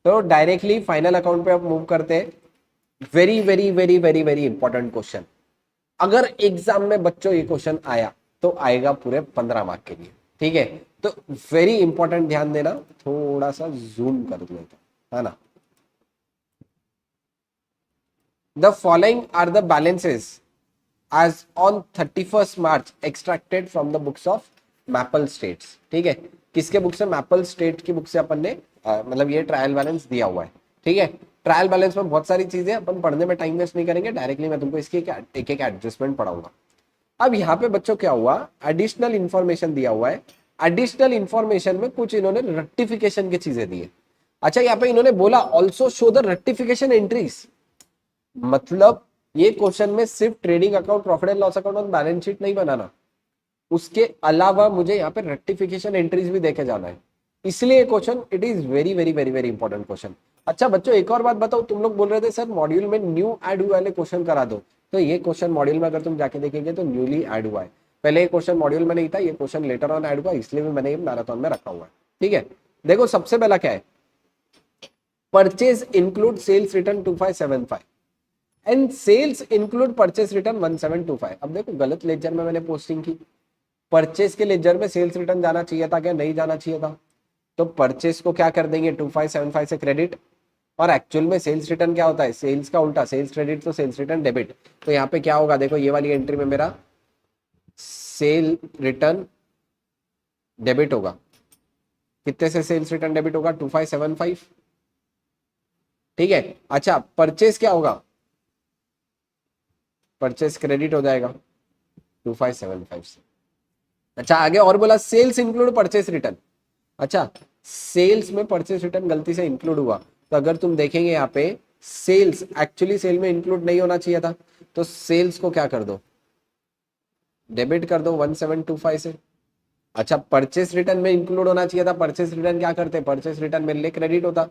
तो directly final account पे आप मूव करते हैं। Very very very very very important question. अगर एग्जाम में बच्चों ये क्वेश्चन आया तो आएगा पूरे 15 मार्क के लिए, ठीक है। तो वेरी इंपॉर्टेंट, ध्यान देना। थोड़ा सा जूम कर लेता है ना। The following are the balances as on 31st March extracted from the books of Maple States, ठीक है। किसके बुक से? मैपल स्टेट की बुक से अपन ने मतलब ये ट्रायल बैलेंस दिया हुआ है, ठीक है। ट्रायल बैलेंस में बहुत सारी चीजें अपन पढ़ने में टाइम वेस्ट नहीं करेंगे, डायरेक्टली मैं तुमको इसकी एक एक एडजस्टमेंट पढ़ाऊंगा। अब यहाँ पे बच्चों क्या हुआ, एडिशनल इंफॉर्मेशन दिया हुआ है। एडिशनल इंफॉर्मेशन में कुछ इन्होंने रेक्टिफिकेशन की चीजें दी है। अच्छा, यहाँ पे इन्होंने बोला also show the rectification entries, मतलब ये क्वेश्चन में सिर्फ trading account, profit and loss account और बैलेंस शीट नहीं बनाना, उसके अलावा मुझे यहाँ पे रेक्टिफिकेशन एंट्रीज भी देखे जाना है। इसलिए question it is very very very very important question. अच्छा बच्चों, एक और बात बताओ, तुम लोग बोल रहे थे सर मॉड्यूल में न्यू ऐड हुए वाले क्वेश्चन करा दो, तो ये क्वेश्चन मॉड्यूल में अगर तुम जाके देखेंगे तो न्यूली ऐड हुआ है। पहले ये क्वेश्चन मॉड्यूल में नहीं था, ये क्वेश्चन लेटर ऑन ऐड हुआ, इसलिए भी मैंने मैराथन में रखा हुआ है, ठीक है। देखो सबसे पहला क्या है, purchase include sales return 2575 and sales include purchase return 1725। अब देखो गलत लेजर में मैंने पोस्टिंग की, परचेस के लेजर में सेल्स रिटर्न जाना चाहिए था क्या? नहीं जाना चाहिए था। तो परचेस को क्या कर देंगे 2575 से क्रेडिट, और एक्चुअल में सेल्स रिटर्न क्या होता है? सेल्स का उल्टा, सेल्स क्रेडिट तो सेल्स रिटर्न डेबिट। तो यहाँ पे क्या होगा, देखो ये वाली एंट्री में मेरा सेल रिटर्न डेबिट होगा। कितने से सेल्स रिटर्न डेबिट होगा? 2575, ठीक है। अच्छा परचेस क्या होगा? परचेस क्रेडिट हो जाएगा 2575 से। अच्छा आगे और बोला सेल्स इंक्लूड परचेस रिटर्न। अच्छा सेल्स में परचेस रिटर्न गलती से इंक्लूड हुआ, तो अगर तुम देखेंगे यहाँ पे सेल्स एक्चुअली सेल में इंक्लूड नहीं होना चाहिए था, तो सेल्स को क्या कर दो? डेबिट कर दो 1725 से। अच्छा परचेस रिटर्न में इंक्लूड होना चाहिए था, परचेस रिटर्न क्या करते? परचेस रिटर्न मेरे लिए क्रेडिट होता,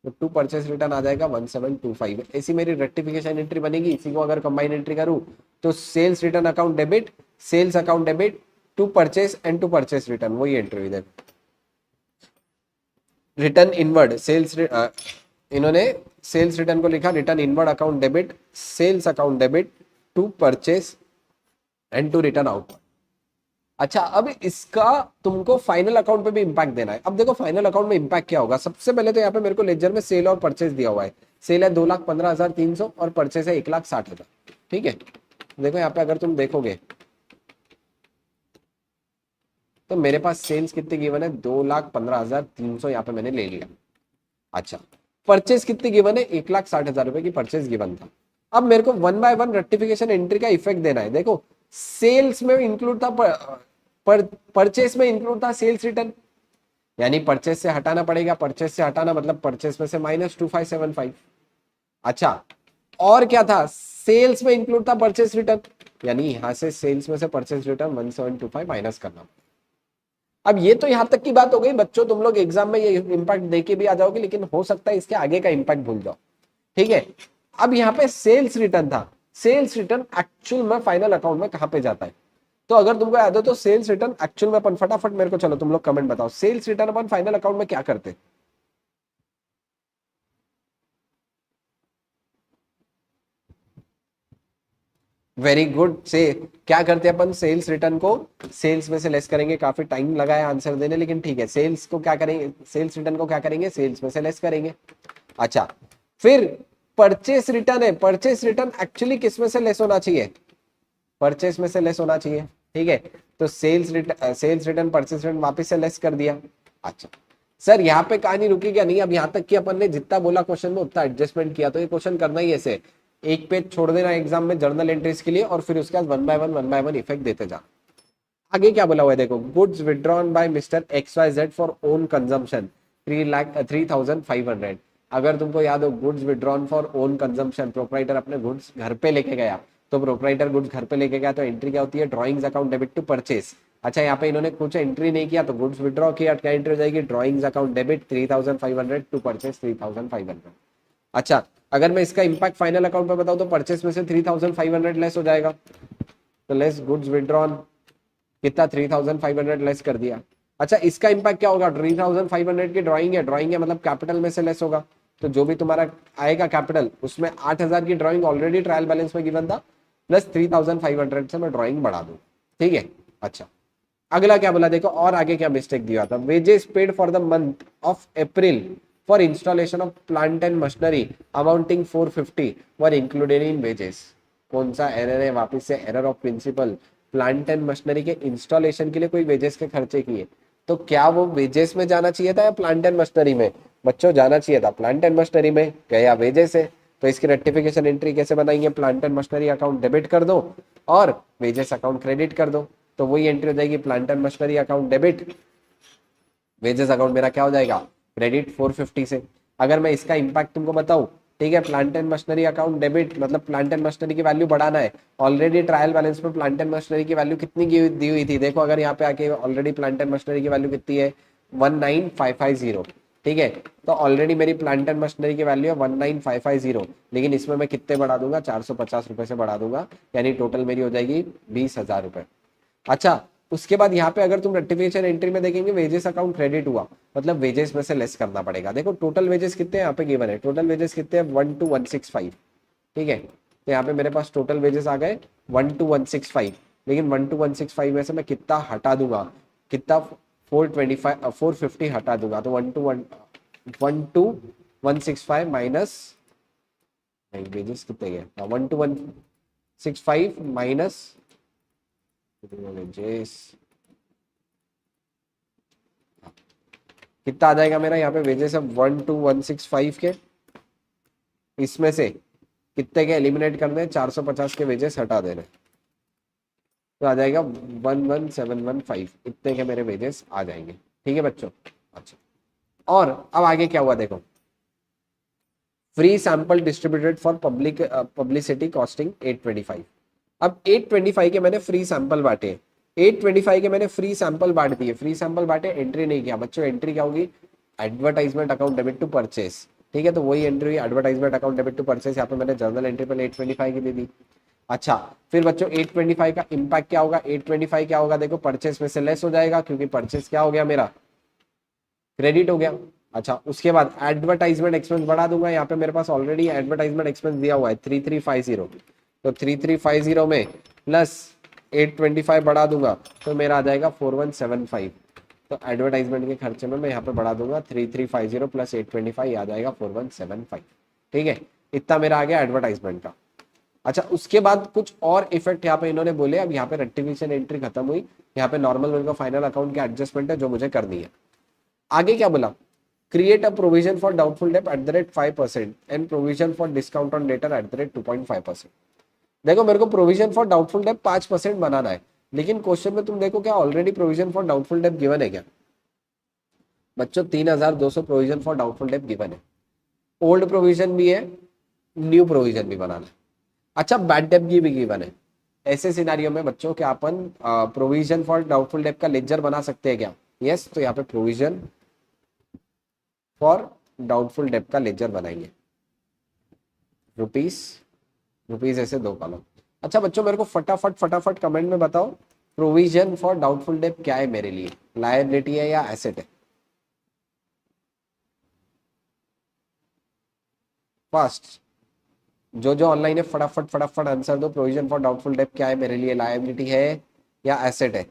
तो टू परचेस रिटर्न आ जाएगा 1725। ऐसी मेरी रेक्टिफिकेशन एंट्री बनेगी। इसी को अगर कंबाइन एंट्री करूं तो sales return account debit, sales account debit, to purchase and to purchase return, वही एंट्री इधर। रिटर्न इनवर्ड सेल्स, इन्होंने सेल्स रिटर्न को लिखा return inward account debit, sales account debit, to purchase and to return outward. अच्छा अब इसका तुमको final account पे भी इंपैक्ट देना है। अब देखो फाइनल अकाउंट में इंपैक्ट क्या होगा, सबसे पहले तो यहाँ पे मेरे को लेजर में सेल और परचेस दिया हुआ है। सेल है 2,15,300 और परचेस है 1,60,000, ठीक है। देखो यहाँ पे अगर तुम देखोगे तो मेरे पास सेल्स कितनी गिवन है? 2,15,300 यहाँ पे मैंने ले लिया। अच्छा परचेस कितनी गिवन है? 1,60,000 रुपए की परचेस गिवन था। अब मेरे को one by one rectification entry का इफेक्ट देना है। देखो सेल्स में इंक्लूड था परचेस में इंक्लूड था सेल्स रिटर्न, यानी परचेस से हटाना पड़ेगा। परचेस से हटाना मतलब परचेस में से माइनस 2575। अच्छा और क्या था? सेल्स में इंक्लूड था परचेस रिटर्न, यानी यहां से सेल्स में से परचेस रिटर्न 1725 माइनस करना। अब ये तो यहां तक की बात हो गई बच्चों, तुम लोग एग्जाम में ये इंपैक्ट देके भी आ जाओगे, लेकिन हो सकता है इसके आगे का इंपैक्ट भूल जाओ, ठीक है। अब यहाँ पे सेल्स रिटर्न था, सेल्स रिटर्न एक्चुअल में फाइनल अकाउंट में कहां पे जाता है? तो अगर तुमको याद हो तो सेल्स रिटर्न एक्चुअल में अपन फटाफट मेरे को, चलो तुम लोग कमेंट बताओ, सेल्स रिटर्न अपन फाइनल अकाउंट में क्या करते? Very good. से क्या करते हैं अपन? सेल्स रिटर्न को सेल्स में से लेस करेंगे। काफी टाइम लगा है आंसर देने, लेकिन ठीक है। सेल्स को क्या करेंगे? सेल्स रिटर्न को क्या करेंगे? सेल्स में से लेस करेंगे। अच्छा फिर परचेस रिटर्न है, परचेस रिटर्न एक्चुअली किस में से लेस होना चाहिए? परचेस में से लेस होना चाहिए, ठीक है। तो सेल्स रिटर्न परचेस रिटर्न वापस से लेस कर दिया। अच्छा सर यहाँ पे कहानी रुकी क्या? नहीं, अब यहाँ तक कि अपन ने जितना बोला क्वेश्चन में उतना एडजस्टमेंट किया, तो ये क्वेश्चन करना ही ऐसे, एक पेज छोड़ देना एग्जाम में जर्नल एंट्रीज के लिए, और फिर उसके बाद वन बाय वन इफेक्ट देते जा। आगे क्या बोला हुआ है देखो, goods withdrawn bye mister XYZ for own consumption 3,05,000। अगर तुमको याद हो goods withdrawn for own consumption, proprietor अपने गुड्स घर पे लेके गया, तो प्रोपराइटर गुड्स घर पे लेके गया तो एंट्री क्या होती है? Drawings account debit to purchase. अच्छा यहाँ पे इन्होंने कुछ एंट्री नहीं किया तो गुड्स विड्रॉ किया, क्या एंट्री हो जाएगी? Drawings account debit 3,500 to purchase 3,500। अच्छा अगर मैं इसका इंपैक्ट फाइनल अकाउंट पे बताऊं तो परचेस में से 3,500 लेस हो जाएगा, तो लेस गुड्स विड्रॉन कितना? 3,500 लेस कर दिया। अच्छा, इसका इम्पैक्ट क्या होगा? 3500 की ड्राइंग है मतलब कैपिटल में से लेस होगा, तो जो भी तुम्हारा आएगा कैपिटल, उसमें 8000 की ड्राइंग ऑलरेडी ट्रायल बैलेंस में गिवन था, प्लस 3500 से मैं ड्राइंग बढ़ा दूँ। ठीक है। अच्छा, अगला क्या बोला देखो, और आगे क्या मिस्टेक दिया था, wages paid for the month of April for installation of plant and machinery amounting 450 were included in wages. कौन सा एरर है? वापस से error of principle. Plant and machinery के इंस्टॉलेशन के लिए कोई वेजेस के खर्चे किए, तो क्या वो वेजेस में जाना चाहिए था या प्लांट एंड मशीनरी में? बच्चों जाना चाहिए था प्लांट एंड मशीनरी में, गया वेजेस है। तो इसकी रेक्टिफिकेशन एंट्री कैसे बनाएंगे? Plant and machinery account debit कर दो और वेजेस अकाउंट क्रेडिट कर दो, तो वही एंट्री हो जाएगी, plant and machinery account debit, wages account मेरा क्या हो जाएगा? क्रेडिट 450 से। अगर मैं इसका इंपैक्ट तुमको बताऊं, ठीक है, plant and machinery account debit मतलब प्लांट एंड मशीनरी की वैल्यू बढ़ाना है। ऑलरेडी ट्रायल बैलेंस में प्लांट एंड मशीनरी की वैल्यू कितनी दी हुई थी? देखो, अगर यहाँ पे आके ऑलरेडी प्लांट एंड मशीनरी की वैल्यू कितनी है? 19550। ठीक है, तो ऑलरेडी मेरी प्लांट एंड मशीनरी की वैल्यू है 19550, लेकिन इसमें मैं कितने बढ़ा दूंगा? 450 रुपए से बढ़ा दूंगा, यानी टोटल मेरी हो जाएगी 20,000 रुपए। अच्छा, उसके बाद यहाँ पे अगर तुम रेक्टिफिकेशन एंट्री में देखेंगे, वेजेस अकाउंट क्रेडिट हुआ, मतलब वेजेस में से लेस करना पड़ेगा। देखो टोटल वेजेस कितने यहाँ पे गिवन है, टोटल वेजेस कितने हैं? 12165। ठीक है, तो यहाँ पे मेरे पास टोटल वेजेस आ गए 12165, लेकिन 12165 में से मैं कितना हटा दूंगा? कितना? 450 हटा दूंगा, तो 12165 माइनस, नहीं वेजेस कितने गए? 12165 माइनस वेजेस कितना आ जाएगा मेरा? यहाँ पे वेजेस है 12165 के, इसमें से कितने के एलिमिनेट करने हैं? 450 के वेजेस हटा देने, तो आ जाएगा 11715, इतने के मेरे वेजेस आ जाएंगे। ठीक है बच्चों। अच्छा, और अब आगे क्या हुआ देखो, free sample distributed for publicity costing 825। अब 825 के मैंने फ्री सैंपल बांटे, 825 के मैंने फ्री सैंपल बांट दिए, फ्री सैंपल बांटे, एंट्री नहीं किया बच्चों। एंट्री क्या होगी? Advertisement account debit to purchase. ठीक है, तो वही एंट्री हुई, advertisement account debit to purchase. यहाँ पे मैंने जर्नल एंट्री पर 825 की दे दी। अच्छा, फिर बच्चों 825 का इम्पैक्ट क्या होगा? 825 क्या होगा देखो, परचेस में से लेस हो जाएगा, क्योंकि परचेस क्या हो गया मेरा? क्रेडिट हो गया। अच्छा, उसके बाद एडवर्टाइजमेंट एक्सपेंस बढ़ा दूंगा, यहाँ पे मेरे पास ऑलरेडी एडवर्टाइजमेंट एक्सपेंस दिया हुआ है 3350, तो 3350 में प्लस 825 बढ़ा दूंगा, तो मेरा आ जाएगा 4175। तो एडवर्टाइजमेंट के खर्चे में मैं यहाँ पे बढ़ा दूंगा 3350 प्लस 825, आ जाएगा 4175। ठीक है, इतना मेरा आ गया एडवर्टाइजमेंट का। अच्छा, उसके बाद कुछ और इफेक्ट यहाँ पे इन्होंने बोले। अब यहाँ पे रेक्टिफिकेशन एंट्री खत्म हुई, यहाँ पे नॉर्मल मेरे को फाइनल अकाउंट की एडजस्टमेंट है जो मुझे करनी है। आगे क्या बोला? Create a provision for doubtful debt eight the rate 5% and provision for discount on debtor eight the rate 2.5%। देखो, मेरे को प्रोविजन फॉर डाउटफुल डेट 5% बनाना है, लेकिन क्वेश्चन में तुम देखो क्या already provision for doubtful debt given है क्या? बच्चों 3200 provision for doubtful debt given है, ओल्ड प्रोविजन भी है, न्यू प्रोविजन भी बनाना है। अच्छा, बैड डेट की भी गिवन है। ऐसे सिनारियो में बच्चों क्या अपन प्रोविजन फॉर डाउटफुल डेट का लेजर बना सकते हैं क्या? यस, तो यहाँ पे प्रोविजन फॉर डाउटफुल डेट का लेजर बनाएंगे, रुपीस रुपीस ऐसे दो कॉलम। अच्छा बच्चों, मेरे को फटाफट फटाफट कमेंट में बताओ, प्रोविजन फॉर डाउटफुल डेट क्या है मेरे लिए? लायबिलिटी है या एसेट है? फर्स्ट, जो ऑनलाइन है फटाफट फटाफट आंसर दो, प्रोविजन फॉर डाउटफुल डेट क्या है मेरे लिए? लायबिलिटी है या एसेट है?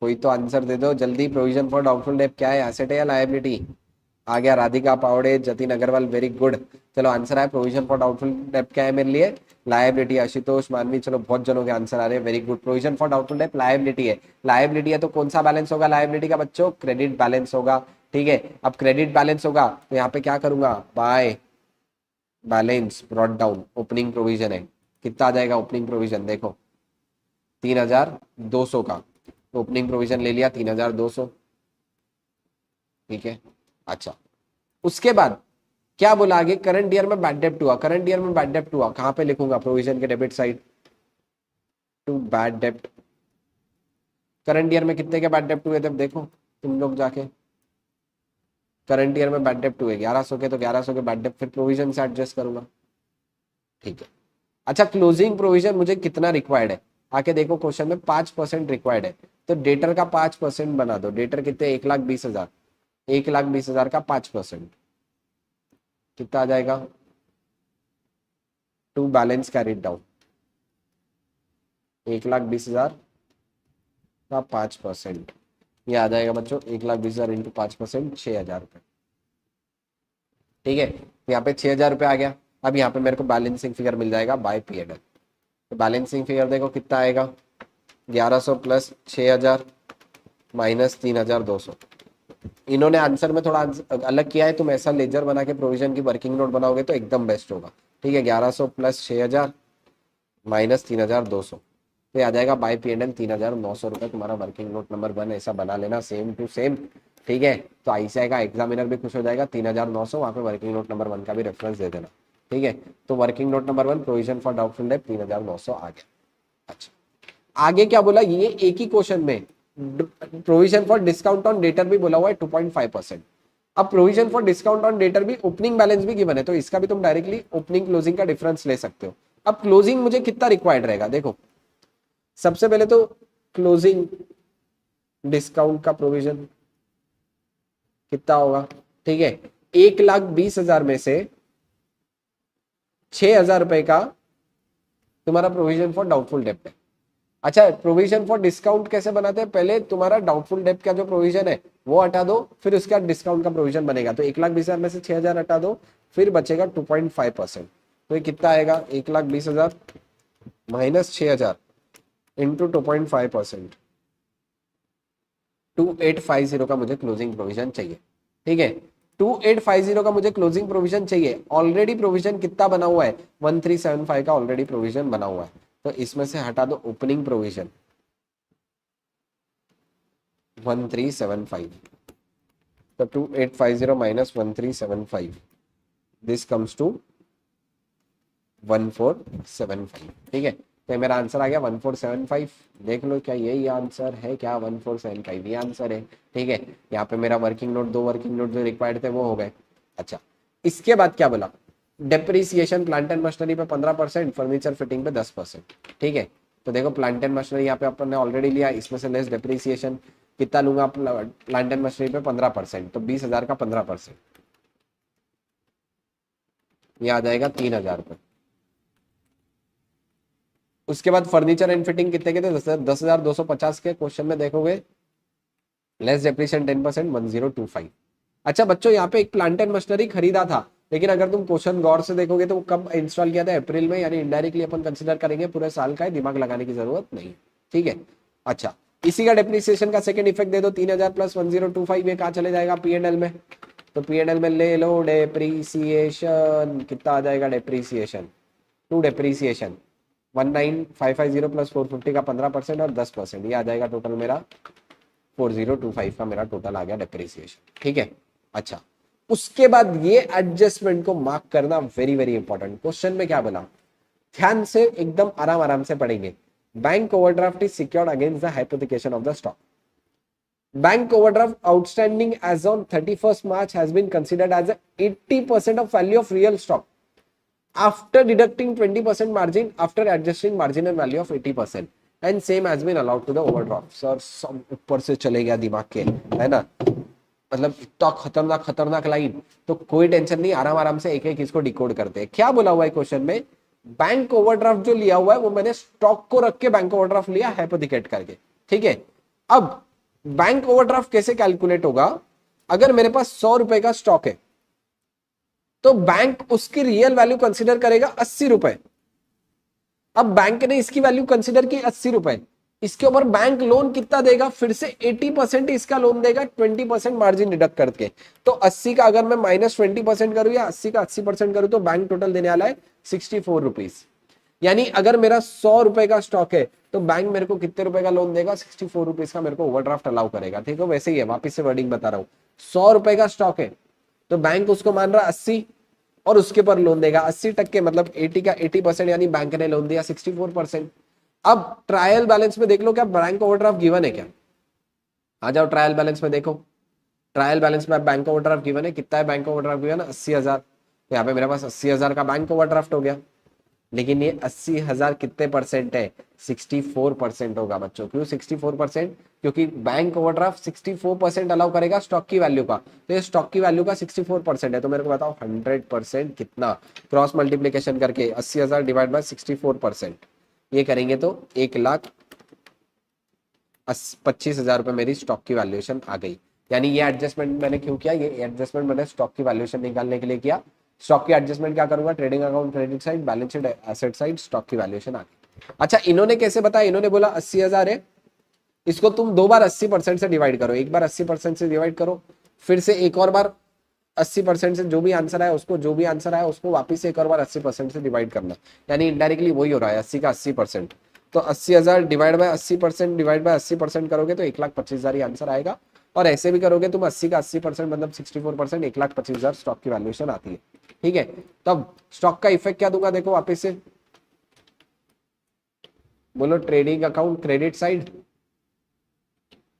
कोई तो आंसर दे दो जल्दी, प्रोविजन फॉर डाउटफुल डेट क्या है? एसेट है या लायबिलिटी? आ गया राधिका पावड़े, जतिन अग्रवाल, वेरी गुड। चलो आंसर है प्रोविजन फॉर डाउटफुल डेट क्या है मेरे लिए? लायबिलिटी। आशुतोष, मानवी, चलो बहुत जनों के आंसर आ रहे हैं, very good. Provision for doubtful debt liability है। लायबिलिटी है तो कौन सा बैलेंस होगा लायबिलिटी का बच्चों? क्रेडिट बैलेंस होगा। ठीक है, अब क्रेडिट बैलेंस होगा तो यहाँ पे क्या करूंगा? By balance brought down, opening provision है, कितना आ जाएगा ओपनिंग प्रोविजन? देखो 3200 का, तो ओपनिंग प्रोविजन ले लिया 3200। ठीक है। अच्छा, उसके बाद क्या बोला आगे? करंट ईयर में बैड डेब्ट हुआ, करंट ईयर में बैड डेब्ट हुआ, कहां पे लिखूंगा? प्रोविजन के डेबिट साइड टू बैड डेब्ट। करंट ईयर में कितने के बैड डेब्ट हुए थे देखो तुम लोग जाके, करंट ईयर में बैड डेप्ट हुए 1100 के, तो 1100 के बैड डेप्ट फिर प्रोविजन से एडजस्ट करूंगा। ठीक है। अच्छा, क्लोजिंग प्रोविजन मुझे कितना रिक्वायर्ड है, आके देखो क्वेश्चन में 5% रिक्वायर्ड है, तो डेटर का 5% बना दो। डेटर कितने, 1,20,000, 1,20,000 का 5% कितना आ जाएगा, टू बैलेंस कैरिड डाउन, 1,20,000 का 5%, ये आ जाएगा बच्चों 1,20,000 इंटू 5%, 6,000 रुपये। ठीक है, यहाँ पे 6,000 रुपये आ गया। अब यहाँ पे मेरे को बैलेंसिंग फिगर मिल जाएगा बाय पीएनएल। तो बैलेंसिंग फिगर देखो कितना आएगा, 1100 प्लस 6,000 माइनस 3,200। इन्होंने आंसर में थोड़ा अलग किया है, तुम ऐसा लेजर बना के प्रोविजन की वर्किंग नोट बनाओगे तो एकदम बेस्ट होगा। ठीक है, 1100 प्लस 6,000 माइनस 3,200, तो ये आ जाएगा बाय पीएनएल 3,900 रुपये तुम्हारा वर्किंग नोट नंबर 1। ऐसा बना लेना सेम टू सेम। ठीक है, तो आईसीआई का एग्जामिनर भी खुश हो जाएगा, 3,900, वहाँ पे वर्किंग नोट नंबर 1 का भी रेफरेंस दे देना। ठीक है, तो working note number 1 provision for doubtful debt 3,900 आ गया। अच्छा, आगे क्या बोला, ये एक ही क्वेश्चन में provision for discount on debtor भी बोला हुआ है 2.5%। अब provision for discount on debtor भी ओपनिंग बैलेंस भी गिवन है, तो इसका भी तुम डायरेक्टली ओपनिंग क्लोजिंग का डिफरेंस ले सकते हो। अब क्लोजिंग मुझे कितना रिक्वायर्ड रहेगा, देखो सबसे पहले तो क्लोजिंग डिस्काउंट का प्रोविजन कितना होगा। ठीक है, 1,20,000 में से 6,000 रुपए का तुम्हारा प्रोविजन फॉर डाउटफुल डेप्ट है। अच्छा, प्रोविजन फॉर डिस्काउंट कैसे बनाते हैं, पहले तुम्हारा डाउटफुल डेप्ट का जो प्रोविजन है वो हटा दो, फिर उसके बाद डिस्काउंट का प्रोविजन बनेगा। तो 1,20,000 में से 6,000 हटा दो, फिर बचेगा 2.5%। तो ये कितना आएगा, 1,20,000 माइनस 6,000 इंटू 2.5%, 2,850 का मुझे क्लोजिंग प्रोविजन चाहिए। ठीक है, 2,850 का मुझे क्लोजिंग प्रोविजन चाहिए। ऑलरेडी प्रोविजन कितना बना हुआ है, 1,375 का ऑलरेडी प्रोविजन बना हुआ है, तो इसमें से हटा दो ओपनिंग प्रोविजन 1,375, तो 2,850 माइनस 1,375, दिस कम्स टू 1,475। ठीक है, तो मेरा आंसर आ गया 1,475। देख लो क्या यही आंसर है क्या, 1,475 ये आंसर है। ठीक है, यहाँ पे मेरा वर्किंग नोट, 2 वर्किंग नोट जो रिक्वायर्ड थे वो हो गए। अच्छा, इसके बाद क्या बोला, डेप्रिसिएशन प्लांट एंड मशीनरी पे 15%, फर्नीचर फिटिंग पे 10%। ठीक है, तो देखो प्लांट एंड मशीनरी यहाँ पे अपन ने ऑलरेडी लिया, इसमें से लेस डेप्रिसिएशन कितना लूंगा, प्लांट एंड मशीनरी पे 15%, तो 20,000 का 15%, ये आ जाएगा 3,000 रुपये। उसके बाद फर्नीचर एंड फिटिंग कितने के थे, 10,250 के। क्वेश्चन में देखोगे लेस डेप्रिसिएशन 10%, 1,025। अच्छा बच्चों, यहाँ पे एक प्लांट एंड मशीनरी खरीदा था, लेकिन अगर तुम क्वेश्चन गौर से देखोगे तो वो कब इंस्टॉल किया था, अप्रैल में, यानी इनडायरेक्टली अपन कंसीडर करेंगे पूरे साल का है, दिमाग लगाने की जरूरत नहीं। ठीक है, अच्छा इसी का डेप्रिसिएशन का सेकंड इफेक्ट दे दो, 3,000 प्लस 1,025, ये कहाँ चले जाएगा, पीएनएल में। तो पीएनएल में ले लो डेप्रीसिएशन, कितना आ जाएगा डेप्रीसिएशन, टू डेप्रीसिएशन 19,550 प्लस 450 का 15% और 10%, ये आ जाएगा टोटल मेरा 4,025 का मेरा टोटल आ गया डेप्रिसिएशन। ठीक है, अच्छा उसके बाद ये एडजस्टमेंट को मार्क करना वेरी वेरी इंपॉर्टेंट। क्वेश्चन में क्या बोला, ध्यान से एकदम आराम आराम से पढ़ेंगे। Bank overdraft is secured against the hypothecation of the stock. Bank overdraft outstanding as on 31st March has been considered as a 80% of value of real stock after deducting 20% margin after adjusting marginal value of 80% and same has been allowed to the overdraft। Sir सब ऊपर से चले गया दिमाग के, है ना, मतलब इतना खतरनाक खतरनाक लाइन, तो कोई टेंशन नहीं, आराम आराम से एक एक इसको डिकोड करते हैं। क्या बोला हुआ है क्वेश्चन में, बैंक ओवरड्राफ्ट जो लिया हुआ है वो मैंने स्टॉक को रख के बैंक ओवरड्राफ्ट लिया हाइपोथेकेट करके। ठीक है, अब बैंक ओवरड्राफ्ट कैसे कैलकुलेट होगा, अगर मेरे पास 100 रुपए का स्टॉक है तो बैंक उसकी रियल वैल्यू कंसीडर करेगा 80 रुपए। अब बैंक ने इसकी वैल्यू कंसीडर की 80 रुपए, इसके ऊपर बैंक लोन कितना देगा, फिर से 80% इसका लोन देगा, 20% मार्जिन डिडक्ट करके। तो 80 का अगर मैं माइनस 20% करूं या 80 का 80% करूं तो बैंक टोटल देने वाला है 64 रुपीज। यानी अगर मेरा 100 रुपए का स्टॉक है तो बैंक मेरे को कितने रुपए का लोन देगा, 64 रुपीज का मेरे को ओवरड्राफ्ट अलाउ करेगा। ठीक है, वैसे ही है, वापिस से वर्डिंग बता रहा हूं, 100 रुपए का स्टॉक है तो बैंक उसको मान रहा 80 और उसके पर लोन देगा 80%, मतलब 80 का 80%, यानी बैंक ने लोन दिया 64%। अब ट्रायल बैलेंस में देख लो क्या बैंक ओवरड्राफ्ट गिवन है क्या, आ जाओ ट्रायल बैलेंस में देखो, ट्रायल बैलेंस में बैंक ओवरड्राफ्ट गिवन है, कितना है बैंक ओवरड्राफ्ट गिवन है 80,000, तो यहाँ पे मेरे पास 80,000 का बैंक ओवरड्राफ्ट हो गया। लेकिन ये 80,000 कितने परसेंट है, 64% होगा बच्चों। क्यों 64%? क्योंकि बैंक ओवरड्राफ्ट 64% अलाउ करेगा स्टॉक की वैल्यू का, तो ये स्टॉक की वैल्यू का 64% है। तो मेरे को बताओ 100% कितना, क्रॉस मल्टीप्लीकेशन करके 80,000 डिवाइड बाय 64%, ये करेंगे तो 1,25,000 रुपये मेरी स्टॉक की वैल्यूएशन आ गई। यानी ये एडजस्टमेंट मैंने क्यों किया, ये एडजस्टमेंट मैंने स्टॉक की वैल्यूएशन निकालने के लिए किया। स्टॉक की एडजस्टमेंट क्या करूंगा, trading account credit side, balance sheet asset side, stock की वैल्यूएशन आ गई। अच्छा इन्होंने कैसे बताया, इन्होंने बोला 80,000 है, इसको तुम 2 बार 80% से डिवाइड करो, एक बार 80% से डिवाइड करो, फिर से एक और बार 80% से जो भी आंसर आया उसको, जो भी आंसर आया उसको वापिस से एक और बार 80% से डिवाइड करना, यानी इनडायरेक्टली वही हो रहा है 80 का 80%। तो 80,000 डिवाइड बाय 80% डिवाइड बाय 80% करोगे तो 1,25,000 ही आंसर आएगा। और ऐसे भी करोगे तुम 80 का 80% मतलब 64%, 1,25,000 स्टॉक की वैल्यूएशन आती है। ठीक है, तब स्टॉक का इफेक्ट क्या दूंगा, देखो वापिस से बोलो, ट्रेडिंग अकाउंट क्रेडिट साइड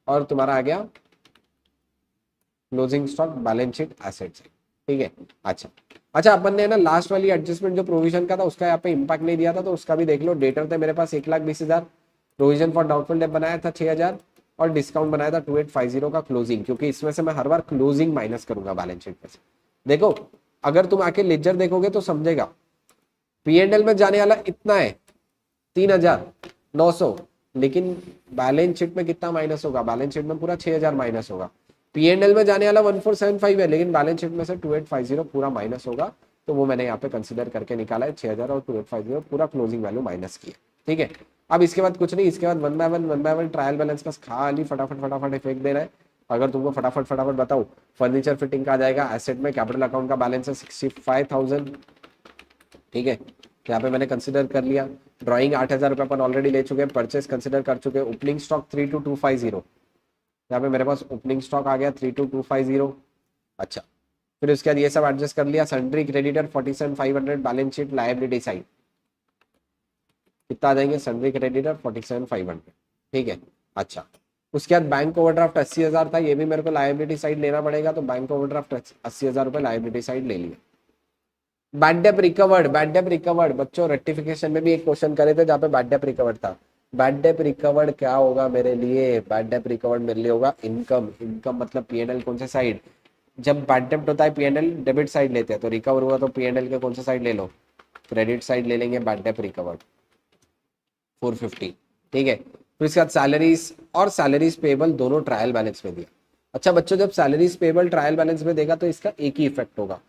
और तुम्हारा आ गया closing stock balance sheet asset side. ठीक है, अच्छा अपन ने ना लास्ट वाली एडजस्टमेंट जो प्रोविजन का था उसका यहाँ पे इंपैक्ट नहीं दिया था, तो उसका भी देख लो। डेटर थे मेरे पास 1,20,000, प्रोविजन फॉर डाउटफुल डेट बनाया था 6,000 और डिस्काउंट बनाया था 2,850 का क्लोजिंग, क्योंकि इसमें से मैं हर बार क्लोजिंग माइनस करूंगा बैलेंस शीट में से। देखो अगर तुम आके लेजर देखोगे तो समझेगा, P&L में जाने वाला इतना है 3,900, लेकिन बैलेंस शीट में कितना माइनस होगा, बैलेंस शीट में पूरा 6,000 माइनस होगा। P&L में जाने वाला 1,475 है, लेकिन बैलेंस शीट में से 2,850 पूरा माइनस होगा, तो वो मैंने यहाँ पे कंसिडर करके निकाला है 6,000 और 2,850 पूरा क्लोजिंग वैल्यू माइनस की है। ठीक है, अब इसके बाद कुछ नहीं, इसके बाद one by one trial balance बस खाली फटाफट इफेक्ट देना है। अगर तुमको फटाफट बताऊं, फर्नीचर फिटिंग का आ जाएगा, एसेट में कैपिटल अकाउंट का बैलेंस है 65,000। ठीक है, यहाँ पे मैंने कंसिडर कर लिया। ड्राइंग 8,000 रुपये अपन ऑलरेडी ले चुके हैं, परचेस कंसिडर कर चुके हैं। ओपनिंग स्टॉक 32,250, यहाँ पे मेरे पास ओपनिंग स्टॉक आ गया 32,250। अच्छा, फिर उसके बाद ये सब एडजस्ट कर लिया। Sundry creditor 47,500, balance sheet liability side कितना आ जाएंगे, सन्ड्री क्रेडिटर 47,500। ठीक है, अच्छा उसके बाद बैंक ओवरड्राफ्ट 80,000 था, ये भी मेरे को लायबिलिटी साइड लेना पड़ेगा, तो बैंक ओवरड्राफ्ट 80,000 रुपये लायबिलिटी साइड ले लिया। बैड डेप रिकवर्ड बच्चों, रेक्टिफिकेशन में भी एक क्वेश्चन करे थे जहाँ पे बैड डेप रिकवर्ड था। बैड डेप रिकवर्ड क्या होगा मेरे लिए, बैड डेप रिकवर्ड मेरे लिए होगा इनकम। इनकम मतलब P&L कौन से साइड, जब बैड डेप्ट होता है P&L डेबिट साइड लेते हैं, तो रिकवर हुआ तो P&L के कौन से साइड ले लो, क्रेडिट साइड ले लेंगे। Bad debt recovered 450। ठीक है, फिर इसके बाद सैलरीज और सैलरीज पेबल दोनों ट्रायल बैलेंस में दिया। अच्छा बच्चों, जब सैलरीज पेबल ट्रायल बैलेंस में देगा तो इसका एक ही इफेक्ट होगा,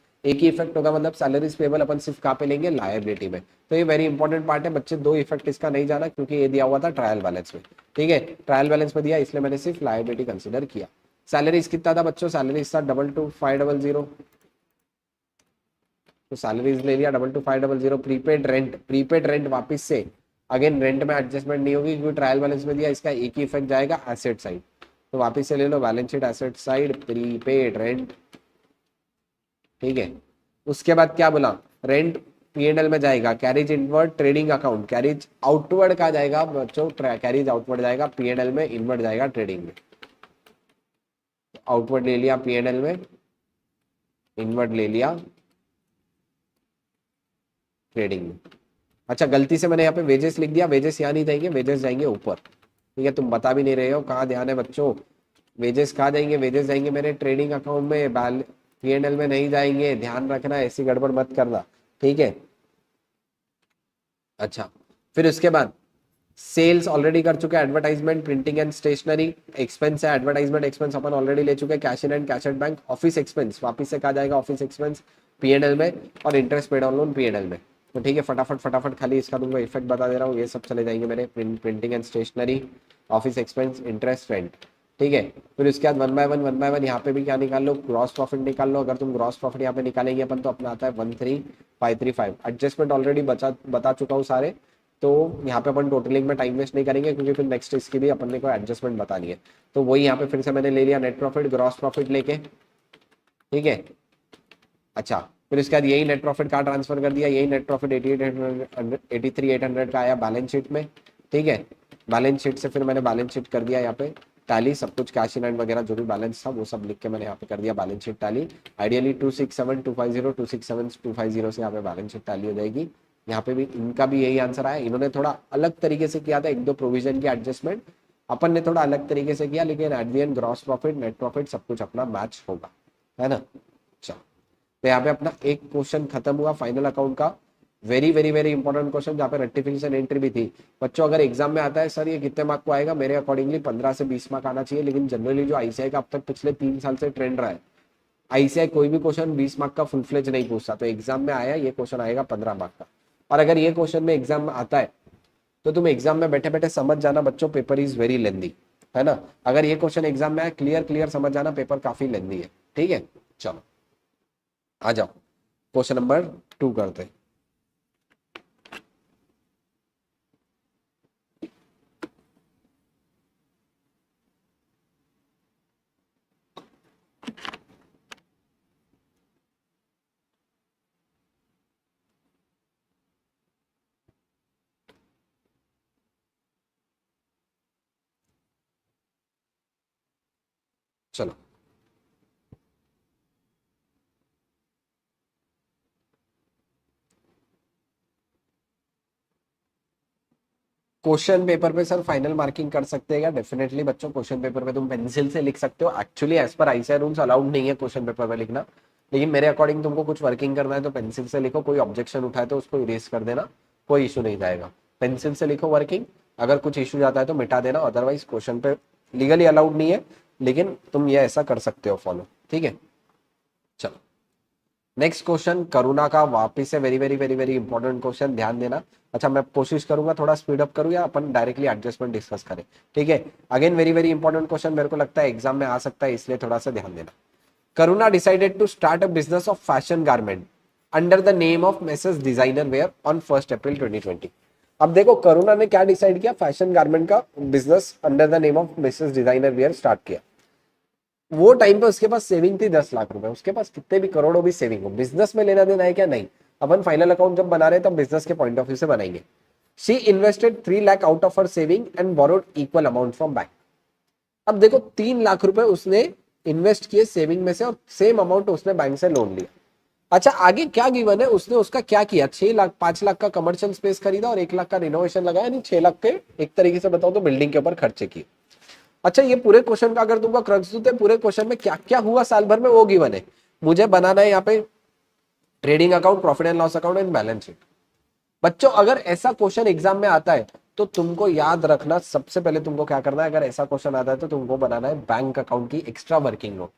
मतलब सैलरीज पेबल अपन सिर्फ कहाँ पे लेंगे, लायबिलिटी में। तो ये वेरी इंपॉर्टेंट पार्ट है बच्चे, दो इफेक्ट इसका नहीं जाना, क्योंकि ये दिया हुआ था ट्रायल बैलेंस में। ठीक है, ट्रायल बैलेंस में दिया इसलिए मैंने सिर्फ लायबिलिटी कंसिडर किया। सैलरीज कितना था बच्चों, सैलरीज था 22,500, तो सैलरीज ले लिया 22,500। प्रीपेड रेंट वापिस से अगेन रेंट में एडजस्टमेंट नहीं होगी, क्योंकि ट्रायल बैलेंस में दिया, इसका एक ही इफेक्ट जाएगा एसेट साइड, तो वापिस से ले लो balance sheet asset side prepaid rent. ठीक है, उसके बाद क्या बोला, रेंट P&L में जाएगा, carriage inward trading account, carriage outward का जाएगा बच्चों, कैरिज आउटवर्ड जाएगा P&L में, इनवर्ड जाएगा ट्रेडिंग में। आउटवर्ड ले लिया P&L में, इनवर्ड ले लिया ट्रेडिंग में। अच्छा गलती से मैंने यहाँ पे वेजेस लिख दिया, वेजेस यहाँ नहीं जाएंगे, वेजेस जाएंगे ऊपर। ठीक है, तुम बता भी नहीं रहे हो कहाँ ध्यान है बच्चों, वेजेस कहाँ जाएंगे, वेजेस जाएंगे मेरे ट्रेडिंग अकाउंट में, P&L में नहीं जाएंगे, ध्यान रखना, ऐसी गड़बड़ मत करना। ठीक है, अच्छा फिर उसके बाद सेल्स ऑलरेडी कर चुके हैं, advertisement printing and stationery expense है, एडवर्टाइजमेंट एक्सपेंस अपन ऑलरेडी ले चुके हैं, cash in and cash at bank, office expense वापिस से कहा जाएगा ऑफिस एक्सपेंस P&L में, और interest paid on loan P&L में। तो ठीक है, फटाफट खाली इसका तुमको इफेक्ट बता दे रहा हूँ, ये सब चले जाएंगे मेरे, printing and stationery, office expense, interest, rent. ठीक है, फिर उसके बाद वन बाय वन यहाँ पे भी क्या निकाल लो, ग्रॉस प्रॉफिट निकाल लो। अगर तुम ग्रॉस प्रॉफिट यहाँ पे निकालेंगे अपन तो अपना आता है 13,535। एडजस्टमेंट ऑलरेडी बता चुका हूँ सारे, तो यहाँ पे अपन टोटलिंग में टाइम वेस्ट नहीं करेंगे, क्योंकि फिर नेक्स्ट इसकी भी अपन ने कोई एडजस्टमेंट बतानी है। तो वही यहाँ पे फिर से मैंने ले लिया नेट प्रॉफिट ग्रॉस प्रॉफिट लेके। ठीक है, अच्छा फिर इसके बाद यही नेट प्रॉफिट कहाँ ट्रांसफर कर दिया, यही नेट प्रॉफिट 83,800 का आया बैलेंस शीट में। ठीक है, बैलेंस शीट से फिर मैंने बैलेंस शीट कर दिया यहाँ पे टैली सब कुछ कैश इन हैंड वगैरह जो भी बैलेंस था वो सब लिख के मैंने यहाँ पे कर दिया बैलेंस शीट टैली। आइडियली 267,250 से यहाँ पे बैलेंस शीट टैली हो जाएगी। यहाँ पे भी इनका भी यही आंसर आया। इन्होंने थोड़ा अलग तरीके से किया था, एक दो प्रोविजन की एडजस्टमेंट, अपन ने थोड़ा अलग तरीके से किया, लेकिन at the end gross profit net profit सब कुछ अपना मैच होगा, है ना। चलो तो यहाँ पे अपना एक क्वेश्चन खत्म हुआ फाइनल अकाउंट का। Very very very important question जहाँ पे रेक्टिफिकेशन एंट्री भी थी। बच्चों अगर एग्जाम में आता है सर ये कितने मार्क को आएगा, मेरे अकॉर्डिंगली 15 से 20 मार्क आना चाहिए, लेकिन जनरली जो आईसीआई का अब तक पिछले 3 साल से ट्रेंड रहा है, आईसीआई कोई भी क्वेश्चन 20 मार्क का फुल फ्लेज नहीं पूछता, तो एग्जाम में आया ये क्वेश्चन आएगा 15 मार्क का। और अगर ये क्वेश्चन में एग्जाम में आता है तो तुम एग्जाम में बैठे बैठे समझ जाना बच्चों, पेपर इज वेरी लेंदी, है ना। अगर ये क्वेश्चन एग्जाम में आया क्लियर क्लियर समझ जाना, पेपर काफी लेंदी है, ठीक है। चलो आ जाओ क्वेश्चन नंबर 2 करते हैं। चलो क्वेश्चन पेपर पे सर फाइनल मार्किंग कर सकते हैं क्या? डेफिनेटली बच्चों, क्वेश्चन पेपर पे तुम पेंसिल से लिख सकते हो। Actually as per ICAI rules allowed नहीं है क्वेश्चन पेपर पे लिखना, लेकिन मेरे अकॉर्डिंग तुमको कुछ वर्किंग करना है तो पेंसिल से लिखो। कोई ऑब्जेक्शन उठाए तो उसको इरेज कर देना, कोई इशू नहीं जाएगा। पेंसिल से लिखो वर्किंग, अगर कुछ इशू जाता है तो मिटा देना, अदरवाइज क्वेश्चन पे लीगली अलाउड नहीं है, लेकिन तुम ये ऐसा कर सकते हो फॉलो, ठीक है। चलो नेक्स्ट क्वेश्चन करुणा का वापिस से very very very very important question, ध्यान देना। अच्छा मैं कोशिश करूंगा थोड़ा स्पीड अप करूं या अपन डायरेक्टली एडजस्टमेंट डिस्कस करें, ठीक है। Again very very important question, मेरे को लगता है एग्जाम में आ सकता है, इसलिए थोड़ा सा ध्यान देना। Karuna decided to start a business of fashion garment under the name of Messrs designer wear on 1 April 2020। अब देखो करुणा ने क्या डिसाइड किया, फैशन गारमेंट का business under the name of Messrs designer wear start किया। वो टाइम पे उसके पास सेविंग थी 10 लाख रुपए, उसके पास कितने भी करोड़ों भी सेविंग हो, बिजनेस में लेना देना है क्या? नहीं। अपन फाइनल अकाउंट जब बना रहे हैं तब बिजनेस के पॉइंट ऑफ व्यू से बनाएंगे। She invested 3 lakh out of her saving and borrowed equal amount from bank. अब देखो 3 लाख रुपए उसने इन्वेस्ट किए सेविंग में से और सेम अमाउंट उसने बैंक से लोन लिया। अच्छा आगे क्या गिवन है, उसने उसका क्या किया, 6 लाख 5 लाख का कमर्शियल स्पेस खरीदा और 1 लाख का रिनोवेशन लगाया, यानी 6 लाख के एक तरीके से बताओ तो बिल्डिंग के ऊपर खर्चे किए। अच्छा ये पूरे क्वेश्चन का अगर तुमको क्रक्स दूं तो पूरे क्वेश्चन में क्या क्या हुआ साल भर में वो गिवन है। मुझे बनाना है यहाँ पे trading account, profit and loss account and balance sheet. बच्चों अगर ऐसा क्वेश्चन एग्जाम में आता है तो तुमको याद रखना, सबसे पहले तुमको क्या करना है, अगर ऐसा क्वेश्चन आता है तो तुमको बनाना है बैंक अकाउंट की एक्स्ट्रा वर्किंग नोट।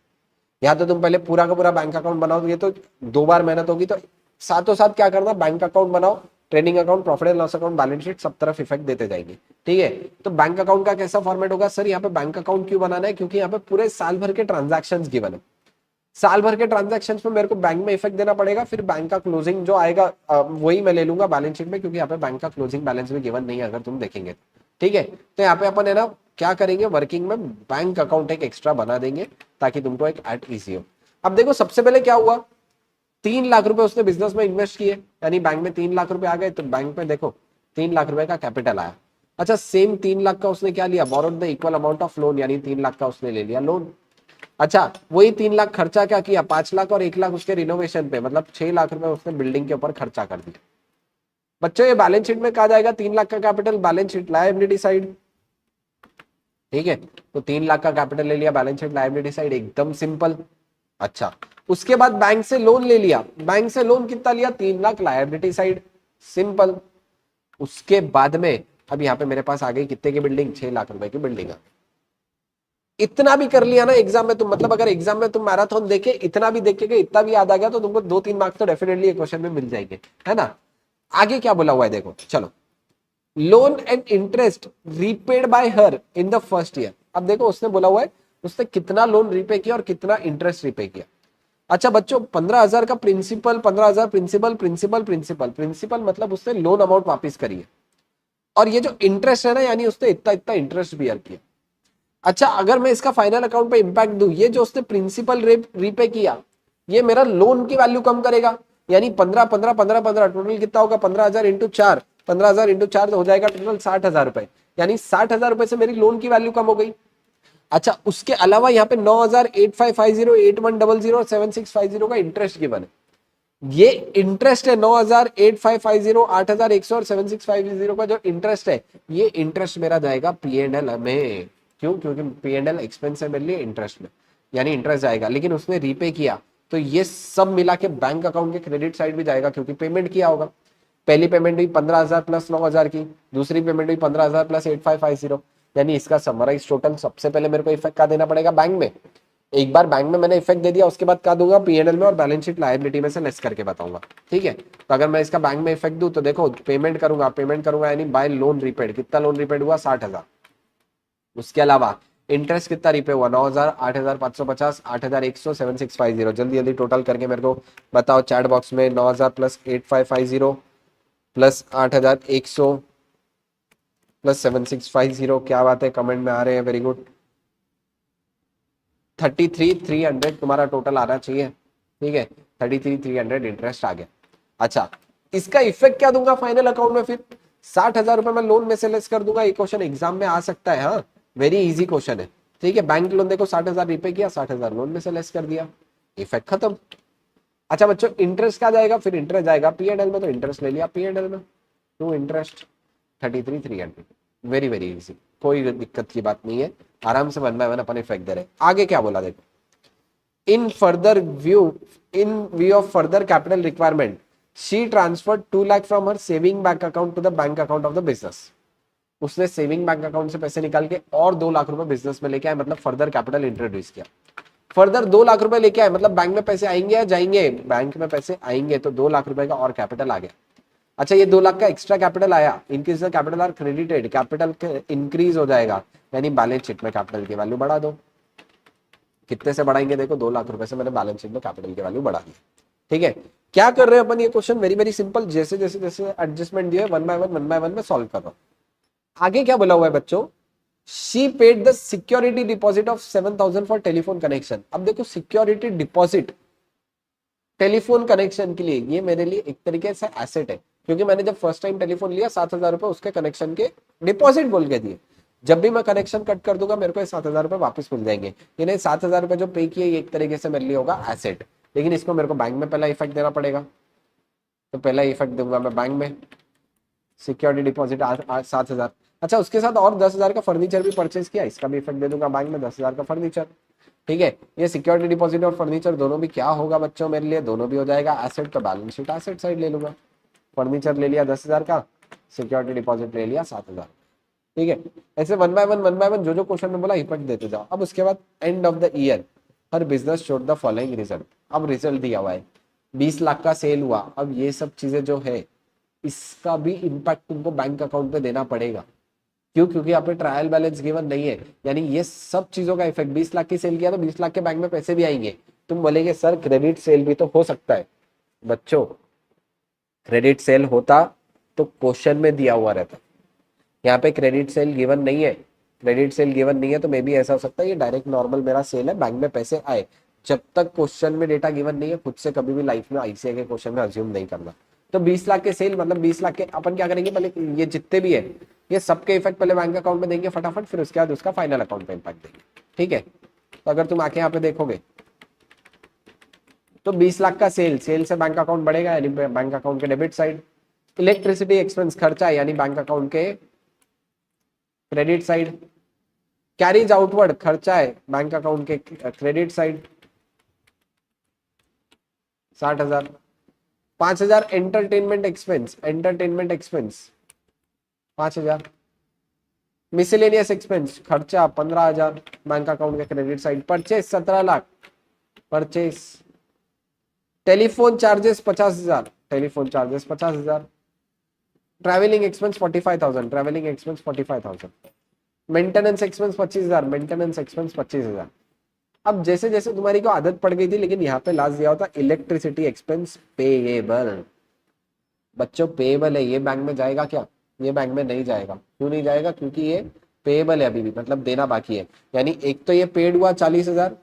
या तो तुम पहले पूरा का पूरा बैंक अकाउंट बनाओ, ये तो 2 बार मेहनत होगी, तो साथों साथ क्या करना, बैंक अकाउंट बनाओ, trading account, profit and loss account, balance sheet, सब तरफ इफेक्ट देते जाएंगे, ठीक है। तो बैंक अकाउंट का कैसा फॉर्मेट होगा सर, यहाँ पे बैंक अकाउंट क्यों बनाना है, क्योंकि यहाँ पे पूरे साल भर के ट्रांजैक्शंस गिवन है। साल भर के ट्रांजैक्शंस में मेरे को बैंक में इफेक्ट देना पड़ेगा, फिर बैंक का क्लोजिंग जो आएगा वही मैं ले लूंगा बैलेंस शीट में, क्योंकि यहाँ पे बैंक का क्लोजिंग बैलेंस भी गिवन नहीं है अगर तुम देखेंगे तो, ठीक है। तो यहाँ पे अपन है ना क्या करेंगे, वर्किंग में बैंक अकाउंट एक एक्स्ट्रा बना देंगे ताकि तुमको एक एट इजी हो। अब देखो सबसे पहले क्या हुआ, 3 लाख रुपए उसने बिजनेस में इन्वेस्ट किए, यानी बैंक में 3 लाख रुपए आ गए, तो बैंक में देखो 3 लाख रुपए का कैपिटल आया। अच्छा सेम 3 लाख का उसने क्या लिया, borrowed the equal amount of loan, यानी 3 लाख का उसने ले लिया लोन। अच्छा वही 3 लाख खर्चा क्या किया, 5 लाख और 1 लाख उसके रिनोवेशन पे, मतलब 6 लाख रुपए उसने बिल्डिंग के ऊपर खर्चा कर दिया। बच्चों ये बैलेंस शीट में कहा जाएगा, 3 लाख का capital, balance sheet liability side, ठीक है। तो 3 लाख का कैपिटल ले लिया, बैलेंस शीट लायबिलिटी साइड, एकदम सिंपल। अच्छा उसके बाद बैंक से लोन ले लिया, बैंक से लोन कितना लिया, 3 लाख, लायबिलिटी साइड, सिंपल। उसके बाद में अब यहाँ पे मेरे पास आ गई कितने की बिल्डिंग, 6 लाख रुपए की बिल्डिंग। इतना भी कर लिया ना एग्जाम में तुम, मतलब अगर एग्जाम में तुम मैराथन देखे, इतना भी देखे गए, इतना भी याद आ गया तो तुमको 2-3 मार्क्स तो डेफिनेटली क्वेश्चन में मिल जाएंगे, है ना। आगे क्या बोला हुआ है देखो, चलो loan and interest repaid bye her in the first year. अब देखो उसने बोला हुआ है उसने कितना लोन रीपे किया और कितना इंटरेस्ट रीपे किया। अच्छा बच्चों 15,000 का principal, 15,000 principal principal principal principal, मतलब उसने लोन अमाउंट वापिस करी है, और ये जो इंटरेस्ट है ना, यानी उसने इतना इतना इंटरेस्ट बियर किया। अच्छा अगर मैं इसका फाइनल अकाउंट पे इंपैक्ट दूं, ये जो उसने प्रिंसिपल रीपे किया ये मेरा लोन की वैल्यू कम करेगा, यानी 15 15 15 15 टोटल कितना होगा, 15,000 इंटू 4, 15,000 इंटू 4 तो हो जाएगा टोटल 60,000 रुपए, यानी 60,000 रुपए से मेरी लोन की वैल्यू कम हो गई। अच्छा, उसके अलावा यहाँ पे 9,000, 8550, 8100 और 7650 का इंटरेस्ट गिवन है। ये इंटरेस्ट है 9,000, 8550, 8100 और 7650 का जो इंटरेस्ट है, ये इंटरेस्ट मेरा जाएगा P&L में। क्यों? क्योंकि P&L एक्सपेंस है मेरे लिए इंटरेस्ट में, यानी इंटरेस्ट जाएगा। लेकिन उसने रीपे किया तो ये सब मिला के बैंक अकाउंट के क्रेडिट साइड भी जाएगा, क्योंकि पेमेंट किया होगा। पहली पेमेंट हुई 15,000 प्लस 9,000 की, दूसरी पेमेंट हुई 15,000 प्लस 8550, यानी इसका समराइज टोटल सबसे पहले मेरे को इफेक्ट का देना पड़ेगा बैंक में। एक बार बैंक में मैंने इफेक्ट दे दिया, उसके बाद क्या दूंगा P&L में और बैलेंस शीट लायबिलिटी में से लेस करके बताऊंगा। ठीक है, तो अगर मैं इसका बैंक में इफेक्ट दूं तो देखो पेमेंट करूंगा यानी बाय लोन रिपेड। कितना लोन रिपेड हुआ? 60,000। उसके अलावा इंटरेस्ट कितना रिपे हुआ? 9,000, 8,550, 8,100, 7650। जल्दी जल्दी टोटल करके मेरे को बताओ चैट बॉक्स में। 9,000 प्लस 8550 प्लस 8,100 प्लस 7650, क्या बात है, कमेंट में आ रहे हैं, वेरी गुड। 33,300 तुम्हारा टोटल आना चाहिए। ठीक है, 33,300 इंटरेस्ट आ गया। अच्छा, इसका इफेक्ट क्या दूंगा फाइनल अकाउंट में? फिर 60,000 रुपए मैं लोन में से लेस कर दूंगा। ये क्वेश्चन एग्जाम में आ सकता है, हाँ, वेरी इजी क्वेश्चन है। ठीक है, बैंक लोन देखो 60,000 रिपे किया, 60,000 लोन में से लेस कर दिया, इफेक्ट खत्म। अच्छा बच्चों, इंटरेस्ट क्या जाएगा? फिर इंटरेस्ट जाएगा P&L में, तो इंटरेस्ट ले लिया P&L में, to interest 33,300। Very very easy, कोई दिक्कत की बात नहीं है, आराम से 1 बाय 1 अपन इफेक्ट दे रहे हैं। आगे क्या बोला देखो, in view of further capital requirement she transfer 2 lakh from her saving bank account to the bank account of the business. उसने सेविंग बैंक अकाउंट से पैसे निकाल के और 2 लाख रुपए बिजनेस में लेके आए, मतलब फर्दर कैपिटल इंट्रोड्यूस किया। फर्दर 2 लाख रुपए लेके आए, मतलब बैंक में पैसे आएंगे या जाएंगे? बैंक में पैसे आएंगे, तो 2 लाख रुपए का और कैपिटल आ गया। अच्छा, ये 2 लाख का एक्स्ट्रा कैपिटल आया, in case the capital R credited, capital increase हो जाएगा, यानी बैलेंस शीट में कैपिटल की वैल्यू बढ़ा दो। कितने से बढ़ाएंगे? देखो 2 लाख रुपए से मैंने बैलेंस शीट में कैपिटल की वैल्यू बढ़ा दी। ठीक है, क्या कर रहे हैं अपन? ये क्वेश्चन वेरी वेरी सिंपल, जैसे जैसे जैसे एडजस्टमेंट दिए 1 बाय 1 में सॉल्व कर रहा हूं। आगे क्या बोला हुआ है बच्चों? She paid the security deposit of 7,000 for telephone connection. अब देखो सिक्योरिटी डिपॉजिट टेलीफोन कनेक्शन के लिए, ये मेरे लिए एक तरीके से एसेट है, क्योंकि मैंने जब फर्स्ट टाइम टेलीफोन लिया 7,000 रुपए उसके कनेक्शन के डिपॉजिट बोल के दिए। जब भी मैं कनेक्शन कट कर दूंगा मेरे को 7,000 रुपए वापस मिल जाएंगे। ये नहीं, 7,000 रुपए जो पे किए ये एक तरीके से मेरे लिए होगा एसेट, लेकिन इसको मेरे को बैंक में पहला इफेक्ट देना पड़ेगा। तो पहला इफेक्ट दूंगा मैं बैंक में, सिक्योरिटी डिपॉजिट 7,000। अच्छा, उसके साथ और 10,000 का फर्नीचर भी परचेज किया, इसका भी इफेक्ट दे दूंगा बैंक में, 10,000 का फर्नीचर। ठीक है, ये सिक्योरिटी डिपॉजिट और फर्नीचर दोनों भी क्या होगा बच्चों मेरे लिए? दोनों भी हो जाएगा एसेट, तो बैलेंस शीट एसेट साइड ले लूंगा। फर्नीचर ले लिया 10,000 का, सिक्योरिटी डिपॉजिट ले लिया 7,000। ठीक है, ऐसे 1 बाय 1 जो जो क्वेश्चन में बोला इफेक्ट देते जाओ। अब उसके बाद end of the year her business showed the following result. अब रिजल्ट दिया हुआ है, 20 लाख का सेल हुआ। अब ये सब चीजें जो है इसका भी इम्पैक्ट तुमको बैंक अकाउंट पे देना पड़ेगा। क्यों? क्योंकि यहाँ पे ट्रायल बैलेंस गिवन नहीं है, यानी ये सब चीजों का इफेक्ट। 20 लाख की सेल किया तो 20 लाख के बैंक में पैसे भी आएंगे। तुम बोलेगे सर क्रेडिट सेल भी तो हो सकता है। बच्चों, क्रेडिट सेल होता तो क्वेश्चन में दिया हुआ रहता, यहाँ पे क्रेडिट सेल गिवन नहीं है। क्रेडिट सेल गिवन नहीं है तो मे भी ऐसा हो सकता है ये डायरेक्ट नॉर्मल मेरा सेल है, बैंक में पैसे आए। जब तक क्वेश्चन में डेटा गिवन नहीं है, खुद से कभी भी लाइफ में ICAI के क्वेश्चन में अज्यूम नहीं करना। तो 20 लाख के सेल मतलब 20 लाख के अपन क्या करेंगे, पहले ये जितने भी है ये सबके इफेक्ट पहले बैंक अकाउंट में देंगे फटाफट, फिर उसके बाद उसका फाइनल अकाउंट पे इम्पैक्ट देंगे। ठीक है, तो अगर तुम आके यहाँ पे देखोगे तो 20 लाख का सेल से बैंक अकाउंट बढ़ेगा, यानी बैंक अकाउंट के डेबिट साइड। इलेक्ट्रिसिटी एक्सपेंस खर्चा है, यानी बैंक अकाउंट के क्रेडिट साइड। कैरीज आउटवर्ड खर्चा है, बैंक अकाउंट के credit side 60,000। 5,000 entertainment expense 5,000। Miscellaneous expense खर्चा 15,000 बैंक अकाउंट के credit side. Purchase 17 lakh purchase. Telephone charges 50,000 travelling expense 45,000 maintenance expense 25,000 अब जैसे जैसे तुम्हारी को आदत पड़ गई थी, लेकिन यहाँ पे लास्ट दिया होता इलेक्ट्रिसिटी एक्सपेंस पेएबल। बच्चों पेएबल है, ये बैंक में जाएगा क्या? ये बैंक में नहीं जाएगा। क्यों नहीं जाएगा? क्योंकि ये पेएबल है अभी भी, मतलब देना बाकी है। यानी एक तो ये पेड हुआ 40,000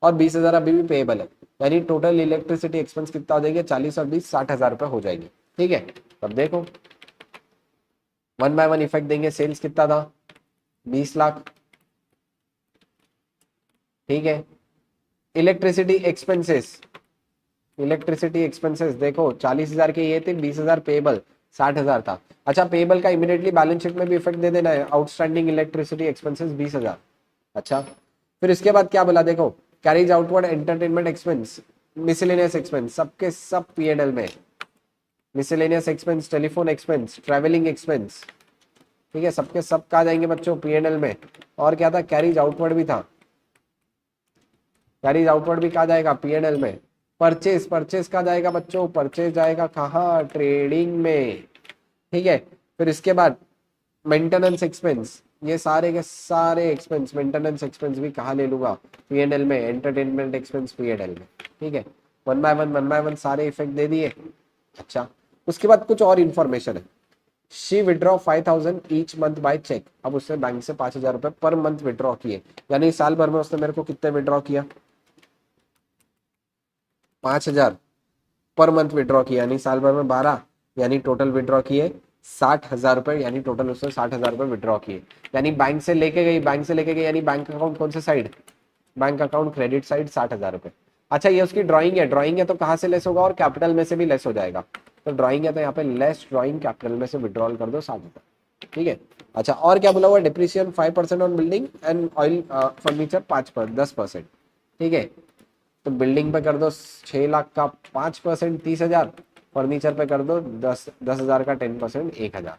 और 20,000 अभी भी पेएबल है, यानी टोटल इलेक्ट्रिसिटी एक्सपेंस कितना हो जाएगा? 40 और 20 60,000 रुपए हो जाएंगे। ठीक है, तब देखो 1 बाय 1 इफेक्ट देंगे। सेल्स कितना था? 20 लाख ठीक है। इलेक्ट्रिसिटी एक्सपेंसेस, इलेक्ट्रिसिटी एक्सपेंसेस देखो 40,000 के ये थे, 20,000 पेबल, 60,000 था। अच्छा पेबल का इमीडिएटली बैलेंस शीट में भी इफेक्ट दे देना है, आउटस्टैंडिंग इलेक्ट्रिसिटी एक्सपेंसेस 20,000। अच्छा फिर इसके बाद क्या बोला देखो, carries outward entertainment expense, miscellaneous expense, सबके सब पीएनएल में। Miscellaneous expense, telephone expense, travelling expense, ठीक है, सबके सब कहा जाएंगे बच्चों पीएनएल में। और क्या था, कैरीज आउटवर्ड भी था, कैरीज आउटवर्ड भी कहा जाएगा पीएनएल में। परचेज, परचेज कहा जाएगा बच्चों, परचेज जाएगा कहाँ, ट्रेडिंग में। ठीक है। फिर इसके बाद मेंटेनेंस एक्सपेंस, ये सारे के सारे एक्सपेंस, मेंटेनेंस एक्सपेंस भी कहाँ ले लूंगा, पीएनएल में। एंटरटेनमेंट एक्सपेंस पीएनएल में। ठीक है, वन बाय वन सारे इफेक्ट दे दिए। अच्छा उसके बाद कुछ और इन्फॉर्मेशन है। She withdraw 5,000 each month by cheque. अब उसने बैंक से 5,000 रुपए पर मंथ विड्रॉ किए, यानी साल भर में उसने मेरे को कितने विड्रॉ किया, 5,000 पर मंथ विड्रॉ किया, यानी साल भर में 12, यानी टोटल विड्रॉ किए 60,000 रुपए, यानी टोटल उसने 60,000 रुपए विड्रॉ किए। यानी बैंक से लेके गई, बैंक से लेके गई, यानी बैंक अकाउंट कौन से side, bank account credit side 60,000 रुपए। अच्छा ये उसकी ड्राइंग है, ड्राइंग है तो कहाँ से लेस होगा, और कैपिटल में से भी लेस हो जाएगा। तो ड्राइंग है तो यहाँ पे लेस ड्राइंग, कैपिटल में से विड्रॉल कर दो 60,000। ठीक है। अच्छा और क्या बोला हुआ, depreciation 5% on building and oil furniture 10%। ठीक है। तो बिल्डिंग पे कर दो 6 लाख का 5%, 30,000। फर्नीचर पे कर दो 10,000 का 10%, 1,000।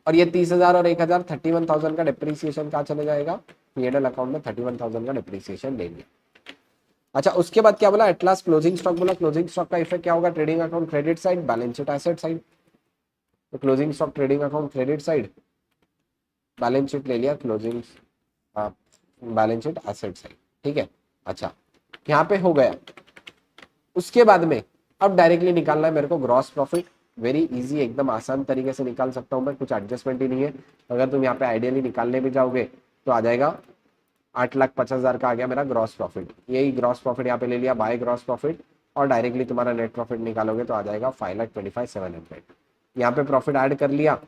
और ये 30,000 और 1,000, 31,000 का डिप्रिसिएशन कहाँ चले जाएगा, पीएनएल अकाउंट में 31,000 का डिप्रिसिएशन ले लिया। अच्छा उसके बाद क्या बोला, एटलास क्लोजिंग स्टॉक बोला, क्लोजिंग स्टॉक का इफेक्ट क्या होगा, trading account credit side, balance sheet asset side. तो closing stock trading account credit side, balance sheet ले लिया closing, balance sheet asset side. ठीक है। अच्छा यहाँ पे हो गया। उसके बाद में अब डायरेक्टली निकालना है मेरे को ग्रॉस प्रॉफिट। वेरी इजी, एकदम आसान तरीके से निकाल सकता हूं मैं, कुछ एडजस्टमेंट ही नहीं है। अगर तुम यहाँ पे आइडियली निकालने भी जाओगे तो आ जाएगा 8,50,000 का आ गया मेरा ग्रॉस प्रॉफिट। यही ग्रॉस प्रॉफिट यहाँ पे ले लिया बाय ग्रॉस प्रॉफिट, और डायरेक्टली तुम्हारा नेट प्रॉफिट निकालोगे तो आ जाएगा 5,25,700। यहाँ पे प्रॉफिट ऐड कर लिया,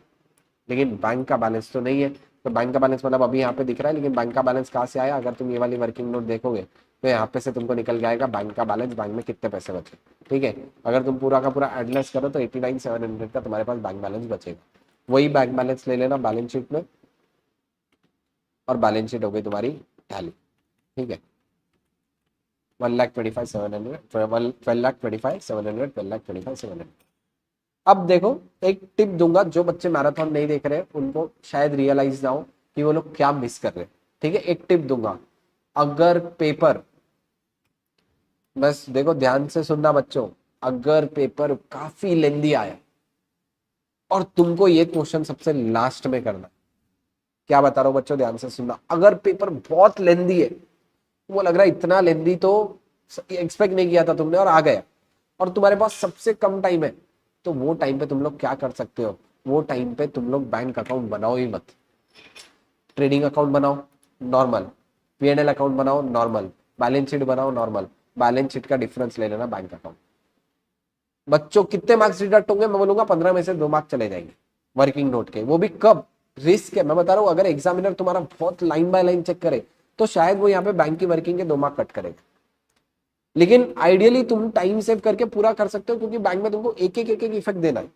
लेकिन बैंक का बैलेंस तो नहीं है। तो बैंक का बैलेंस मतलब अभी यहाँ पे दिख रहा है, लेकिन बैंक का बैलेंस कहाँ से आया, अगर तुम ये वाली वर्किंग नोट देखोगे तो यहाँ पे से तुमको निकल जाएगा बैंक का बैलेंस, बैंक में कितने पैसे बचे। ठीक है। अगर तुम पूरा का पूरा एडलेस करो तो 89,700 का तुम्हारे पास बैंक बैलेंस बचेगा। वही बैंक बैलेंस ले लेना बैलेंस शीट में, और बैलेंस शीट हो गई तुम्हारी टैली। ठीक है। 1,25,700, 12,25,700, 12,25,700। अब देखो एक टिप दूंगा, जो बच्चे मैराथन नहीं देख रहे उनको शायद रियलाइज ना हो कि वो लोग क्या मिस कर रहे। ठीक है, एक टिप दूंगा। अगर पेपर, बस देखो ध्यान से सुनना बच्चों, अगर पेपर काफी लेंदी आया और तुमको ये क्वेश्चन सबसे लास्ट में करना, क्या बता रहा हूं बच्चों ध्यान से सुनना, अगर पेपर बहुत लेंदी है, वो लग रहा है इतना लेंदी तो एक्सपेक्ट नहीं किया था तुमने और आ गया, और तुम्हारे पास सबसे कम टाइम है, तो वो टाइम पे तुम लोग क्या कर सकते हो, वो टाइम पे तुम लोग बैंक अकाउंट बनाओ ही मत, ट्रेडिंग अकाउंट बनाओ नॉर्मल, पीएनएल अकाउंट बनाओ नॉर्मल, बैलेंस शीट बनाओ नॉर्मल, बैलेंस शीट का डिफरेंस ले लेना बैंक अकाउंट। बच्चों कितने मार्क्स डिडक्ट होंगे, मैं बोलूंगा 15 में से 2 मार्क्स चले जाएंगे वर्किंग नोट के, वो भी कब, रिस्क है मैं बता रहा हूँ। अगर एग्जामिनर तुम्हारा बहुत लाइन बाय लाइन चेक करे तो शायद वो यहाँ पे बैंक की वर्किंग के 2 मार्क कट करेगा, लेकिन आइडियली तुम टाइम सेव करके पूरा कर सकते हो, क्योंकि बैंक में तुमको एक एक इफेक्ट देना है।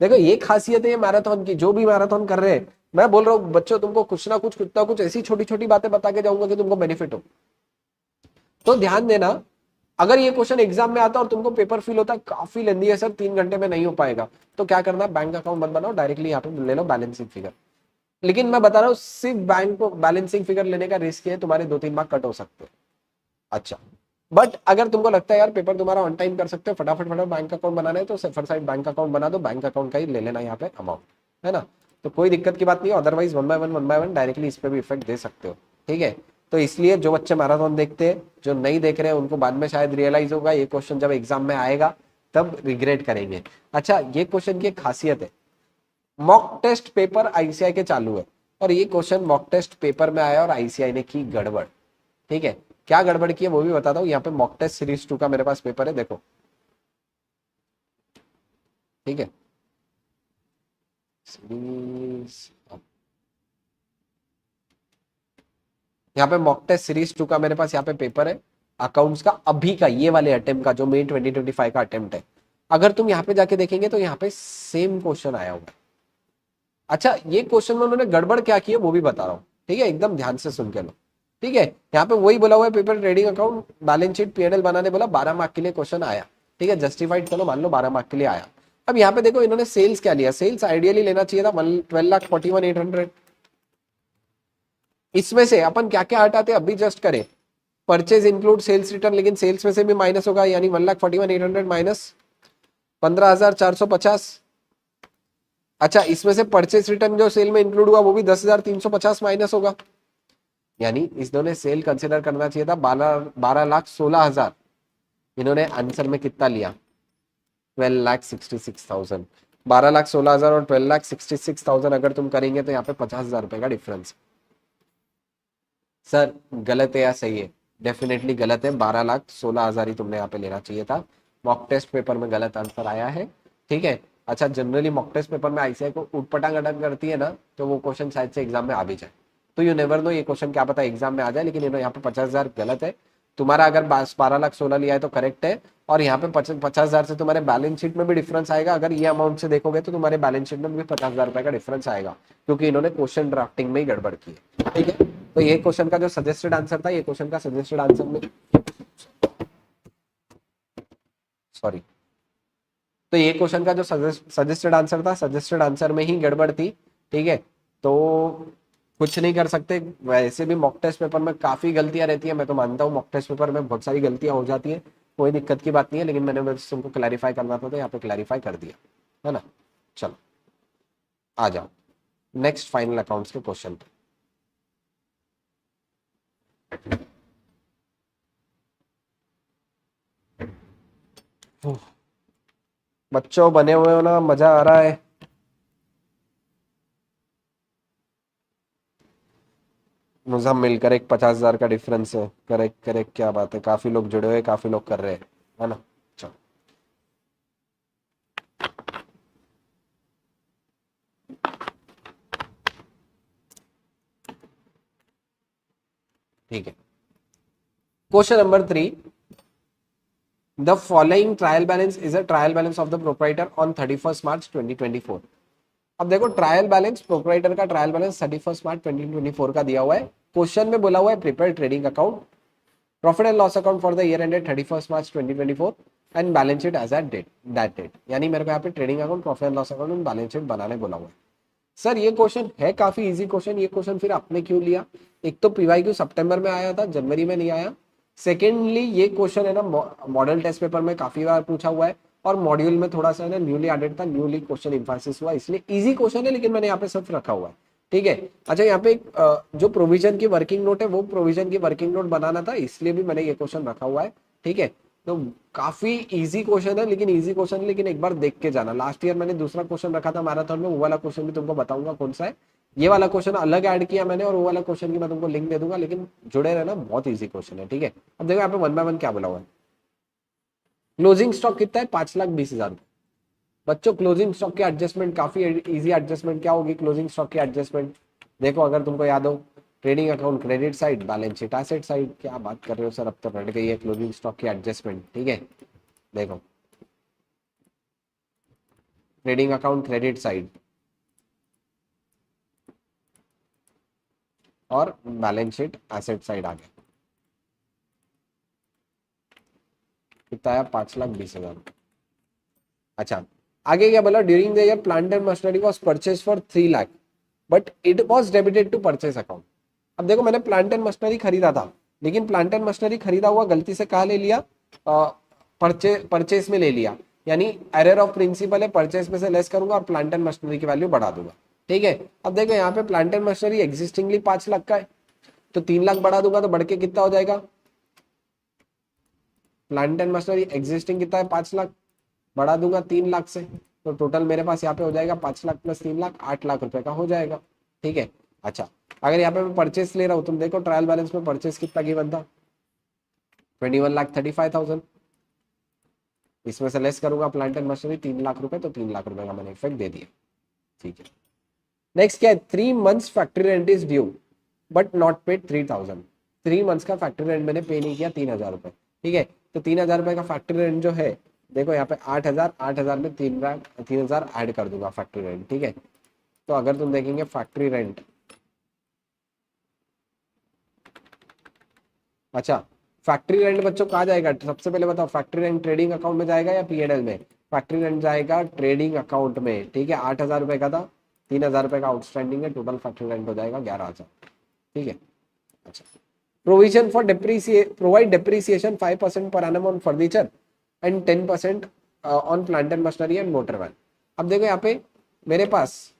देखो ये खासियत है ये मैराथन की, जो भी मैराथन कर रहे हैं, मैं बोल रहा हूँ बच्चों तुमको कुछ ना कुछ ऐसी छोटी छोटी बातें बता के जाऊंगा कि तुमको बेनिफिट हो। तो ध्यान देना, अगर ये क्वेश्चन एग्जाम में आता और तुमको पेपर फील होता है काफी लेंदी है सर, 3 घंटे में नहीं हो पाएगा, तो क्या करना, बैंक अकाउंट मत बनाओ, डायरेक्टली यहाँ पे ले लो बैलेंसिंग फिगर। लेकिन मैं बता रहा हूँ सिर्फ बैंक को बैलेंसिंग फिगर लेने का रिस्क है, तुम्हारे 2-3 मार्क कट हो सकते हैं। अच्छा बट अगर तुमको लगता है यार पेपर तुम्हारा ऑन टाइम कर सकते हो, फटाफट फटाफट बैंक अकाउंट बनाना है तो सेफर साइड बैंक अकाउंट बना दो, बैंक अकाउंट का ही ले लेना यहाँ पे अमाउंट, है ना। तो कोई दिक्कत की बात नहीं है, otherwise one by one directly इस पे भी इफेक्ट दे सकते हो। ठीक है। तो इसलिए जो बच्चे मैराथन देखते हैं, जो नहीं देख रहे हैं, उनको बाद में शायद रियलाइज होगा, ये क्वेश्चन जब एग्जाम में आएगा तब रिग्रेट करेंगे। अच्छा ये क्वेश्चन की एक खासियत है, मॉक टेस्ट पेपर आईसीआई के चालू है, और ये क्वेश्चन मॉक टेस्ट पेपर में आया और आईसीआई ने की गड़बड़। ठीक है। क्या गड़बड़ की है वो भी बताता हूँ, यहाँ पे मॉक टेस्ट सीरीज 2 का मेरे पास पेपर है, देखो। ठीक है। सीरीज यहाँ पे मॉक टेस्ट सीरीज 2 का मेरे पास यहाँ पे पेपर है अकाउंट्स का, अभी का ये वाले अटेम्प्ट का जो मई 2025 का अटेम्प्ट है। अगर तुम यहाँ पे जाके देखेंगे तो यहाँ पे सेम क्वेश्चन आया हुआ है। अच्छा, ये क्वेश्चन में उन्होंने गड़बड़ क्या की है वो भी बता रहा हूँ, ठीक है, एकदम ध्यान से सुन के लो। ठीक है, यहाँ पे वही बोला हुआ है paper trading account balance sheet PNL बनाने बोला, 12 मार्क के लिए क्वेश्चन आया। ठीक है, जस्टिफाइड चलो मान लो 12 मार्क के लिए आया। अब यहाँ पे देखो इन्होंने सेल्स क्या लिया, सेल्स आइडियली लेना चाहिए था 12,41,800। इसमें से अपन क्या क्या हटाते अभी जस्ट करें, परचेज इंक्लूड सेल्स रिटर्न, लेकिन सेल्स में से भी माइनस होगा, यानी 1,41,800 माइनस 15,450। अच्छा, इसमें से परचेज रिटर्न जो सेल में इंक्लूड हुआ वो भी 10,350 माइनस होगा, यानी इन्होंने सेल कंसिडर करना चाहिए था 12,16,000। इन्होंने आंसर में कितना लिया, 12,66,000। 12,16,000 और 12,66,000 अगर तुम करेंगे तो यहाँ पे 50,000 रुपए का डिफरेंस। सर गलत है या सही है? डेफिनेटली गलत है, 12,16,000 ही तुमने यहाँ पे लेना चाहिए था। मॉक टेस्ट पेपर में गलत आंसर आया है। ठीक है, अच्छा जनरली मॉक टेस्ट पेपर में आईसीआई को उटपटांग अटक करती है ना, तो वो क्वेश्चन शायद से एग्जाम में आ भी जाए, तो यू नेवर नो, ये क्वेश्चन क्या पता एग्जाम में आ जाए। लेकिन यहाँ पे 50,000 गलत है तुम्हारा, अगर 12,16,000 लिया है तो करेक्ट है। और यहाँ पे 50,000 से तुम्हारे बैलेंस शीट में भी डिफरेंस आएगा, अगर ये अमाउंट से देखोगे तो तुम्हारे बैलेंस शीट में भी 50,000 रुपए का डिफरेंस आएगा, क्योंकि इन्होंने क्वेश्चन ड्राफ्टिंग में ही गड़बड़ की है। ठीक है, तो ये क्वेश्चन का जो सजेस्टेड आंसर था, ये क्वेश्चन का सजेस्टेड आंसर में सॉरी, तो ये क्वेश्चन का जो सजेस्टेड आंसर था, सजेस्टेड आंसर में ही गड़बड़ थी। ठीक है, तो कुछ नहीं कर सकते। वैसे भी मॉक टेस्ट पेपर में काफी गलतियां रहती है, मैं तो मानता हूँ मॉक टेस्ट पेपर में बहुत सारी गलतियां हो जाती है, कोई दिक्कत की बात नहीं है, लेकिन मैंने बस तुमको क्लैरिफाई करना था तो यहाँ पे क्लैरिफाई कर दिया है ना। चलो आ जाओ नेक्स्ट फाइनल अकाउंट्स के क्वेश्चन पे। बच्चों बने हुए हो ना, मजा आ रहा है? मुझे करेक्ट 50,000 का डिफरेंस है, करेक्ट करेक्ट, क्या बात है, काफी लोग जुड़े हुए, काफी लोग कर रहे हैं, है ना। चलो ठीक है, question number 3, the following trial balance is a trial balance of the proprietor on 31 March 2024। अब देखो ट्रायल बैलेंस, प्रोप्राइटर का ट्रायल बैलेंस 31 मार्च 2024 का दिया हुआ है। क्वेश्चन में बोला हुआ है prepare trading account, profit and loss account for the year ended 31 March 2024 and balance sheet as at date that date, यानी मेरे को यहाँ पे trading account, profit and loss account and balance sheet बनाने बोला हुआ है। सर ये क्वेश्चन है काफी इजी क्वेश्चन, ये क्वेश्चन फिर आपने क्यों लिया? एक तो पीवाईक्यू सितंबर में आया था, जनवरी में नहीं आया। सेकेंडली ये क्वेश्चन है ना मॉडल टेस्ट पेपर में काफी बार पूछा हुआ है, और मॉड्यूल में थोड़ा सा ना न्यूली एडेड था, न्यूली क्वेश्चन इंफोसिस हुआ, इसलिए इजी क्वेश्चन है, लेकिन मैंने यहाँ पे सिर्फ रखा हुआ है। ठीक है, अच्छा यहाँ पे जो प्रोविजन की वर्किंग नोट है, वो प्रोविजन की वर्किंग नोट बनाना था, इसलिए भी मैंने ये क्वेश्चन रखा हुआ है। ठीक है, तो काफी इजी क्वेश्चन है, लेकिन इजी क्वेश्चन है, लेकिन एक बार देख के जाना। लास्ट ईयर मैंने दूसरा क्वेश्चन रखा था मैराथन में, वो वाला क्वेश्चन भी तुमको बताऊंगा कौन सा है। ये वाला क्वेश्चन अलग ऐड किया मैंने, और वो वाला क्वेश्चन की मैं तुमको लिंक दे दूंगा, लेकिन जुड़े रहना, बहुत इजी क्वेश्चन है। ठीक है, अब देखो यहाँ पे 1 बाय 1 क्या बोला हुआ है। क्लोजिंग स्टॉक कितना है? 5,20,000। बच्चों क्लोजिंग स्टॉक की एडजस्टमेंट काफी इजी एडजस्टमेंट क्या होगी क्लोजिंग स्टॉक की एडजस्टमेंट? देखो अगर तुमको याद हो, trading account credit side, balance sheet asset side, क्या बात कर रहे हो सर, अब तो रट गई है क्लोजिंग स्टॉक की एडजस्टमेंट। ठीक है, देखो ट्रेडिंग अकाउंट क्रेडिट साइड और बैलेंस शीट एसेट साइड आ गया, कितना आया? 5,20,000। अच्छा, आगे क्या बोला? During the year plant and machinery was purchase for 3 lakh but it was debited to purchase account. अब देखो मैंने प्लांट एंड मशीनरी खरीदा था, लेकिन प्लांट एंड मशीनरी खरीदा हुआ गलती से कहा ले लिया, परचेज में ले लिया, यानी एरर ऑफ प्रिंसिपल है, परचेज में से लेस करूंगा और प्लांट एंड मशीनरी की वैल्यू बढ़ा दूंगा। ठीक है, अब देखो यहाँ पे प्लांट एंड मशीनरी एग्जिस्टिंगली 5 लाख का है, तो 3 लाख बढ़ा दूंगा तो बढ़ के कितना हो जाएगा? प्लांट एंड मशीनरी एग्जिस्टिंग कितना है? 5 लाख, बढ़ा दूंगा 3 लाख से, तो टोटल मेरे पास यहाँ पे हो जाएगा 5 लाख प्लस 3 लाख, 8 लाख रुपए का हो जाएगा। ठीक है, अच्छा अगर यहाँ पे मैं परचेस ले रहा हूँ, तुम देखो ट्रायल बैलेंस में परचेस कितना गिवन था? 21,35,000। इसमें से लेस करूंगा प्लांट एंड मशीनरी 3 लाख रुपए, तो 3 लाख रुपए का मैंने इफेक्ट दे दिया। ठीक है, नेक्स्ट क्या है? 3 months factory rent is due. But not paid 3000। 3 months का फैक्ट्री रेंट मैंने पे नहीं किया 3000 रुपये, ठीक है। तो 3000 रुपये का फैक्ट्री रेंट जो है, देखो यहाँ पे 8000, 8000 में 3000 ऐड कर दूंगा फैक्ट्री रेंट, ठीक है। तो अगर तुम देखेंगे फैक्ट्री रेंट, अच्छा फैक्ट्री रेंट बच्चों कहाँ जाएगा, सबसे पहले बताओ, फैक्ट्री रेंट ट्रेडिंग अकाउंट में जाएगा या पीएनएल में? फैक्ट्री रेंट जाएगा ट्रेडिंग अकाउंट में, ठीक है। 8000 रुपये का था, 3000 रुपये का आउटस्टैंडिंग है, टोटल फैक्ट्री रेंट हो जाएगा 11,000, ठीक है। अच्छा, provision for provide depreciation 5% per annum on furniture and 10% on plant and machinery and motor van. अब देखो यहाँ पे मेरे पास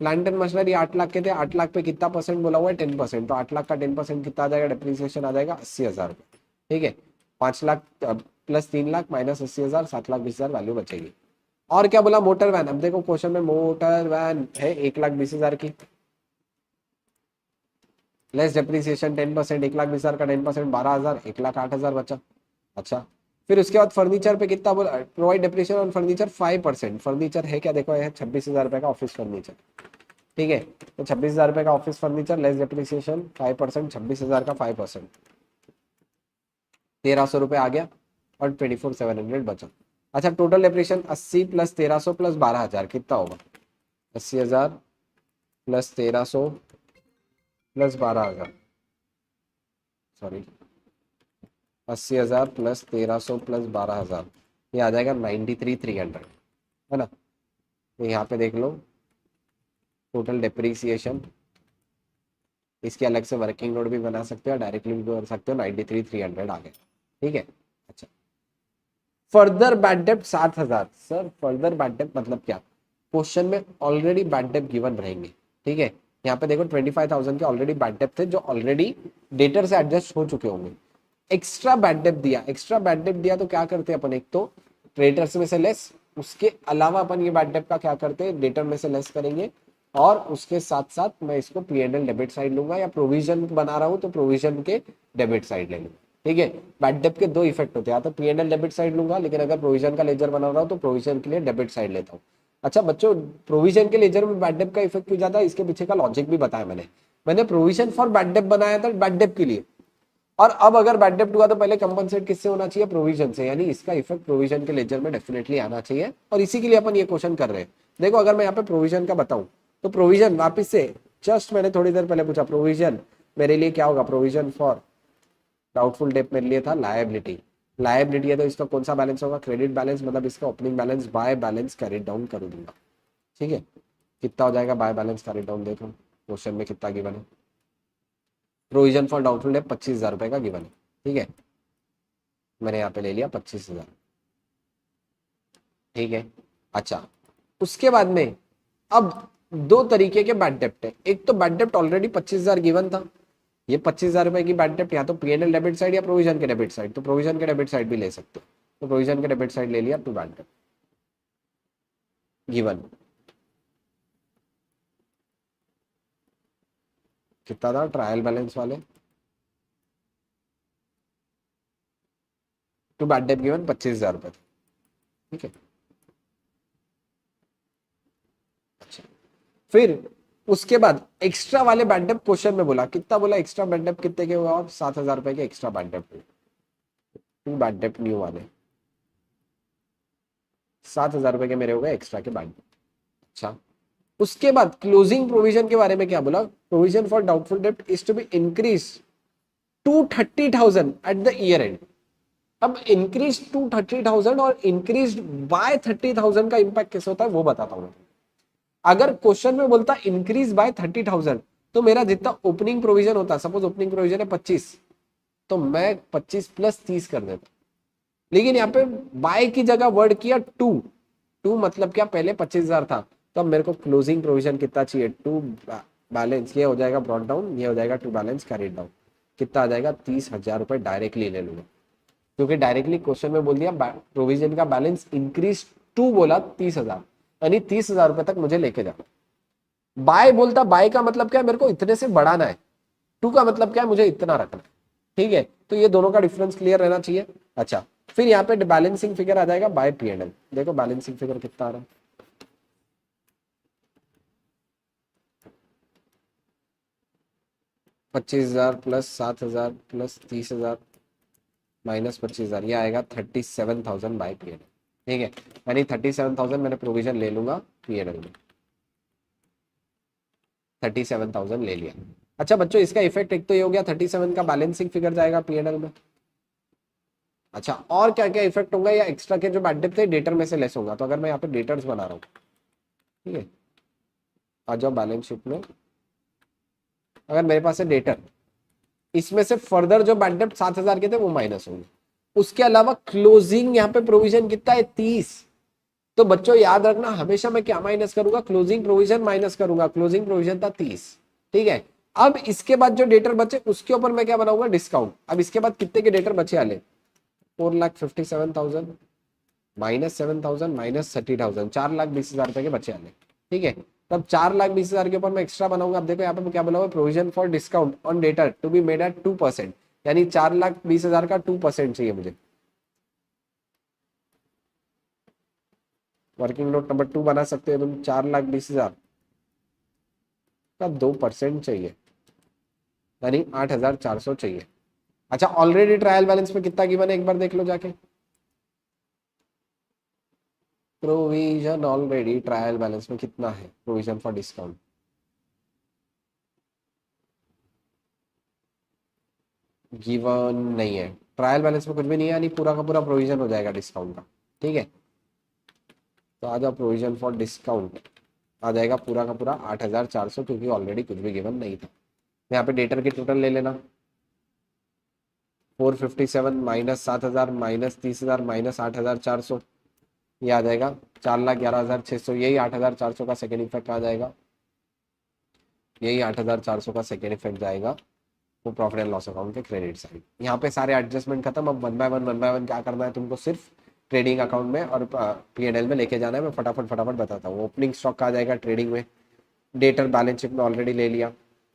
प्लांट एंड मशीनरी 8 लाख के थे, 8 लाख पे कितना परसेंट बोला हुआ है, 10%। तो 8 लाख का 10% कितना आ जाएगा, डेप्रिसिएशन आ जाएगा 80,000 रुपये, ठीक है। 5 lakh plus 3 lakh minus 80,000, 7,20,000 value बचेगी। और क्या बोला, मोटर वैन। अब देखो क्वेश्चन में मोटर वैन है 1,20,000 की, लेस डेप्रिसिएशन 10%, 1,20,000 का 10% 12,000, 1,08,000 बचा। अच्छा, फिर उसके बाद फर्नीचर पे कितना बोला, provide depreciation on furniture 5%। Furniture है क्या, देखो है 26,000 रुपये का ऑफिस फर्नीचर, ठीक है। तो 26,000 रुपये का ऑफिस फर्नीचर लेस डेप्रिसिएशन 5%, 26,000 का 5%, 1,300 रुपये आ गया और 24,700 बचा। अच्छा, टोटल डेप्रिसिएशन 80 प्लस 1,300 प्लस 12,000 कितना होगा, 80,000 plus 1,300 plus 12,000, sorry 80,000 plus 1,300 plus 12,000, ये आ जाएगा 93,300, है ना। तो यहाँ पे देख लो टोटल डेप्रीसिएशन, इसके अलग से वर्किंग नोट भी बना सकते हो, डायरेक्टली भी कर सकते हो, 93,300 आ गए, ठीक है। अच्छा, फर्दर बैड डेप्ट 7,000। सर फर्दर बैड डेप्ट मतलब क्या, क्वेश्चन में ऑलरेडी बैड डेप्ट गिवन रहेंगे, ठीक है। यहाँ पे देखो 25,000 के ऑलरेडी बैड डेप्ट थे जो ऑलरेडी डेटर से एडजस्ट हो चुके होंगे। एक्स्ट्रा बैड डेप्ट दिया, एक्स्ट्रा बैड डेप्ट दिया तो क्या करते हैं अपन, एक तो क्रेडिटर्स में से लेस, उसके अलावा अपन ये बैड डेप्ट का क्या करते हैं, डेटर में से लेस करेंगे, और उसके साथ साथ मैं इसको पीएनएल डेबिट साइड लूंगा, या प्रोविजन बना रहा हूं तो प्रोविजन के डेबिट साइड ले लूंगा, ठीक है। बैड डेप्ट के दो इफेक्ट होते हैं, या तो पीएनएल डेबिट साइड लूंगा, लेकिन अगर प्रोविजन का लेजर बना रहा हूं तो प्रोविजन के लिए डेबिट साइड लेता हूँ। अच्छा बच्चों, प्रोविजन के लेजर में बैड डेप्ट का इफेक्ट क्यों जाता है, इसके पीछे का लॉजिक भी बताया मैंने। मैंने प्रोविजन फॉर बैड डेप्ट बनाया था बैड डेप्ट के लिए, और अब अगर बैड डेप्ट हुआ तो पहले कंपनसेट किससे होना चाहिए, प्रोविजन से, यानी इसका इफेक्ट प्रोविजन के लेजर में डेफिनेटली आना चाहिए, और इसी के लिए अपन ये क्वेश्चन कर रहे हैं। देखो अगर मैं यहाँ पे प्रोविजन का बताऊं, तो प्रोविजन वापिस से, जस्ट मैंने थोड़ी देर पहले पूछा, प्रोविजन मेरे लिए क्या होगा, प्रोविजन फॉर डाउटफुल डेट मेरे लिए था लायबिलिटी। लायबिलिटी है तो इसका कौन सा बैलेंस होगा, क्रेडिट बैलेंस, मतलब इसका opening balance by balance carry down कर दूंगा, ठीक है। कितना हो जाएगा बाय बैलेंस कैरी डाउन, देखो क्वेश्चन में कितना गिवन है, प्रोविजन फॉर डाउटफुल डेट 25,000 रुपए का गिवन है, ठीक है। मैंने यहाँ पे ले लिया 25,000, ठीक है। अच्छा, उसके बाद में अब दो तरीके के बैड डेप्ट है, एक तो बैड डेप्ट ऑलरेडी 25,000 गिवन था, ये 25,000 रुपए की बैड डेप्ट या तो पीएनएल डेबिट साइड या प्रोविजन के डेबिट साइड, तो प्रोविजन के डेबिट साइड भी ले सकते हो, तो प्रोविजन के डेबिट साइड ले लिया, टू बैड डेप्ट गिवन कितना था, ट्रायल बैलेंस वाले टू बैड डेप्ट गिवन 25,000 रुपए, ठीक है। अच्छा, फिर उसके बाद एक्स्ट्रा वाले बैड डेप्ट क्वेश्चन में बोला, कितना बोला एक्स्ट्रा बैड डेप्ट कितने के हुआ, 7,000 रुपए के एक्स्ट्रा बैड डेप्ट, टू बैड डेप्ट न्यू वाले 7,000 रुपए के मेरे हो गए एक्स्ट्रा के बैड डेप्ट। अच्छा, उसके बाद क्लोजिंग प्रोविजन के बारे में क्या बोला, प्रोविजन फॉर डाउटफुल डेप्ट is to be increase to 30,000 at the year end. अब इंक्रीज टू 30,000 और इंक्रीज बाय 30,000 का इंपैक्ट कैसे होता है वो बताता हूं। अगर क्वेश्चन में बोलता इंक्रीज बाय 30,000, तो मेरा जितना ओपनिंग प्रोविजन होता, सपोज ओपनिंग प्रोविजन है 25, तो मैं 25 प्लस 30 कर देता। लेकिन यहाँ पे बाय की जगह वर्ड किया टू, टू मतलब क्या, पहले 25,000 था, तो अब मेरे को क्लोजिंग प्रोविजन कितना चाहिए, टू बैलेंस, ये हो जाएगा ब्रॉट डाउन, ये हो जाएगा टू बैलेंस कैरिड डाउन, कितना आ जाएगा 30,000 रुपए डायरेक्टली ले लूंगा, क्योंकि डायरेक्टली क्वेश्चन में बोल दिया प्रोविजन का बैलेंस इंक्रीज टू बोला 30,000, यानी 30,000 रुपए तक मुझे लेके जाना। बाय बोलता, बाय का मतलब क्या है, मेरे को इतने से बढ़ाना है, टू का मतलब क्या है, मुझे इतना रखना है, ठीक है। तो ये दोनों का डिफरेंस क्लियर रहना चाहिए। अच्छा, फिर यहाँ पे बैलेंसिंग फिगर आ जाएगा बाय पीएनएल, देखो बैलेंसिंग फिगर कितना आ रहा है, 25,000 प्लस 7,000 प्लस 30,000 माइनस 25,000, ये आएगा 37,000 बाई पी एन एल। ठीक है, यानी 37,000 मैंने प्रोविजन ले लूंगा पी एन एल में, 37,000 ले लिया। अच्छा बच्चों, इसका इफेक्ट एक तो ये हो गया, 37 का बैलेंसिंग फिगर जाएगा पी एन एल में। अच्छा, और क्या क्या इफेक्ट होगा, या एक्स्ट्रा के जो बैड डेट थे डेटर में से लेस होगा। तो अगर मैं यहाँ पे डेटर्स बना रहा हूँ, ठीक है, आ जाओ बैलेंस शीट में, अगर मेरे पास है डेटर, इसमें से फर्दर जो बैड डेट 7,000 के थे वो माइनस होंगे। उसके अलावा क्लोजिंग यहाँ पे प्रोविजन कितना है, 30। तो बच्चों याद रखना, हमेशा मैं क्या माइनस करूंगा, क्लोजिंग प्रोविजन माइनस करूंगा। क्लोजिंग प्रोविजन था 30। ठीक है, अब इसके बाद जो डेटर बचे उसके ऊपर मैं क्या बनाऊंगा, डिस्काउंट। अब इसके बाद कितने के डेटर बचे आले, 4,57,000 माइनस 7,000 माइनस 30,000, 4,20,000 रुपए के बचे आने। ठीक है, तब 4,20,000 के ऊपर मैं एक्स्ट्रा बनाऊंगा। अब देखो यहाँ पे क्या बोला हुआ, provision for discount on debtor to be made at 2%, यानी 4,20,000 का 2% चाहिए मुझे। वर्किंग नोट नंबर 2 बना सकते हो तुम, 4,20,000 का 2% चाहिए, यानी 8,400 चाहिए। अच्छा, ऑलरेडी ट्रायल बैलेंस में कितना गिवन है एक बार देख लो जाके। प्रोविजन ऑलरेडी ट्रायल बैलेंस में कितना है, प्रोविजन फॉर डिस्काउंट, गिवन नहीं है। ट्रायल बैलेंस में कुछ भी नहीं है, यानी पूरा का पूरा प्रोविजन हो जाएगा डिस्काउंट का। ठीक है, तो आ जाओ, प्रोविजन फॉर डिस्काउंट आ जाएगा पूरा का पूरा 8,400, क्योंकि ऑलरेडी कुछ भी गिवन नहीं था। यहाँ पे डेटर की टोटल ले लेना, 457 माइनस 7,000 माइनस 30,000 माइनस 8,400, ये आ जाएगा 4,11,600। यही 8,400 का सेकेंड इफेक्ट आ जाएगा, यही 8,400 का सेकेंड इफेक्ट जाएगा वो प्रॉफिट एंड लॉस अकाउंट के क्रेडिट साइड। यहाँ पे सारे एडजस्टमेंट खत्म। अब वन बाय वन क्या करना है तुमको, सिर्फ ट्रेडिंग अकाउंट में और P&L में लेके जाना है। मैं फटाफट फटाफट बताता हूँ। ओपनिंग स्टॉक का आ जाएगा ट्रेडिंग में, डेटर बैलेंस शीट में ऑलरेडी ले लिया,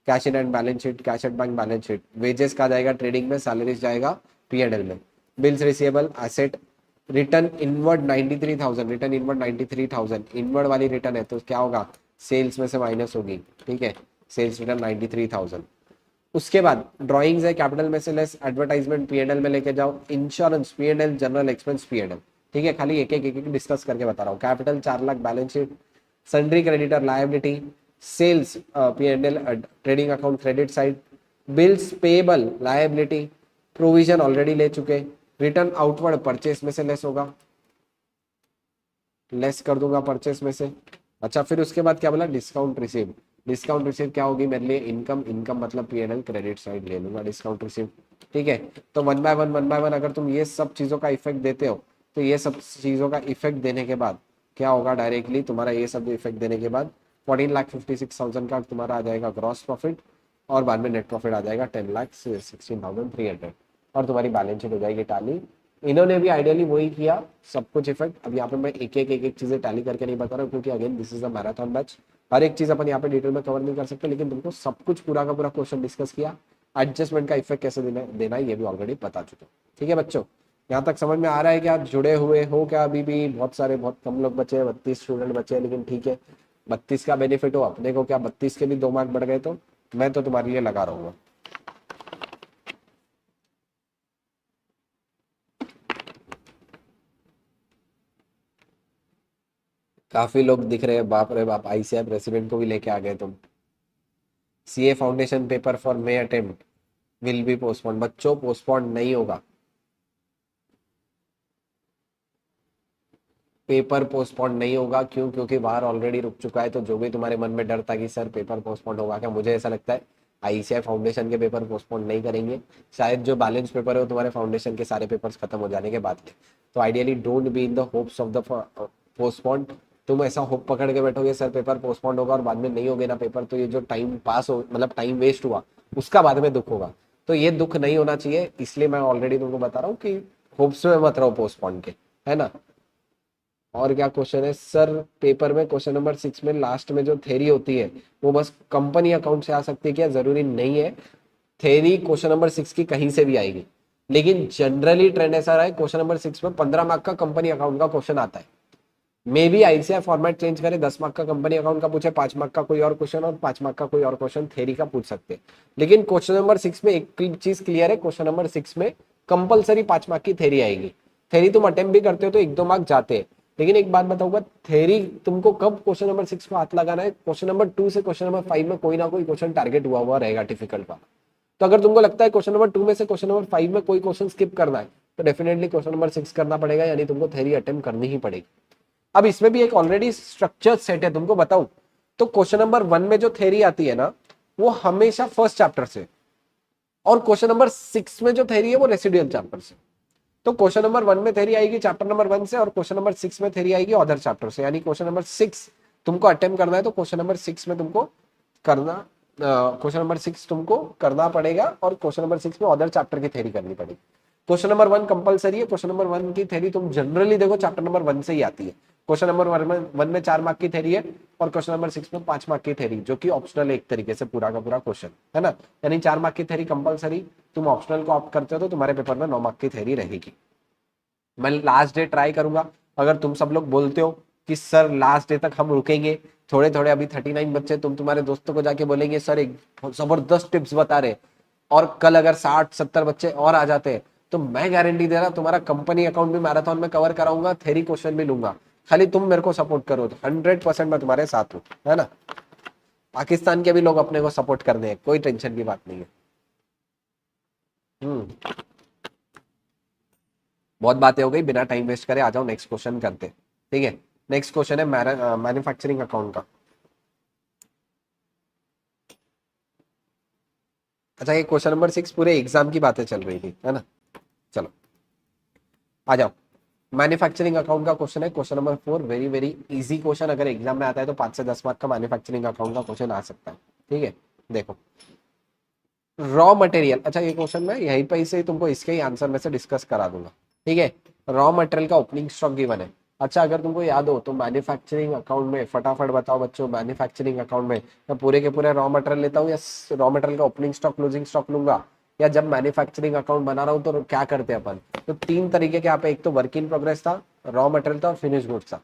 cash in and balance sheet, cash at bank balance sheet, wages का जाएगा ट्रेडिंग में, सैलरीज जाएगा P&L में, bills receivable asset, return inward 93,000, return inward 93,000, inward वाली रिटर्न है तो क्या होगा, सेल्स में से माइनस होगी। ठीक है, सेल्स रिटर्न 93,000। उसके बाद ड्राइंग्स है, कैपिटल में से लेस, एडवर्टाइजमेंट P&L में लेके जाओ, insurance P&L, general expense P&L। ठीक है, खाली एक एक डिस्कस करके बता रहा हूँ। Capital 4,00,000 balance sheet, sundry creditor liability, sales P&L trading account credit side, bills payable liability, provision already ले चुके, रिटर्न आउटवर्ड परचेस में से लेस होगा, लेस कर दूंगा परचेस में से। अच्छा, फिर उसके बाद क्या बोला, डिस्काउंट रिसीव, डिस्काउंट रिसीव क्या होगी मेरे लिए, इनकम, इनकम मतलब P&L क्रेडिट साइड ले लूंगा डिस्काउंट रिसीव। ठीक है, तो वन बाय वन अगर तुम ये सब चीजों का इफेक्ट देते हो, तो ये सब चीजों का इफेक्ट देने के बाद क्या होगा, डायरेक्टली तुम्हारा ये सब इफेक्ट देने के बाद 14,56,000 का तुम्हारा आ जाएगा ग्रॉस प्रॉफिट, और बाद में नेट प्रॉफिट आ जाएगा 10,16,300, और तुम्हारी बैलेंस शीट हो जाएगी टाली। इन्होंने भी आइडियली वही किया, सब कुछ इफेक्ट। अब यहाँ पे मैं एक एक चीजें टैली करके नहीं बता रहा हूँ, क्योंकि again this is a marathon batch, हर एक चीज अपन यहाँ पे डिटेल में कवर नहीं कर सकते, लेकिन तुमको सब कुछ पूरा का पूरा क्वेश्चन डिस्कस किया। एडजस्टमेंट का इफेक्ट कैसे देना है ये भी ऑलरेडी बता चुके। ठीक है बच्चों, यहाँ तक समझ में आ रहा है क्या, जुड़े हुए हो क्या? अभी भी बहुत सारे, बहुत कम लोग बचे हैं, 32 स्टूडेंट बचे हैं, लेकिन ठीक है, 32 का बेनिफिट हो अपने को क्या, 32 के भी 2 मार्क बढ़ गए तो मैं तो तुम्हारे लिए लगा रहूंगा। काफी लोग दिख रहे हैं, बाप रे बाप, ICAI प्रेसिडेंट को भी लेके आ गए तुम। CA foundation paper for may attempt will be postpone. बच्चों पोस्टपोन नहीं होगा, पेपर पोस्टपोन नहीं होगा। क्यों? क्योंकि बाहर ऑलरेडी रुक चुका है। तो जो भी तुम्हारे मन में डर था कि सर पेपर पोस्टपोन होगा क्या, मुझे ऐसा लगता है ICAI फाउंडेशन के पेपर पोस्टपोन नहीं करेंगे। शायद जो बैलेंस पेपर है वो तुम्हारे फाउंडेशन के सारे पेपर्स खत्म हो जाने के बाद के। तो ideally don't be in the hopes of the postpone. तुम ऐसा होप पकड़ के बैठोगे सर पेपर पोस्टपोन होगा और बाद में नहीं होगे ना पेपर, तो ये जो टाइम पास हो, मतलब टाइम वेस्ट हुआ, उसका बाद में दुख होगा। तो ये दुख नहीं होना चाहिए, इसलिए मैं ऑलरेडी तुमको बता रहा हूँ कि होप्स में मत रहो पोस्टपोन के, है ना। और क्या क्वेश्चन है सर, पेपर में क्वेश्चन नंबर 6 में लास्ट में जो थेरी होती है वो बस कंपनी अकाउंट से आ सकती है क्या? जरूरी नहीं है, थेरी क्वेश्चन नंबर 6 की कहीं से भी आएगी, लेकिन जनरली ट्रेंड ऐसा रहा है क्वेश्चन नंबर 6 में 15 मार्क का कंपनी अकाउंट का क्वेश्चन आता है। मे भी आईसीआई फॉर्मेट चेंज करे, 10 मार्क का कंपनी अकाउंट का पूछे, 5 मार्क का कोई और क्वेश्चन और 5 मार्क का कोई और क्वेश्चन थेरी का पूछ सकते हैं। लेकिन क्वेश्चन नंबर 6 में एक चीज क्लियर है, क्वेश्चन नंबर 6 में कंपलसरी 5 मार्क की थेरी आएगी। थेरी तुम अटेम्प्ट भी करते हो तो 1-2 मार्क जाते हैं। लेकिन एक बात बताऊंगा, थेरी तुमको कब क्वेश्चन नंबर 6 को हाथ लगाना है, क्वेश्चन नंबर 2 से क्वेश्चन नंबर 5 में कोई ना कोई क्वेश्चन टारगेट हुआ रहेगा डिफिकल्ट वाला। तो अगर तुमको लगता है क्वेश्चन नंबर 2 में से क्वेश्चन नंबर 5 में कोई क्वेश्चन स्किप करना है, तो डेफिनेटली क्वेश्चन नंबर 6 करना पड़ेगा, यानी तुमको थेरी अटेम्प्ट करनी ही पड़ेगी। अब इसमें भी एक ऑलरेडी स्ट्रक्चर सेट है, तुमको बताऊं तो क्वेश्चन नंबर 1 में जो थेरी आती है ना, वो हमेशा फर्स्ट चैप्टर से, और क्वेश्चन नंबर 6 में जो थेरी है वो रेसिडुअल चैप्टर से। तो क्वेश्चन नंबर 1 में थेरी आएगी चैप्टर नंबर 1 से, और क्वेश्चन नंबर 6 में थेरी आएगी अदर चैप्टर से। यानी क्वेश्चन नंबर 6 तुमको अटेम्प्ट करना है तो क्वेश्चन नंबर 6 में तुमको करना, क्वेश्चन नंबर 6 तुमको करना पड़ेगा, और क्वेश्चन नंबर 6 में अदर चैप्टर की थेरी करनी पड़ेगी। क्वेश्चन नंबर 1 कंपलसरी है, क्वेश्चन नंबर 1 की थेरी तुम जनरली देखो चैप्टर नंबर 1 से ही आती है। क्वेश्चन नंबर 1 में 4 मार्क की थेरी है, और क्वेश्चन नंबर 6 में 5 मार्क की थेरी, जो कि ऑप्शनल है एक तरीके से पूरा का पूरा क्वेश्चन, है ना। यानी 4 मार्क की थेरी कंपलसरी, तुम ऑप्शनल को ऑप्ट करते हो तो तुम्हारे पेपर में 9 मार्क की थेरी रहेगी। मैं लास्ट डे ट्राई करूंगा, अगर तुम सब लोग बोलते हो कि सर लास्ट डे तक हम रुकेंगे, थोड़े थोड़े अभी 39 बच्चे, तुम तुम्हारे दोस्तों को जाके बोलेंगे सर एक जबरदस्त टिप्स बता रहे, और कल अगर 60-70 बच्चे और आ जाते हैं, तो मैं गारंटी दे रहा तुम्हारा कंपनी अकाउंट भी मैराथन में कवर कराऊंगा, थेरी क्वेश्चन भी लूंगा। खाली तुम मेरे को सपोर्ट करो तो 100% मैं तुम्हारे साथ हूँ, है ना। पाकिस्तान के भी लोग अपने को सपोर्ट करने हैं, कोई टेंशन की बात नहीं है। हम्म बहुत बातें हो गई, बिना टाइम वेस्ट करे आ जाओ, नेक्स्ट क्वेश्चन करते। ठीक है, नेक्स्ट क्वेश्चन है मैन्युफैक्चरिंग अकाउंट का। अच्छा, ये क्वेश्चन नंबर 6 पूरे एग्जाम की बातें चल रही थी, है ना। चलो आ जाओ, मैन्युफैक्चरिंग अकाउंट का क्वेश्चन है, question number 4, very very easy question. अगर एग्जाम में आता है तो 5 से 10 मार्क का मैन्युफैक्चरिंग अकाउंट का क्वेश्चन आ सकता है। ठीक है, देखो रॉ मटेरियल, अच्छा ये क्वेश्चन मैं यहीं पर ही से तुमको इसके ही आंसर में से डिस्कस करा दूंगा। ठीक है, रॉ मटेरियल का ओपनिंग स्टॉक गिवन है। अच्छा, अगर तुमको याद हो तो मैन्युफैक्चरिंग अकाउंट में, फटाफट बताओ बच्चों, मैन्युफैक्चरिंग अकाउंट में मैं पूरे के पूरे रॉ मटेरियल लेता हूँ, या रॉ मटेरियल का ओपनिंग स्टॉक क्लोजिंग स्टॉक लूंगा, या जब मैन्युफैक्चरिंग अकाउंट बना रहा हूँ तो क्या करते हैं अपन। तो 3 तरीके के यहाँ पे, एक तो वर्क इन प्रोग्रेस था, रॉ मटेरियल था, और फिनिश गुड्स था।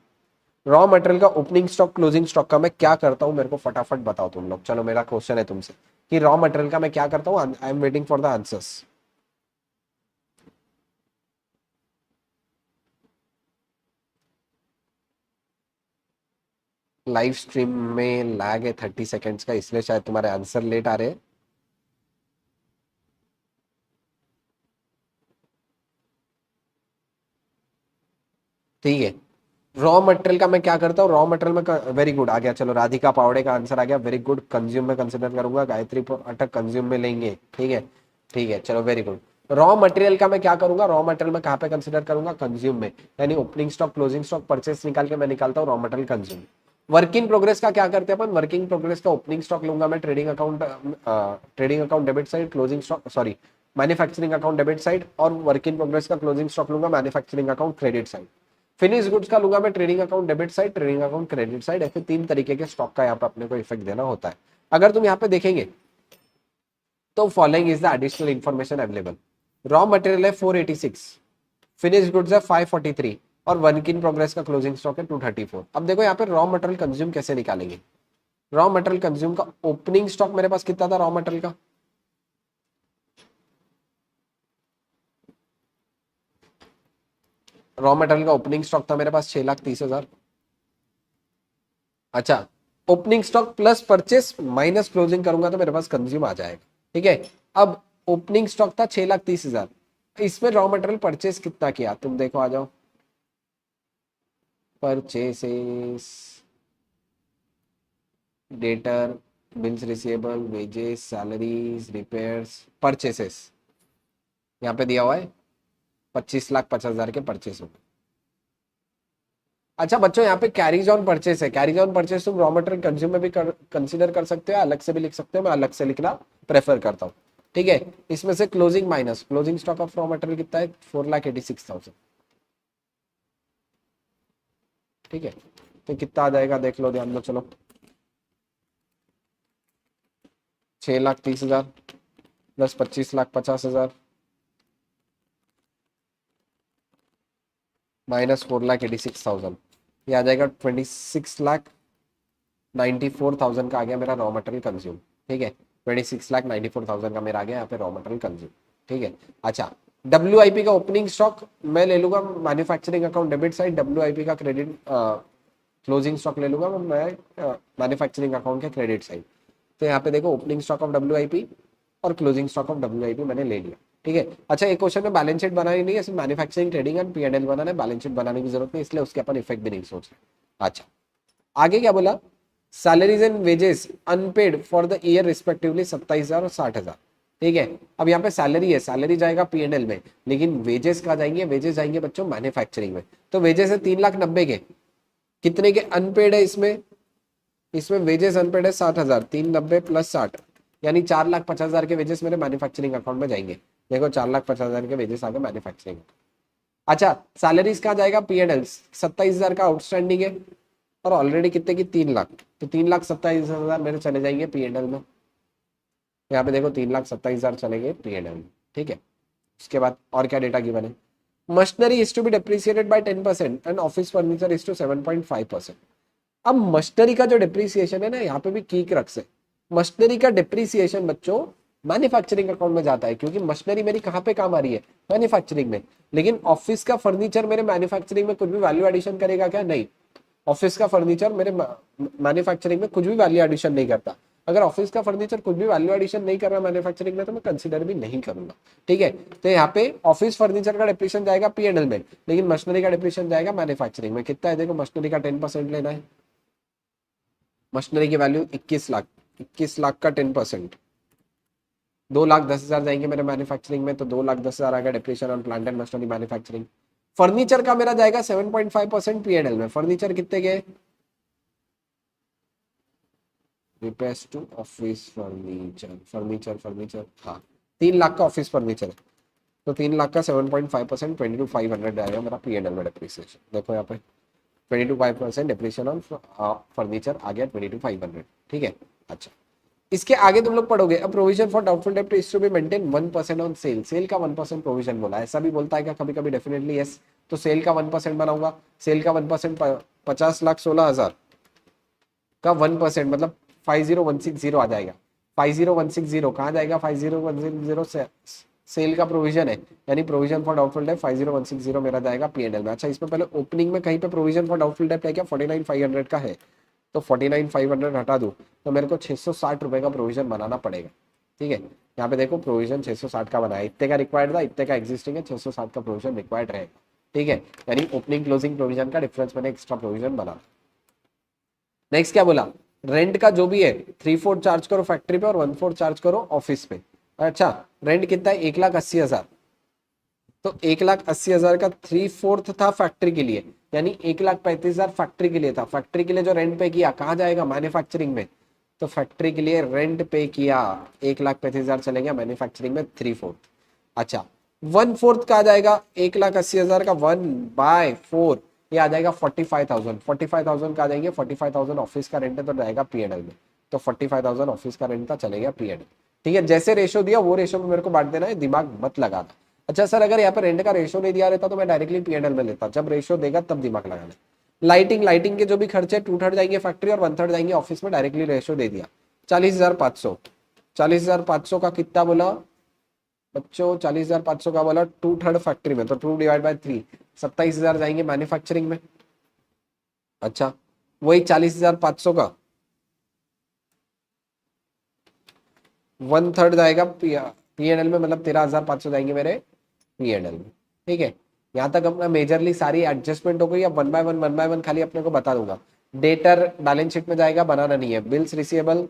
रॉ मटेरियल का ओपनिंग स्टॉक क्लोजिंग स्टॉक का मैं क्या करता हूँ, मेरे को फटाफट बताओ तुम लोग। चलो मेरा क्वेश्चन है तुमसे कि रॉ मटेरियल का मैं क्या करता हूँ, I am waiting for the answers. Live stream में लैग है 30 सेकेंड्स का, इसलिए शायद तुम्हारे आंसर लेट आ रहे हैं। ठीक है, रॉ मटेरियल का मैं क्या करता हूँ, रॉ मटेरियल में, वेरी गुड आ गया, चलो राधिका पावड़े का आंसर आ गया, वेरी गुड। कंज्यूम में कंसिडर करूंगा, गायत्री अटक कंज्यूम में लेंगे। ठीक है, ठीक है, चलो वेरी गुड। रॉ मटेरियल का मैं क्या करूंगा, रॉ मटेरियल में कहाँ पे कंसिडर करूंगा, कंज्यूम में, यानी opening stock closing stock purchase निकाल के मैं निकालता हूँ raw material consume. Work in progress का क्या करते हैं अपन, वर्क इन प्रोग्रेस का ओपनिंग स्टॉक लूंगा मैं, trading account debit side, closing stock sorry manufacturing account debit side, और वर्क इन प्रोग्रेस का क्लोजिंग स्टॉक लूंगा manufacturing account credit side. Finish goods का लूंगा मैं trading account debit side, trading account credit side. ऐसे 3 तरीके के स्टॉक का यहाँ पे अपने को इफेक्ट देना होता है। अगर तुम यहाँ पे देखेंगे तो following is the additional information available. Raw material है 486, फिनिश गुड्स है 543, और वर्क इन प्रोग्रेस का क्लोजिंग स्टॉक है 234। अब देखो यहाँ पे रॉ मटेरियल कंज्यूम कैसे निकालेंगे। रॉ मटेरियल कंज्यूम का ओपनिंग स्टॉक मेरे पास कितना था रॉ मटेरियल का, रॉ मटेरियल का ओपनिंग स्टॉक था मेरे पास 6,30,000। अच्छा, opening stock plus purchase minus closing करूंगा तो मेरे पास कंज्यूम आ जाएगा। ठीक है, अब ओपनिंग स्टॉक था 6,30,000, इसमें रॉ मटेरियल परचेस कितना किया तुम देखो, आ जाओ purchases, debtor, bills receivable, wages, salaries, repairs, purchases, यहाँ पे दिया हुआ है 25,50,000 के परचेस होंगे। अच्छा बच्चों, यहाँ पे कैरीज ऑन परचेस है, कैरीज ऑन परचेस तुम रॉ मटेरियल कंज्यूम में भी कंसीडर कर सकते हो, अलग से भी लिख सकते हो, मैं अलग से लिखना प्रेफर करता हूँ। ठीक है, इसमें से closing minus closing stock of raw material कितना है, 4,86,000। ठीक है, तो कितना आ जाएगा देख लो, ध्यान दो, चलो 6,30,000 प्लस 25,50,000 माइनस 4,86,000, ये आ जाएगा 26,94,000 का आ गया मेरा रॉ मटेरियल कंज्यूम। ठीक है, 26,94,000 का मेरा आ गया यहाँ पे रॉ मटेरियल कंज्यूम। ठीक है, अच्छा WIP का ओपनिंग स्टॉक मैं ले लूंगा manufacturing account debit side, WIP का क्रेडिट क्लोजिंग स्टॉक ले लूंगा मैं मैन्युफैक्चरिंग अकाउंट के क्रेडिट साइड। तो यहाँ पे देखो ओपनिंग स्टॉक ऑफ WIP और क्लोजिंग स्टॉक ऑफ WIP मैंने ले लिया। ठीक है, अच्छा एक क्वेश्चन में बैलेंस शीट बनानी नहीं है, सिर्फ मैन्युफैक्चरिंग ट्रेडिंग एंड P&L बनाना है, बैलेंस शीट बनाने की जरूरत नहीं, इसलिए उसके अपन इफेक्ट भी नहीं सोच रहे। अच्छा आगे क्या बोला, salaries and wages unpaid for the year respectively 27,000 और 60,000। ठीक है, अब यहाँ पे सैलरी है, सैलरी जाएगा P&L में, लेकिन वेजेस कहाँ जाएंगे, वेजेस जाएंगे बच्चों मैन्युफैक्चरिंग में। तो वेजेस है 3,90,000 के, कितने के अनपेड है इसमें, इसमें वेजेस अनपेड है 60,000, 390 प्लस 60 यानी 4,50,000 के वेजेस मेरे मैन्युफैक्चरिंग अकाउंट में जाएंगे। देखो 4,50,000 के वेजेस आ गए मैन्युफैक्चरिंग। अच्छा सैलरीज कहाँ जाएगा, P&L 27,000 का आउटस्टैंडिंग है और ऑलरेडी कितने की 3,00,000, तो 3,27,000 मेरे चले जाएंगे P&L में। यहाँ पे देखो 3,27,000 चलेंगे P&L में। ठीक है, उसके बाद और क्या डेटा गिवन है, machinery is to be depreciated by 10% and office furniture is to 7.5%। अब मशीनरी का जो डिप्रिसिएशन है ना, यहाँ पे भी की क्रक्स है, मशीनरी का डिप्रिसिएशन बच्चों मैन्युफैक्चरिंग अकाउंट में जाता है, क्योंकि मशीनरी मेरी कहाँ पे काम आ रही है, मैन्युफैक्चरिंग में। लेकिन ऑफिस का फर्नीचर मेरे मैन्युफैक्चरिंग में कुछ भी वैल्यू एडिशन करेगा क्या, नहीं। ऑफिस का फर्नीचर मेरे मैन्युफैक्चरिंग में कुछ भी वैल्यू एडिशन नहीं करता। अगर ऑफिस का फर्नीचर कुछ भी वैल्यू एडिशन नहीं कर रहा मैन्युफैक्चरिंग में, तो मैं कंसीडर भी नहीं करूंगा। ठीक है, तो यहाँ पे ऑफिस फर्नीचर का डिप्रेशन जाएगा P&L में, लेकिन मशीनरी का डिप्रेशन जाएगा मैन्युफैक्चरिंग में। कितना है देखो, मशीनरी का 10% लेना है, मशीनरी की वैल्यू 21,00,000, 21,00,000 का 10% 2,10,000 जाएंगे मेरे मैन्युफैक्चरिंग में, तो 2,10,000 आएगा depreciation on plant and machinery manufacturing. Furniture का मेरा जाएगा 7.5% P&L में। फर्नीचर कितने के, repairs to office furniture, furniture हाँ 3,00,000 का ऑफिस फर्नीचर है, तो 3,00,000 का 7.5% 22,500 आएगा मेरा P&L में डिप्रिसिएशन। देखो यहाँ पे 22,500 डिप्रिसिएशन ऑन फर्नीचर आ गया 22,500। ठीक है, अच्छा इसके आगे तुम लोग पढ़ोगे, अब प्रोविजन फॉर डाउटफुल डेब्ट is to be maintain 1% on sale. Sale का 1% प्रोविजन बोला, ऐसा भी बोलता है क्या कभी कभी, डेफिनेटली यस। तो सेल का 1% बनाऊंगा, सेल का 1% 50,16,000 का 1% मतलब 50,160 आ जाएगा। 50,160 कहाँ जाएगा, 50,160 से सेल का प्रोविजन है, यानी प्रोविजन फॉर डाउटफुल डेब्ट 50,160 मेरा जाएगा P&L में। अच्छा इसमें पहले ओपनिंग में कहीं पे प्रोविजन फॉर डाउटफुल डेब्ट है क्या, 49,500 का है, तो 49,500 हटा दूं तो मेरे को 660 रुपए का प्रोविजन बनाना पड़ेगा। ठीक है, यहाँ पे देखो प्रोविजन 660 का बनाया, इतने का रिक्वायर्ड था, इतने का एग्जिस्टिंग है, 660 का प्रोविजन रिक्वायर्ड रहेगा। ठीक है, यानी ओपनिंग क्लोजिंग प्रोविजन का डिफरेंस मैंने एक्स्ट्रा प्रोविजन बना। नेक्स्ट क्या बोला, रेंट का जो भी है 3/4 चार्ज करो फैक्ट्री पे और 1/4 चार्ज करो ऑफिस पे। अच्छा रेंट कितना है, 1,80,000, तो 1,80,000 का 3/4 था फैक्ट्री के लिए, यानी 1,35,000 फैक्ट्री के लिए था। फैक्ट्री के लिए जो रेंट पे किया कहाँ जाएगा, मैन्युफैक्चरिंग में, तो फैक्ट्री के लिए रेंट पे किया 1,35,000 चलेगा मैन्युफैक्चरिंग में 3/4। अच्छा 1/4 कहाँ जाएगा, 1,80,000 का 1/4 ये आ जाएगा 45,000। 45,000 का आ जाएंगे, 45,000 ऑफिस का रेंट है तो जाएगा P&L में, तो 45,000 ऑफिस का रेंट था चलेगा P&L। ठीक है, जैसे रेशो दिया वो रेशो में मेरे को बांट देना है, दिमाग मत लगाना। अच्छा सर अगर यहाँ पे रेंट का रेशो नहीं दिया रहता तो मैं डायरेक्टली P&L में लेता, जब रेशो देगा तब दिमाग लगाना। लाइटिंग, लाइटिंग के जो भी खर्चे 2/3 जाएंगे फैक्ट्री और 1/3 जाएंगे ऑफिस में, डायरेक्टली रेशो दे दिया। 40,500, 40,500 का कितना बोला बच्चों, 40,500 का बोला 2/3 फैक्ट्री में, तो 2/3 27,000 जाएंगे मैन्युफैक्चरिंग में। अच्छा वही 40,500 का 1/3 जाएगा P&L में, मतलब 13,500 जाएंगे मेरे P&L में। ठीक है, यहाँ तक अपना मेजरली सारी एडजस्टमेंट हो गई। अब वन बाय वन खाली अपने को बता दूंगा। डेटर बैलेंस शीट में जाएगा, बनाना नहीं है। बिल्स रिसीवेबल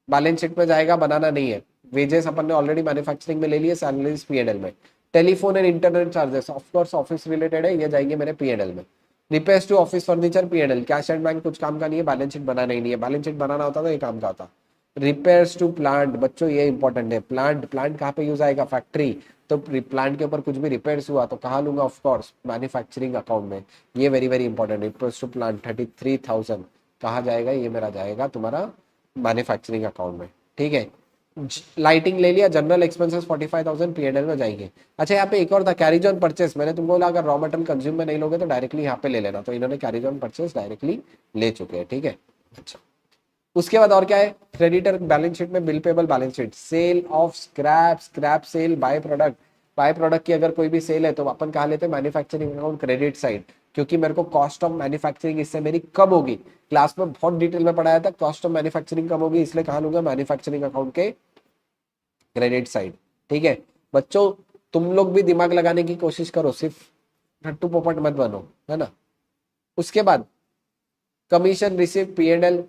बैलेंस शीट में जाएगा, बनाना नहीं है। वेजेस अपन ने ऑलरेडी मैन्युफैक्चरिंग में ले लिए, सैलरीज P&L में। Telephone and internet charges of course office related है, ये जाएंगे मेरे P&L में। Repairs to office furniture P&L। Cash and bank कुछ काम का नहीं है, बैलेंस शीट बनाना ही नहीं है। बैलेंस शीट बनाना होता तो ये काम का होता। रिपेयर्स टू प्लांट बच्चों ये इंपॉर्टेंट है, प्लांट, प्लांट कहाँ पे यूज आएगा, फैक्ट्री। तो प्लांट के ऊपर कुछ भी रिपेयर्स हुआ तो कहाँ लूंगा, ऑफकोर्स मैन्युफैक्चरिंग अकाउंट में। ये very very important. Repairs to plant 33,000 कहाँ जाएगा, ये मेरा जाएगा तुम्हारा मैन्युफैक्चरिंग अकाउंट में। ठीक है, लाइटिंग ले लिया, जनरल एक्सपेंसेस 45,000 P&L में जाएंगे। अच्छा यहाँ पे एक और था कैरीज ऑन परचेस, मैंने तुमको बोला अगर रॉ मटेरियल कंज्यूम में नहीं लोगे तो डायरेक्टली यहाँ पे ले लेना, तो इन्होंने कैरीज ऑन परचेस डायरेक्टली ले चुके हैं, ठीक है। अच्छा उसके बाद और क्या है, क्रेडिटर बैलेंस शीट में bill payable balance sheet, sale of scrap, scrap sale, by product, by product की अगर कोई भी सेल है तो अपन कहा लेते हैं मैन्युफैक्चरिंग अकाउंट क्रेडिट साइड, क्योंकि मेरे को कॉस्ट ऑफ मैन्युफैक्चरिंग इससे मेरी कब होगी, क्लास में बहुत डिटेल में पढ़ाया था कॉस्ट ऑफ मैन्युफैक्चरिंग कब होगी, इसलिए कहा लूंगा मैन्युफैक्चरिंग अकाउंट के क्रेडिट साइड, ठीक है। बच्चों तुम लोग भी दिमाग लगाने की कोशिश करो, सिर्फ ठट्टू पोपट मत बनो, है ना। उसके बाद commission receive, P&L,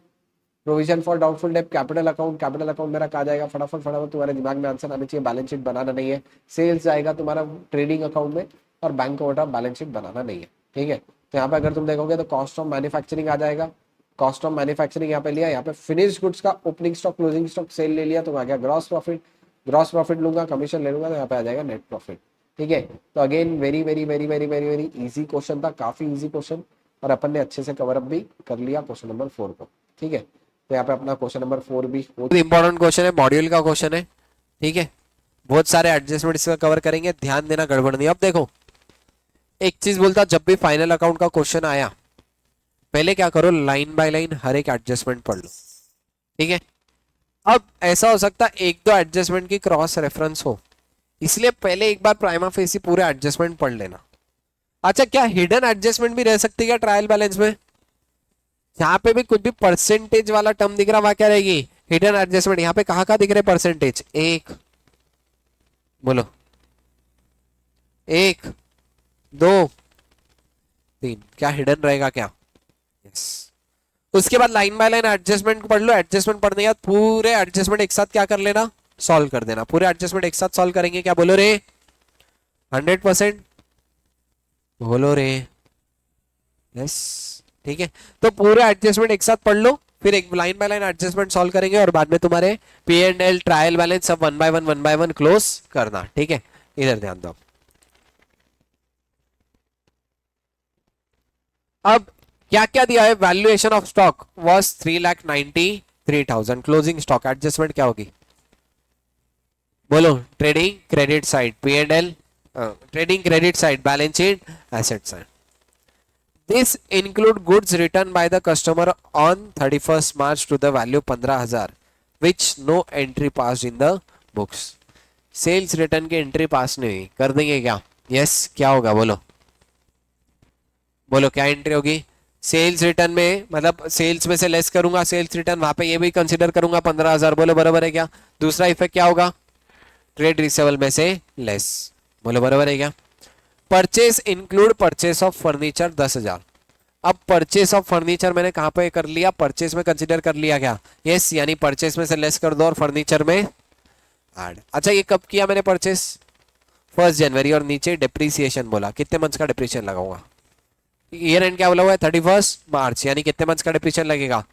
provision for doubtful debt, capital account, capital account मेरा कहा जाएगा, फटाफट फटाफट तुम्हारे दिमाग में आंसर आना चाहिए, बैलेंस शीट बनाना नहीं है। सेल्स जाएगा तुम्हारा ट्रेडिंग अकाउंट में, और बैंक ओवरड्राफ्ट बैलेंस शीट बनाना नहीं है, ठीक है। तो यहाँ पे अगर तुम देखोगे तो कॉस्ट ऑफ मैन्युफैक्चरिंग आ जाएगा, कॉस्ट ऑफ मैन्युफैक्चरिंग यहाँ पे लिया, यहाँ पे फिनिश गुड्स का opening stock closing stock sale ले लिया तो आ गया ग्रॉस प्रॉफिट, ग्रॉस प्रॉफिट लूंगा, कमीशन ले लूंगा तो यहाँ पे आ जाएगा नेट प्रॉफिट, ठीक है। तो again very very very very very very easy question था, काफी इजी क्वेश्चन, और अपन ने अच्छे से कवर अप भी कर लिया क्वेश्चन नंबर 4 को, ठीक है। तो यहाँ पे अपना क्वेश्चन नंबर 4 भी इंपॉर्टेंट क्वेश्चन है, मॉड्यूल का क्वेश्चन है, ठीक है। बहुत सारे एडजस्टमेंट इसका कवर करेंगे, ध्यान देना गड़बड़ नहीं। अब देखो एक चीज बोलता, जब भी फाइनल अकाउंट का क्वेश्चन आया पहले क्या करो, लाइन बाय लाइन हर एक एडजस्टमेंट पढ़ लो, ठीक है। अब ऐसा हो सकता है एक दो एडजस्टमेंट की क्रॉस रेफरेंस हो, इसलिए पहले एक बार प्राइमा फेसी पूरे एडजस्टमेंट पढ़ लेना। अच्छा क्या हिडन एडजस्टमेंट भी रह सकती है क्या ट्रायल बैलेंस में, यहाँ पे भी कुछ भी परसेंटेज वाला टर्म दिख रहा, वहां क्या रहेगी हिडन एडजस्टमेंट। यहाँ पे कहाँ दिख रहे परसेंटेज, 1 बोलो, 1 2 3, क्या हिडन रहेगा क्या, यस। उसके बाद लाइन बाय लाइन एडजस्टमेंट पढ़ लो, एडजस्टमेंट पढ़ने के बाद पूरे एडजस्टमेंट एक साथ क्या कर लेना, सॉल्व कर देना। पूरे एडजस्टमेंट एक साथ सॉल्व करेंगे, क्या बोलो रे, 100% बोलो रे, यस, ठीक है। तो पूरे एडजस्टमेंट एक साथ पढ़ लो, फिर एक line by line adjustment solve करेंगे, और बाद में तुम्हारे P&L ट्रायल बैलेंस सब वन बाय वन क्लोज करना, ठीक है। इधर ध्यान दो। अब क्या क्या दिया है, valuation of stock was 3,93,000, closing stock adjustment क्या होगी बोलो, trading credit side, P&L trading credit side, balance sheet asset side. This include goods return by the customer on 31st March to the value 15,000 which no entry pass in the books. Sales return की entry पास नहीं कर देंगे क्या, yes क्या होगा बोलो, बोलो क्या एंट्री होगी, सेल्स रिटर्न में, मतलब सेल्स में से लेस करूंगा सेल्स रिटर्न, वहां पे ये भी कंसीडर करूंगा 15,000, बोलो बराबर है क्या। दूसरा इफेक्ट क्या होगा, ट्रेड रिसेबल में से लेस, बोलो बराबर है क्या। Purchase include purchase of furniture 10,000। अब परचेस ऑफ फर्नीचर मैंने कहां पे कर लिया, परचेस में कंसीडर कर लिया क्या, यस, यानी परचेस में से लेस कर दो और फर्नीचर में ऐड। अच्छा ये कब किया मैंने परचेस, 1 जनवरी, और नीचे डिप्रिसिएशन बोला, कितने मंथ्स का डिप्रिसिएशन लगाऊंगा, ईयर एंड क्या बोला हुआ है 31st March, यानी कितने मंथ्स का डिप्रिसिएशन लगेगा,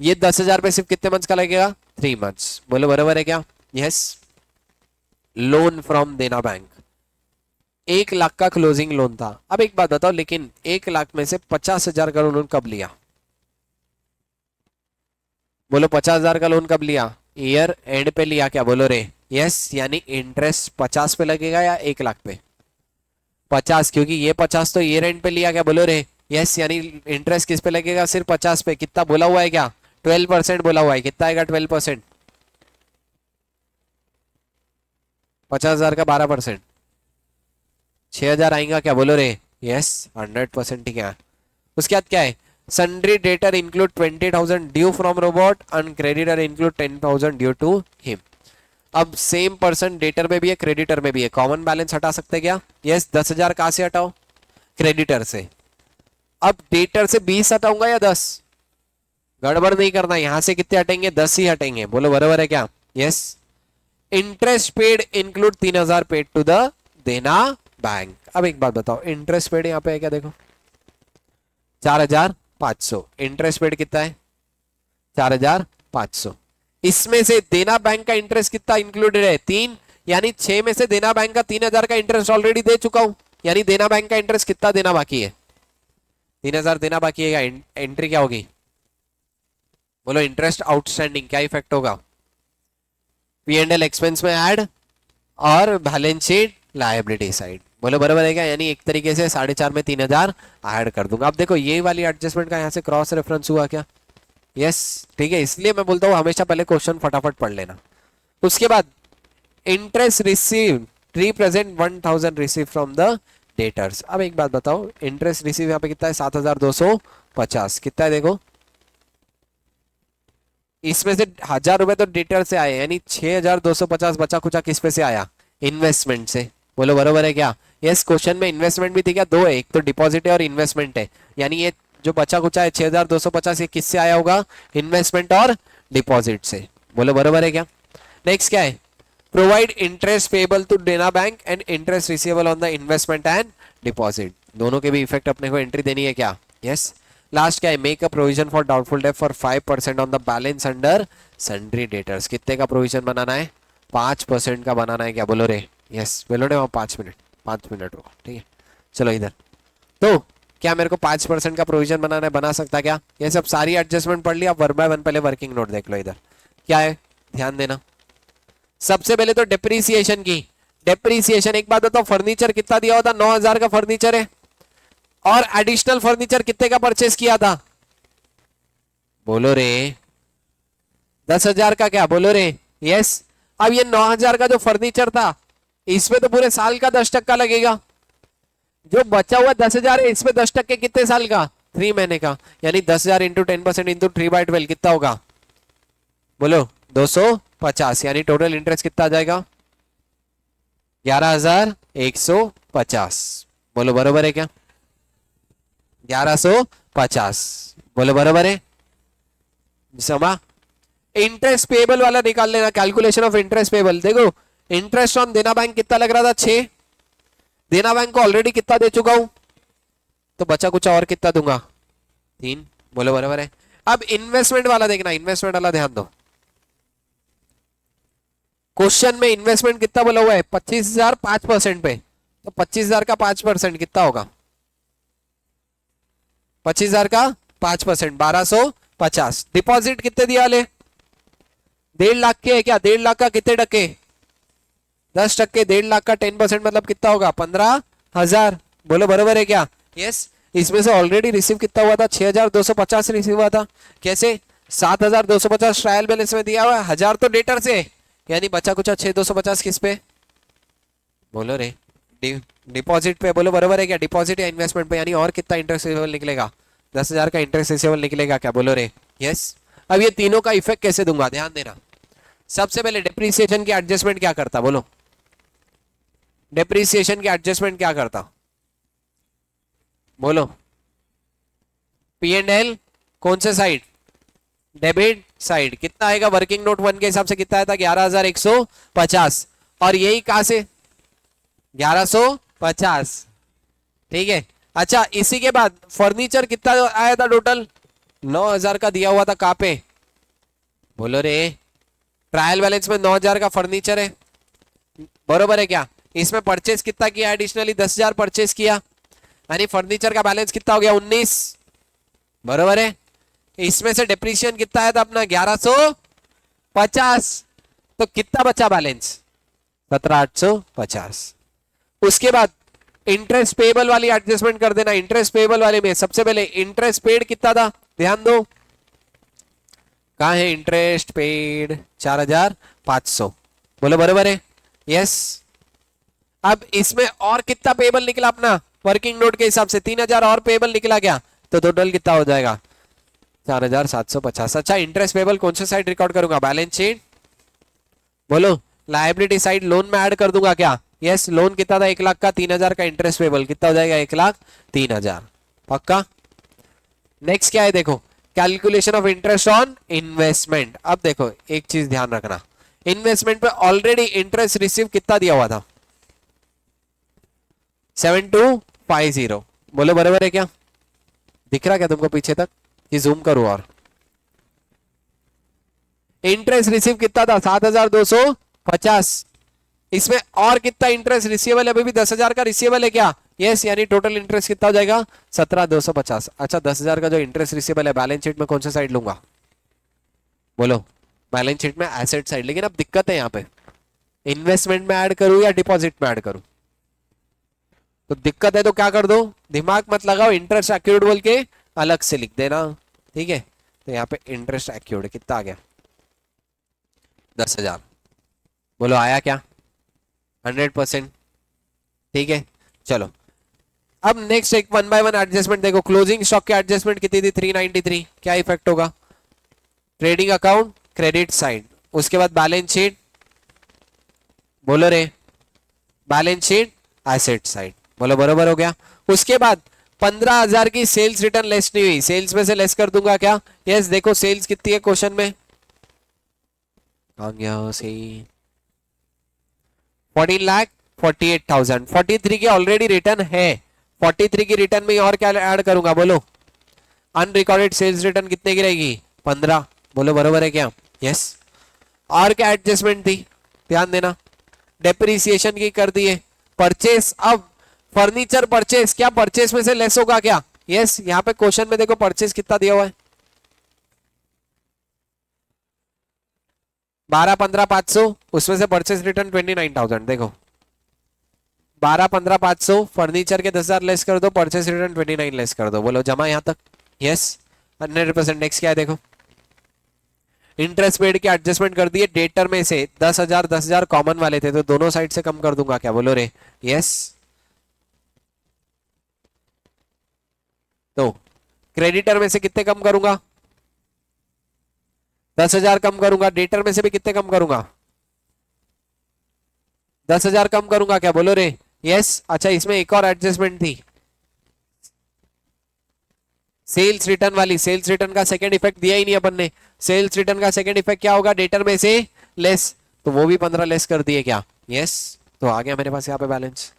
ये 10,000 पे सिर्फ कितने मंथ्स का लगेगा, 3 मंथ्स, बोलो बराबर है क्या, यस। लोन फ्रॉम देना बैंक, 1 लाख का क्लोजिंग लोन था। अब एक बात बताओ, लेकिन 1 लाख में से 50,000 का लोन कब लिया, बोलो 50,000 का लोन कब लिया, ईयर एंड पे लिया क्या, बोलो रे, यस, यानी इंटरेस्ट 50 पे लगेगा या 1 लाख पे, 50, क्योंकि ये 50 तो ईयर एंड पे लिया क्या, बोलो रे, यस, यानी इंटरेस्ट किस पे लगेगा, सिर्फ 50 पे। कितना बोला हुआ है क्या, 12% बोला हुआ है, कितना आएगा 12%, 50,000 का 12%, 6,000 आएगा क्या, बोलो रे, यस 100%, ठीक है। उसके बाद क्या है, sundry debtor include 20,000 due from Robert and creditor include 10,000 due to him. अब सेम पर्सन डेटर में भी है क्रेडिटर में भी है, कॉमन बैलेंस हटा सकते क्या, यस, 10,000 कहां से हटाओ, क्रेडिटर से। अब डेटर से 20 हटाऊंगा या 10, गड़बड़ नहीं करना, यहां से कितने हटेंगे, 10 ही हटेंगे, बोलो बराबर है क्या, yes. Interest paid include 3,000 paid to the Dena bank. अब एक बात बताओ, इंटरेस्ट पेड यहाँ पे है क्या, देखो 4,500, इंटरेस्ट पेड कितना है 4,500, इसमें से देना बैंक का इंटरेस्ट कितना इंक्लूडेड है 3, यानी 6 में से देना बैंक का 3,000 का इंटरेस्ट ऑलरेडी दे चुका हूं, यानी देना बैंक का इंटरेस्ट कितना देना बाकी है, 3,000 देना बाकी है। एंट्री क्या होगी, बोलो इंटरेस्ट आउटस्टैंडिंग, क्या इफेक्ट होगा, पी एंड एल एक्सपेंस में ऐड और बैलेंस शीट लायबिलिटी साइड। बोलो बराबर है क्या? यानी एक तरीके से 4.5 में 3,000 ऐड कर दूंगा। अब देखो ये वाली एडजस्टमेंट का यहाँ से क्रॉस रेफरेंस हुआ क्या? यस ठीक है, इसलिए मैं बोलता हूँ हमेशा पहले क्वेश्चन फटाफट पढ़ लेना। उसके बाद interest receive represent 1,000 receive from the debtors. अब एक बात बताओ, इंटरेस्ट रिसीव यहाँ पे कितना है? 7,250। कितना है देखो, इसमें से 1,000 रुपए तो डेटर से आए, यानी 6,250 बचा खुचा किस पे से आया? इन्वेस्टमेंट से। बोलो बरोबर है क्या? यस क्वेश्चन में इन्वेस्टमेंट भी थी क्या? दो है, एक तो डिपॉजिट है और इन्वेस्टमेंट है। यानी ये जो बचा खुचा है 6,250 ये किससे आया होगा? इन्वेस्टमेंट और डिपॉजिट से। बोलो बरोबर है क्या? नेक्स्ट क्या है? प्रोवाइड इंटरेस्ट पेबल टू देना bank and interest receivable on the investment and deposit. दोनों के भी इफेक्ट अपने को एंट्री देनी है क्या? यस लास्ट क्या है? Make a provision for doubtful debt for 5% on the balance under sundry debtors. कितने का प्रोविजन बनाना है? 5% का बनाना है क्या? बोलो रे यस। बोलो रे वहाँ 5 मिनट रुको, ठीक है। चलो इधर तो क्या मेरे को 5% का प्रोविजन बनाना है? बना सकता क्या? ये सब सारी एडजस्टमेंट पढ़ लिया, वन बाय वन पहले वर्किंग नोट देख लो। इधर क्या है ध्यान देना। सबसे पहले तो डेप्रीसिएशन की। डेप्रीसिएशन एक बात बताओ, फर्नीचर कितना दिया होता? 9,000 का फर्नीचर है और एडिशनल फर्नीचर कितने का परचेस किया था? बोलो रे 10,000 का क्या? बोलो रे यस। अब ये 9,000 का जो फर्नीचर था इसमें तो पूरे साल का 10% लगेगा। जो बचा हुआ 10,000 है इसमें 10% कितने साल का? 3 महीने का। यानी 10,000 इंटू 10% इंटू 3/12 कितना होगा? बोलो 250। यानी टोटल इंटरेस्ट कितना आ जाएगा? 11,150। बोलो बरोबर है क्या? 1150। बोलो बरोबर है समा। इंटरेस्ट पेबल वाला निकाल लेना, कैलकुलेशन ऑफ इंटरेस्ट पेबल। देखो इंटरेस्ट ऑन देना बैंक कितना लग रहा था? 6। देना बैंक को ऑलरेडी कितना दे चुका हूं, तो बचा कुछ और कितना दूंगा? 3। बोलो बराबर है। अब इन्वेस्टमेंट वाला देखना, इन्वेस्टमेंट वाला ध्यान दो। क्वेश्चन में इन्वेस्टमेंट कितना बोला हुआ है? 25,000 5% पे, तो 25,000 का 5% कितना होगा? 25,000 का 5% 1,250। डिपॉजिट कितने दिया ले? 1.5 लाख के है क्या? 1.5 लाख का कितने टके? 10%। 1.5 लाख का 10% मतलब कितना होगा? 15,000। बोलो बरोबर है क्या? यस। इसमें से ऑलरेडी रिसीव कितना हुआ था? 6,250 रिसीव हुआ था। कैसे? 7,250 ट्रायल बैलेंस में दिया हुआ है, 1,000 तो डेटर से, यानी बचा कुछ 6,250 किस पे? बोलो रे डिपॉजिट पे। बोलो बरोबर है क्या? डिपॉजिट या इन्वेस्टमेंट पे, यानी और कितना इंटरेस्ट रिसीवेबल निकलेगा? 10,000 का इंटरेस्ट रिसीवेबल निकलेगा क्या? बोलो रे यस। अब ये तीनों का इफेक्ट कैसे दूंगा ध्यान देना। सबसे पहले डेप्रीसिएशन की एडजस्टमेंट क्या करता? बोलो डेप्रीसिएशन की एडजस्टमेंट क्या करता? बोलो पी एंड एल कौन से साइड? Debit side. कितना आएगा वर्किंग नोट 1 के हिसाब से? कितना आया था? 11,150। और यही कहां से? 1150। ठीक है। अच्छा इसी के बाद फर्नीचर कितना आया था टोटल? 9,000 का दिया हुआ था। कहां पे? बोलो रे ट्रायल बैलेंस में 9,000 का फर्नीचर है, बरोबर है क्या? इसमें परचेस कितना किया? एडिशनली 10,000 परचेस किया, यानी फर्नीचर का बैलेंस कितना हो गया? 19। बरोबर है। इसमें से डेप्रीशिएशन कितना आया था अपना? 1150। तो कितना बचा बैलेंस? 17,850। उसके बाद इंटरेस्ट पेबल वाली एडजस्टमेंट कर देना। इंटरेस्ट पेबल वाले में सबसे पहले इंटरेस्ट पेड कितना था? ध्यान दो कहां है इंटरेस्ट पेड? 4,500। बोलो बरोबर है यस। अब इसमें और कितना पेबल निकला अपना वर्किंग नोट के हिसाब से? 3,000 और पेबल निकला क्या? तो टोटल कितना हो जाएगा? 4,750। अच्छा इंटरेस्ट पेबल कौन सा साइड रिकॉर्ड करूंगा? Balance sheet. बोलो लायबिलिटी साइड लोन में ऐड कर दूंगा क्या? यस। लोन कितना था? 1 लाख का। 3,000 का इंटरेस्ट पेबल कितना हो जाएगा? 1,03,000। पक्का। नेक्स्ट क्या है देखो, calculation of interest on investment. अब देखो एक चीज ध्यान रखना, इन्वेस्टमेंट पे ऑलरेडी इंटरेस्ट रिसीव कितना दिया हुआ था? 7,250। बोलो बराबर है क्या? दिख रहा क्या तुमको पीछे तक कि जूम करूं? और इंटरेस्ट रिसीव कितना था? 7,250। इसमें और कितना इंटरेस्ट रिसीवेबल है? अभी भी 10,000 का रिसीवेबल है क्या? यस। यानी टोटल इंटरेस्ट कितना हो जाएगा? 17,250। अच्छा 10,000 का जो इंटरेस्ट रिसीवेबल है बैलेंस शीट में कौन सा साइड लूंगा? बोलो बैलेंस शीट में एसेट साइड, लेकिन अब दिक्कत है यहाँ पे, इन्वेस्टमेंट में ऐड करूं या डिपॉजिट में ऐड करूं? तो दिक्कत है तो क्या कर दो, दिमाग मत लगाओ, इंटरेस्ट एक्यूर्ड बोल के अलग से लिख देना, ठीक है। तो यहाँ पे इंटरेस्ट एक्यूर्ड कितना आ गया, 10,000। बोलो आया क्या? 100%। ठीक है, चलो अब नेक्स्ट एक वन बाय वन एडजस्टमेंट देखो। क्लोजिंग स्टॉक की एडजस्टमेंट कितनी थी? 393। क्या इफेक्ट होगा? ट्रेडिंग अकाउंट क्रेडिट साइड, उसके बाद बैलेंस शीट, बोलो रे, बैलेंस शीट एसेट साइड, बोलो बरोबर हो गया। उसके बाद 15,000 की सेल्स रिटर्न लेस नहीं हुई, सेल्स में से लेस कर दूंगा क्या? यस, देखो सेल्स कितनी है क्वेश्चन में, आ गया सही, 14,48,000। 43 की ऑलरेडी रिटर्न है, 43 की रिटर्न में और क्या ऐड करूंगा बोलो? अनरिकॉर्डेड सेल्स रिटर्न कितने की रहेगी? 15, बोलो बरोबर है क्या? यस। और क्या एडजस्टमेंट थी, ध्यान देना, डेप्रिसिएशन की कर दिए। परचेस, अब फर्नीचर परचेस, क्या परचेस में से लेस होगा क्या? यस, यहाँ पे क्वेश्चन में देखो परचेस कितना दिया हुआ है, 12,15,500, उसमें से परचेस रिटर्न 29,000। देखो 12,15,500, फर्नीचर के 10,000 लेस कर दो, परचेस रिटर्न 29 लेस कर दो, बोलो जमा यहां तक? यस, 100%। नेक्स्ट क्या है देखो, इंटरेस्ट पेड की एडजस्टमेंट कर दिए। डेटर में से 10,000 10,000 कॉमन वाले थे, तो दोनों साइड से कम कर दूंगा क्या, बोलो रे? यस। तो क्रेडिटर में से कितने कम करूंगा? 10,000 कम करूंगा। डेटर में से भी कितने कम करूंगा? 10,000 कम करूंगा क्या, बोलो रे? यस। अच्छा, इसमें एक और एडजस्टमेंट थी, सेल्स रिटर्न वाली। सेल्स रिटर्न का सेकंड इफेक्ट दिया ही नहीं अपन ने। सेल्स रिटर्न का सेकंड इफेक्ट क्या होगा? डेटर में से लेस, तो वो भी 15 लेस कर दिए क्या? यस। तो आ गया मेरे पास यहाँ पे बैलेंस।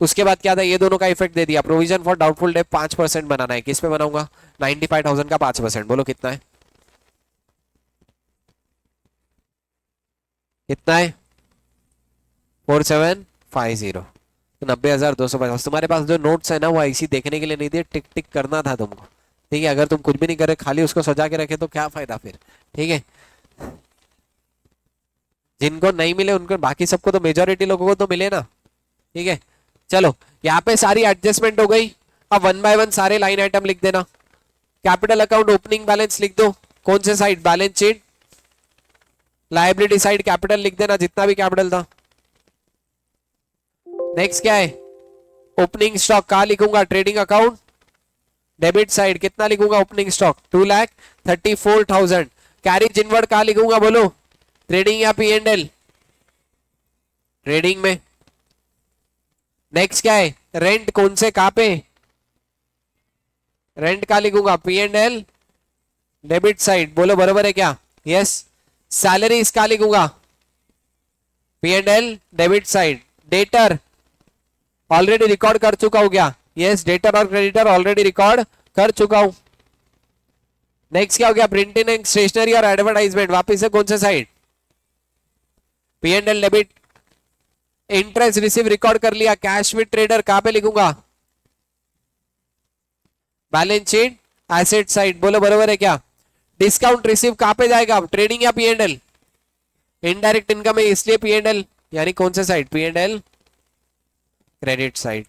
उसके बाद क्या था, ये दोनों का इफेक्ट दे दिया। प्रोविजन फॉर डाउटफुल डेट 5% बनाना है, किस पे बनाऊंगा? 95,000 का 5%, बोलो कितना है? कितना है? 4750। तो 90,250। तुम्हारे पास जो नोट्स है ना, वो ऐसी देखने के लिए नहीं दिए, टिक टिक करना था तुमको, ठीक है। अगर तुम कुछ भी नहीं करे, खाली उसको सजा के रखे, तो क्या फायदा फिर, ठीक है। जिनको नहीं मिले उनको, बाकी सबको तो, मेजोरिटी लोगों को तो मिले ना, ठीक है। चलो यहाँ पे सारी एडजस्टमेंट हो गई। अब वन बाय वन सारे लाइन आइटम लिख देना। कैपिटल अकाउंट ओपनिंग बैलेंस लिख दो, कौन से side? Balance sheet. Liability side capital लिख देना, जितना भी कैपिटल था। नेक्स्ट क्या है? ओपनिंग स्टॉक कहा लिखूंगा? ट्रेडिंग अकाउंट डेबिट साइड कितना लिखूंगा? Opening stock 2,34,000। कैरिज इनवर्ड कहा लिखूंगा बोलो? ट्रेडिंग या पी एंड एल? ट्रेडिंग में। नेक्स्ट क्या है? रेंट कौन से कहां पे? रेंट का लिखूंगा? P and L debit side, बोलो बरोबर है क्या? यस। सैलरी इसका लिखूंगा? P and L debit side. Debtor already record कर चुका हूं क्या? यस, डेटर और क्रेडिटर ऑलरेडी रिकॉर्ड कर चुका हूं। नेक्स्ट क्या हो गया? प्रिंटिंग एंड स्टेशनरी और एडवर्टाइजमेंट, वापिस से कौन से side? P and L debit. Interest receive record कर लिया। कैश विद ट्रेडर कहां पे लिखूंगा? बैलेंस शीट एसेट साइड, बोलो बरोबर है क्या? डिस्काउंट रिसीव कहां पे जाएगा? ट्रेडिंग या P and L? Indirect income है, इसलिए पी एंड एल, यानी कौन से side? P and L credit side.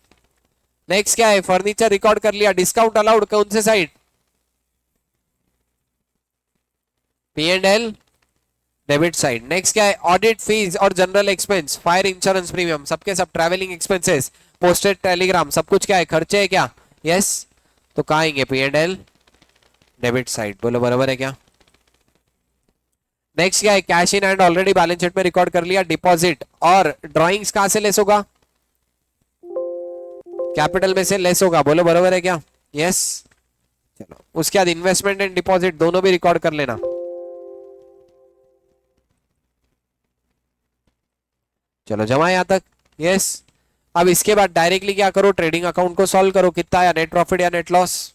Next क्या है? फर्नीचर रिकॉर्ड कर लिया। डिस्काउंट अलाउड कौन से side? P and L debit side. Next क्या है? ऑडिट फीस और general expense, fire insurance premium, सबके सब, ट्रैवलिंग एक्सपेंसेस, पोस्टेड टेलीग्राम, सब कुछ क्या है? खर्चे है क्या? यस। तो कहाँ आएंगे? P and L debit side, बोलो बराबर है क्या? नेक्स्ट क्या है? Cash in hand already balance sheet में रिकॉर्ड कर लिया। डिपॉजिट और ड्रॉइंग्स कहां से लेस होगा? कैपिटल में से लेस होगा, बोलो बराबर है क्या? यस। चलो उसके बाद इन्वेस्टमेंट एंड डिपॉजिट दोनों भी रिकॉर्ड कर लेना। चलो जमा यहां तक। यस। अब इसके बाद डायरेक्टली क्या करो? ट्रेडिंग अकाउंट को सॉल्व करो। कितना आया? नेट प्रॉफिट या नेट लॉस?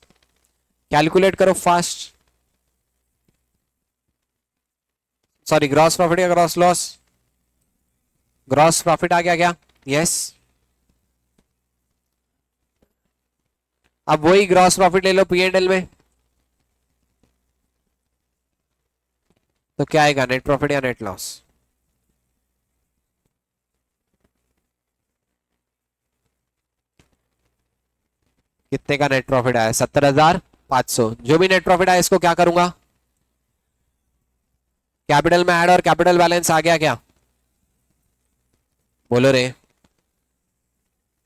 कैलकुलेट करो फास्ट। सॉरी, ग्रॉस प्रॉफिट या ग्रॉस लॉस? ग्रॉस प्रॉफिट आ गया क्या? यस। अब वही ग्रॉस प्रॉफिट ले लो पी एंड एल में। तो क्या आएगा, नेट प्रॉफिट या नेट लॉस? कितने का नेट प्रॉफिट आया? 70,500। जो भी नेट प्रॉफिट आया इसको क्या करूंगा, कैपिटल में ऐड, और कैपिटल बैलेंस आ गया क्या? बोलो रे।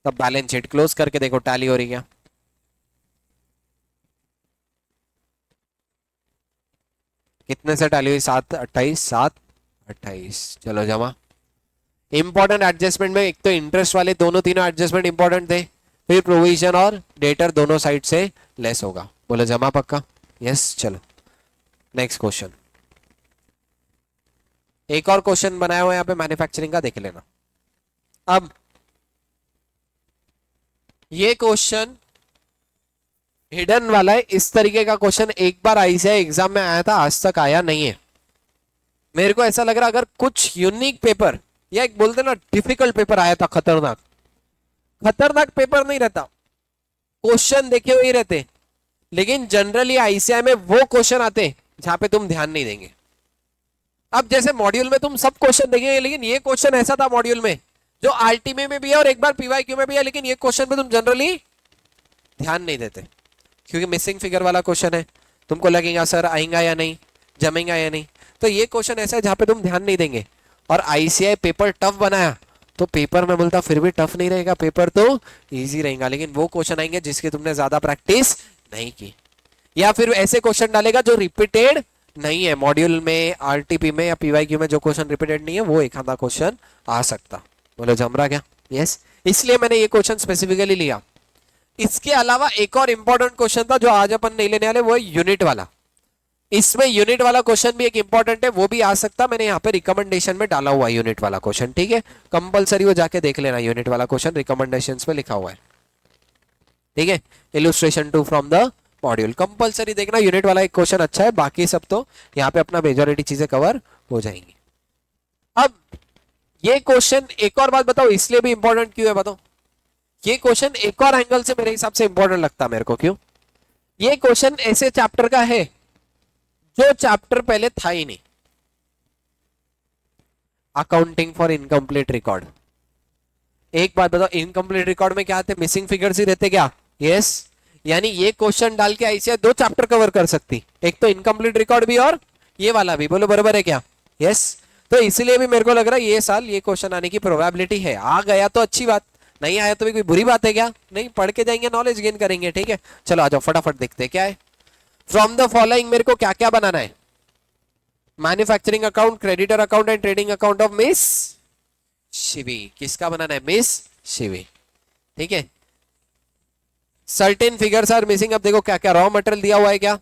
तब बैलेंस शीट क्लोज करके देखो टैली हो रही क्या। कितने से टैली हुई? 728, 728। चलो जमा। इंपॉर्टेंट एडजस्टमेंट में एक तो इंटरेस्ट वाले दोनों तीनों एडजस्टमेंट इंपॉर्टेंट थे, फिर प्रोविजन और डेटर दोनों साइड से लेस होगा। बोलो जमा पक्का? यस। चलो नेक्स्ट क्वेश्चन। एक और क्वेश्चन बनाया हुआ है यहाँ पे मैन्युफैक्चरिंग का, देख लेना। अब ये क्वेश्चन हिडन वाला है। इस तरीके का क्वेश्चन एक बार आईसीआई एग्जाम में आया था, आज तक आया नहीं है। मेरे को ऐसा लग रहा अगर कुछ यूनिक पेपर या एक बोलते ना डिफिकल्ट पेपर आया था, खतरनाक, खतरनाक पेपर नहीं रहता, क्वेश्चन देखे हुए ही रहते, लेकिन जनरली आईसीआई में वो क्वेश्चन आते जहां पे तुम ध्यान नहीं देंगे। अब जैसे मॉड्यूल में तुम सब क्वेश्चन देखेंगे, लेकिन ये क्वेश्चन ऐसा था मॉड्यूल में जो आरटीमी में भी है और एक बार पीवाईक्यू में भी है, लेकिन ये क्वेश्चन पे तुम जनरली ध्यान नहीं देते क्योंकि मिसिंग फिगर वाला क्वेश्चन है। तुमको लगेगा सर आएगा या नहीं, जमेगा या नहीं, तो ये क्वेश्चन ऐसा है जहां पे तुम ध्यान नहीं देंगे। और आईसीआई पेपर टफ बनाया तो पेपर में बोलता फिर भी टफ नहीं रहेगा, पेपर तो इजी रहेगा, लेकिन वो क्वेश्चन आएंगे जिसकी तुमने ज्यादा प्रैक्टिस नहीं की, या फिर ऐसे क्वेश्चन डालेगा जो रिपीटेड नहीं है मॉड्यूल में, आरटीपी में या पीवाईक्यू में जो क्वेश्चन रिपीटेड नहीं है वो एक आधा क्वेश्चन आ सकता। बोलो जम रहा क्या? यस। इसलिए मैंने ये क्वेश्चन स्पेसिफिकली लिया। इसके अलावा एक और इंपॉर्टेंट क्वेश्चन था जो आज अपन नहीं लेने वाले, वो है यूनिट वाला। इसमें यूनिट वाला क्वेश्चन भी एक इंपॉर्टेंट है, वो भी आ सकता। मैंने यहाँ पे रिकमेंडेशन में डाला हुआ है यूनिट वाला क्वेश्चन, ठीक है, कंपलसरी वो जाके देख लेना। यूनिट वाला क्वेश्चन रिकमेंडेशंस में लिखा हुआ है, ठीक है, illustration 2 from the module, compulsory देखना। यूनिट वाला एक क्वेश्चन अच्छा है, बाकी सब तो यहाँ पे अपना मेजॉरिटी चीजें कवर हो जाएंगी। अब ये क्वेश्चन एक और बात बताओ इसलिए भी इंपॉर्टेंट क्यों है, बताओ। ये क्वेश्चन एक और एंगल से मेरे हिसाब से इंपॉर्टेंट लगता मेरे को, क्यों? ये क्वेश्चन ऐसे चैप्टर का है जो चैप्टर पहले था ही नहीं, अकाउंटिंग फॉर इनकम्प्लीट रिकॉर्ड। एक बात बताओ, इनकम्प्लीट रिकॉर्ड में क्या आते? मिसिंग फिगर्स ही रहते क्या? यस। यानी ये क्वेश्चन डाल के आईसीआई दो चैप्टर कवर कर सकती, एक तो इनकम्प्लीट रिकॉर्ड भी और ये वाला भी। बोलो बराबर है क्या? यस। तो इसलिए भी मेरे को लग रहा है ये साल ये क्वेश्चन आने की प्रोबेबिलिटी है। आ गया तो अच्छी बात, नहीं आया तो भी कोई बुरी बात है क्या? नहीं, पढ़ के जाएंगे, नॉलेज गेन करेंगे, ठीक है। चलो आ जाओ फटाफट देखते हैं क्या है। फ्रॉम द फॉलोइंग मेरे को क्या क्या बनाना है? Manufacturing account, creditor account and trading account of miss Shivi. किसका बनाना है? मिस शिवी, ठीक है। Certain figures are missing. अब देखो क्या क्या रॉ मटेरियल दिया हुआ है, क्या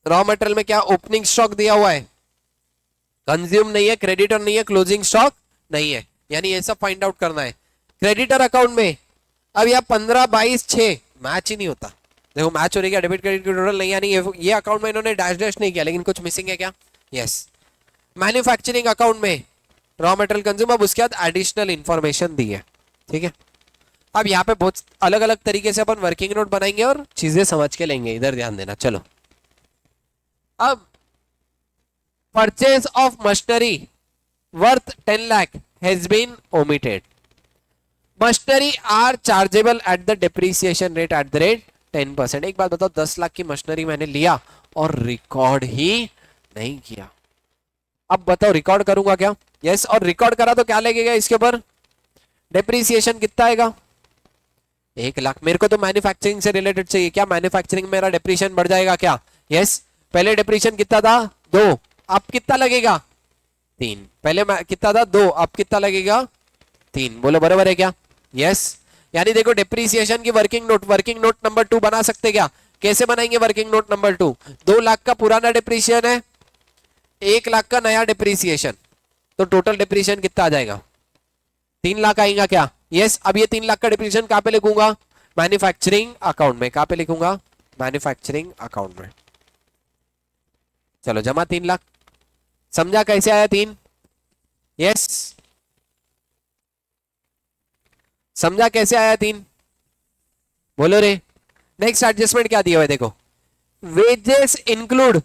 रॉ मटेरियल में क्या ओपनिंग स्टॉक दिया हुआ है, कंज्यूम नहीं है, क्रेडिटर नहीं है, क्लोजिंग स्टॉक नहीं है, यानी ये सब फाइंड आउट करना है। क्रेडिटर अकाउंट में अब यह 15, 22, 6 मैच ही नहीं होता। देखो मैच हो रही है, डेबिट क्रेडिट की टोटल नहीं, यानी ये अकाउंट में इन्होंने डैश डैश नहीं किया, लेकिन कुछ मिसिंग है क्या? यस। मैन्युफैक्चरिंग अकाउंट में रॉ मटेरियल कंज्यूम, अब उसके बाद एडिशनल इंफॉर्मेशन दी है, ठीक है। अब यहाँ पे बहुत अलग अलग तरीके से अपन वर्किंग नोट बनाएंगे और चीजें समझ के लेंगे, इधर ध्यान देना। चलो अब purchase of machinery worth 10 lakh has been omitted. Machinery are chargeable at the depreciation rate at the rate 10%। एक बात बताओ, 10 लाख की मशीनरी मैंने लिया और रिकॉर्ड ही नहीं किया, अब बताओ रिकॉर्ड करूंगा क्या? यस। और रिकॉर्ड करा तो क्या लगेगा इसके ऊपर? डिप्रिसिएशन कितना आएगा? 1 लाख। मेरे को तो मैन्युफैक्चरिंग से रिलेटेड चाहिए, क्या मैन्युफैक्चरिंग मेरा डिप्रिसिएशन बढ़ जाएगा क्या? यस। पहले डिप्रिसिएशन कितना था? 2, अब कितना लगेगा? 3। पहले कितना था? 2, अब कितना लगेगा? 3। बोलो बराबर है क्या? यस। यानी देखो डिप्रिसिएशन की वर्किंग नोट नंबर 2 बना सकते क्या? कैसे बनाएंगे वर्किंग नोट नंबर 2? 2 लाख का पुराना डिप्रिसिएशन है, 1 लाख का नया डिप्रिसिएशन, तो टोटल डिप्रिसिएशन कितना आ जाएगा? 3 लाख आएगा क्या? यस। अब ये 3 लाख का डिप्रिसिएशन कहां पे लिखूंगा? मैन्युफैक्चरिंग अकाउंट में। कहां पे लिखूंगा? मैन्युफैक्चरिंग अकाउंट में। चलो जमा 3 लाख। समझा कैसे आया 3? यस। समझा कैसे आया 3? बोलो रे। नेक्स्ट एडजस्टमेंट क्या दिया हुआ है देखो, वेजेस इंक्लूड,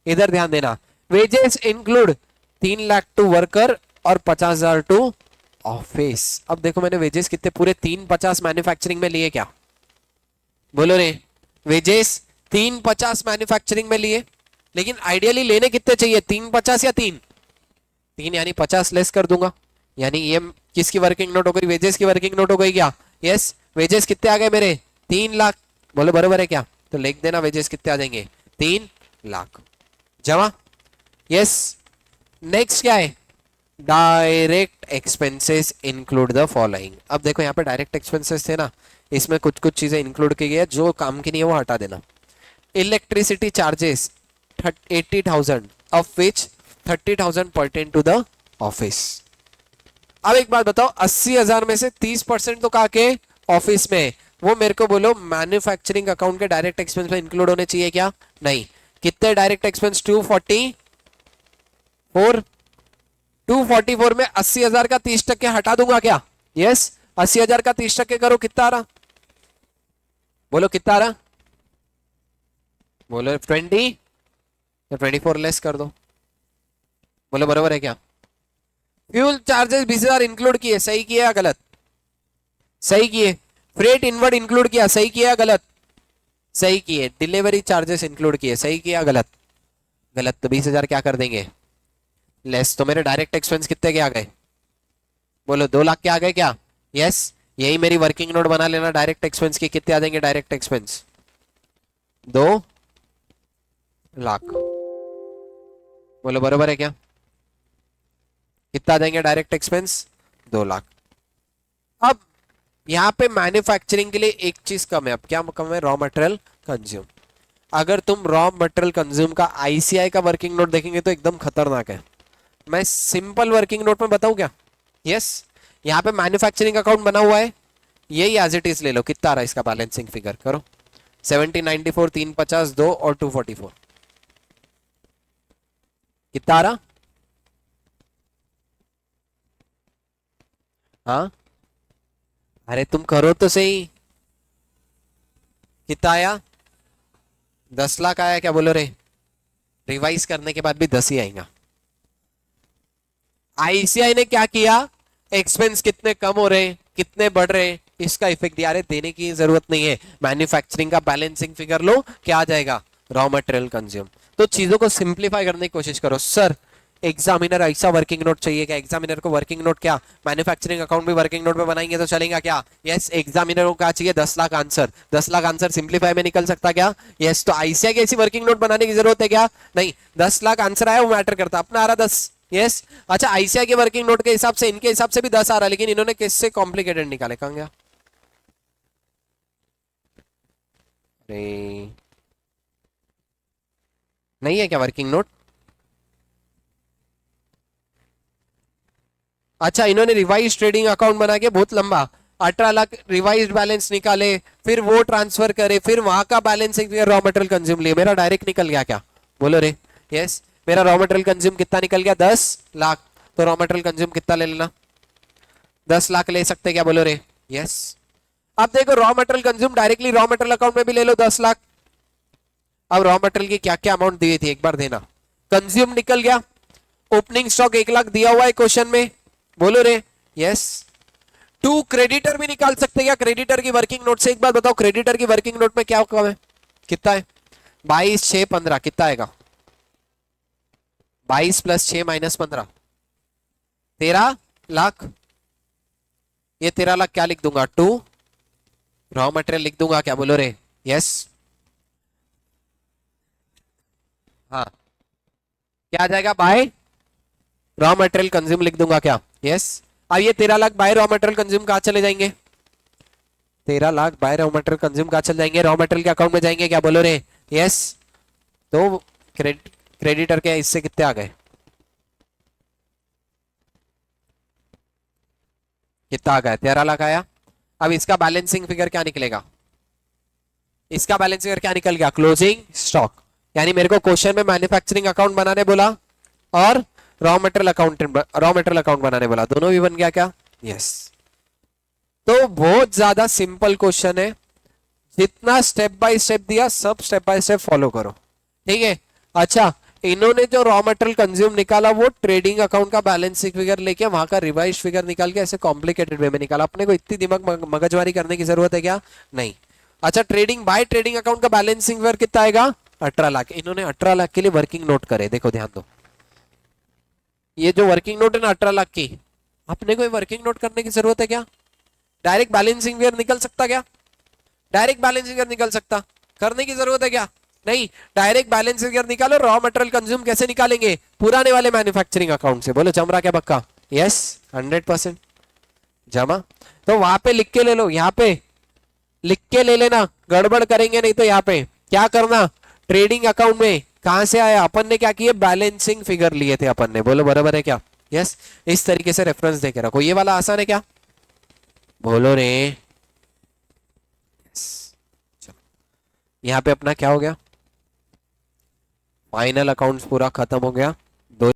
इधर ध्यान देना, wages include 3 lakh to worker और 50,000 टू ऑफिस। अब देखो मैंने वेजेस कितने पूरे 350 मैन्युफैक्चरिंग में लिए क्या, बोलो रे। वेजेस 350 मैन्युफैक्चरिंग में लिए, लेकिन आइडियली लेने कितने चाहिए, 350 या 3 यानी 50 लेस कर दूंगा, यानी ये किसकी वर्किंग नोट हो गई, वेजेस की वर्किंग नोट हो गई क्या। यस वेजेस कितने आ गए मेरे 3 लाख, बोलो बराबर है क्या, तो लिख देना वेजेस कितने आ जाएंगे 3 लाख जमा। यस नेक्स्ट क्या है, direct expenses include the following. अब देखो यहाँ पे डायरेक्ट एक्सपेंसेस थे ना, इसमें कुछ कुछ चीजें इंक्लूड की गई है, जो काम की नहीं है वो हटा देना। Electricity charges 80,000 of which 30,000 pertain to the office. अब एक बात बताओ, 80,000 में से 30% तो कहा के ऑफिस में, वो मेरे को बोलो मैन्युफैक्चरिंग अकाउंट के डायरेक्ट एक्सपेंस में इंक्लूड होने चाहिए क्या, नहीं। कितने डायरेक्ट एक्सपेंस 244 में 80,000 का 30% हटा दूंगा क्या, यस 80,000 का 30% करो कितना आ रहा, बोलो कितना आ रहा, बोलो 20 या 24 लेस कर दो, बोलो बराबर है क्या। फ्यूल चार्जेस 20,000 इंक्लूड किए, सही किया या गलत, सही किए। फ्रेट इनवर्ड इंक्लूड किया, सही किया या गलत, सही किए। डिलीवरी चार्जेस इंक्लूड किए, सही किया गलत, गलत। तो 20,000 क्या कर देंगे लेस, तो मेरे डायरेक्ट एक्सपेंस कितने के आ गए, बोलो 2 लाख के आ गए क्या, यस। यही मेरी वर्किंग नोट बना लेना डायरेक्ट एक्सपेंस की, कितने आ जाएंगे डायरेक्ट एक्सपेंस 2 लाख, बोलो बराबर है क्या, कितना आ जाएंगे डायरेक्ट एक्सपेंस 2 लाख। अब यहाँ पे मैन्युफैक्चरिंग के लिए एक चीज कम है, अब क्या कम है, रॉ मटेरियल कंज्यूम। अगर तुम रॉ मटेरियल कंज्यूम का आईसीआई का वर्किंग नोट देखेंगे तो एकदम खतरनाक है। मैं सिंपल वर्किंग नोट में बताऊं क्या, यस यहाँ पे मैन्युफैक्चरिंग अकाउंट बना हुआ है, यही एज इट इज ले लो। कितना आ रहा है इसका बैलेंसिंग फिगर करो, 1794 350 2 और 244 कितना आ रहा, हाँ अरे तुम करो तो सही, कितना आया 10 लाख आया क्या, बोलो रे। रिवाइज करने के बाद भी 10 ही आएगा। आईसीआई ने क्या किया, एक्सपेंस कितने कम हो रहे कितने बढ़ रहे इसका इफेक्ट दिया, रहे देने की जरूरत नहीं है। मैन्युफैक्चरिंग का बैलेंसिंग फिगर लो, क्या आ जाएगा रॉ मटेरियल कंज्यूम। तो चीजों को सिंप्लीफाई करने की कोशिश करो। सर एग्जामिनर ऐसा वर्किंग नोट चाहिए क्या, एग्जामिनर को वर्किंग नोट क्या मैन्युफैक्चरिंग अकाउंट भी वर्किंग नोट में बनाएंगे तो चलेगा क्या, यस। एग्जामिनर को क्या चाहिए 10 lakh answer, 10 lakh answer simplify में निकल सकता क्या, यस। तो आईसीआई की ऐसी वर्किंग नोट बनाने की जरूरत है क्या, नहीं। 10 लाख आंसर आया वो मैटर करता, अपना आ रहा 10, यस। अच्छा आईसीआई के वर्किंग नोट के हिसाब से इनके हिसाब से भी 10 आ रहा है, लेकिन इन्होंने किससे कॉम्प्लिकेटेड निकाले, कहां गया, अरे नहीं है क्या वर्किंग नोट। अच्छा इन्होंने रिवाइज ट्रेडिंग अकाउंट बना के बहुत लंबा 18 लाख रिवाइज बैलेंस निकाले, फिर वो ट्रांसफर करे, फिर वहां का बैलेंसिंग रॉ मटेरियल कंज्यूम लिए, मेरा डायरेक्ट निकल गया क्या, बोलो रे, यस। मेरा रॉ मटेरियल कंज्यूम कितना निकल गया 10 लाख, तो रॉ मटेरियल कंज्यूम कितना ले लेना 10 लाख ले सकते क्या, बोलो रे, यस। अब देखो raw material consume directly raw material account में भी ले लो 10 लाख। अब रॉ मटेरियल की क्या क्या अमाउंट दी थी एक बार देना, कंज्यूम निकल गया, ओपनिंग स्टॉक 1 लाख दिया हुआ है क्वेश्चन में, बोलो रे, यस। टू क्रेडिटर भी निकाल सकते क्या, क्रेडिटर की वर्किंग नोट से एक बात बताओ, क्रेडिटर की वर्किंग नोट में क्या कम है, कितना है 22 6 15 कितना आएगा 22 + 6 - 15 13 लाख। ये 13 लाख क्या लिख दूंगा टू रॉ मटेरियल लिख दूंगा क्या, बोलो रे, यस। हाँ क्या आ जाएगा बाय रॉ मटेरियल कंज्यूम लिख दूंगा क्या, यस। अब ये 13 lakh by raw material consume कहां चले जाएंगे, 13 lakh by raw material consume कहां चले जाएंगे, रॉ मटेरियल के अकाउंट में जाएंगे क्या, बोलो रे, यस। तो क्रेडिटर के इससे कितने आ गए, कितना आ गया 13 लाख आया। अब इसका बैलेंसिंग फिगर क्या निकलेगा, इसका बैलेंस फिगर क्या निकल गया क्लोजिंग स्टॉक। यानी मेरे को क्वेश्चन में मैन्युफैक्चरिंग अकाउंट बनाने बोला और रॉ मटेरियल अकाउंट बनाने बोला, दोनों भी बन गया क्या, यस। तो बहुत ज्यादा सिंपल क्वेश्चन है, जितना स्टेप बाय स्टेप दिया सब स्टेप बाय स्टेप फॉलो करो, ठीक है। अच्छा इन्होंने जो रॉ मटेरियल कंज्यूम निकाला वो ट्रेडिंग अकाउंट का बैलेंसिंग फिगर लेके वहां का रिवाइज फिगर निकाल के ऐसे कॉम्प्लिकेटेड वे में निकाला। अपने को इतनी दिमाग मगजमारी करने की जरूरत है क्या? नहीं। अच्छा, ट्रेडिंग बाय ट्रेडिंग अकाउंट का बैलेंसिंग फिगर कितना आएगा? 18 लाख। इन्होंने 18 लाख के लिए वर्किंग नोट करे, देखो ध्यान दो, ये जो वर्किंग नोट है ना 18 लाख की, अपने को वर्किंग नोट करने की जरूरत है क्या? डायरेक्ट बैलेंसिंग फिगर निकल सकता क्या? डायरेक्ट बैलेंसिंग फिगर निकल सकता, करने की जरूरत है क्या? नहीं। डायरेक्ट बैलेंस फिगर निकालो, रॉ मटेरियल कंज्यूम कैसे निकालेंगे? पुराने वाले मैन्युफैक्चरिंग अकाउंट से। बोलो जम रहा क्या पक्का? यस, 100% जमा। तो वहां पे लिख के ले लो, यहाँ पे लिख के ले लेना, गड़बड़ करेंगे नहीं तो। यहाँ पे क्या करना, ट्रेडिंग अकाउंट में कहां से आया, अपन ने क्या किया, बैलेंसिंग फिगर लिए थे अपन ने। बोलो बराबर है क्या? यस, इस तरीके से रेफरेंस देके रखो। ये वाला आसान है क्या? बोलो रे। यहाँ पे अपना क्या हो गया, फाइनल अकाउंट्स पूरा खत्म हो गया।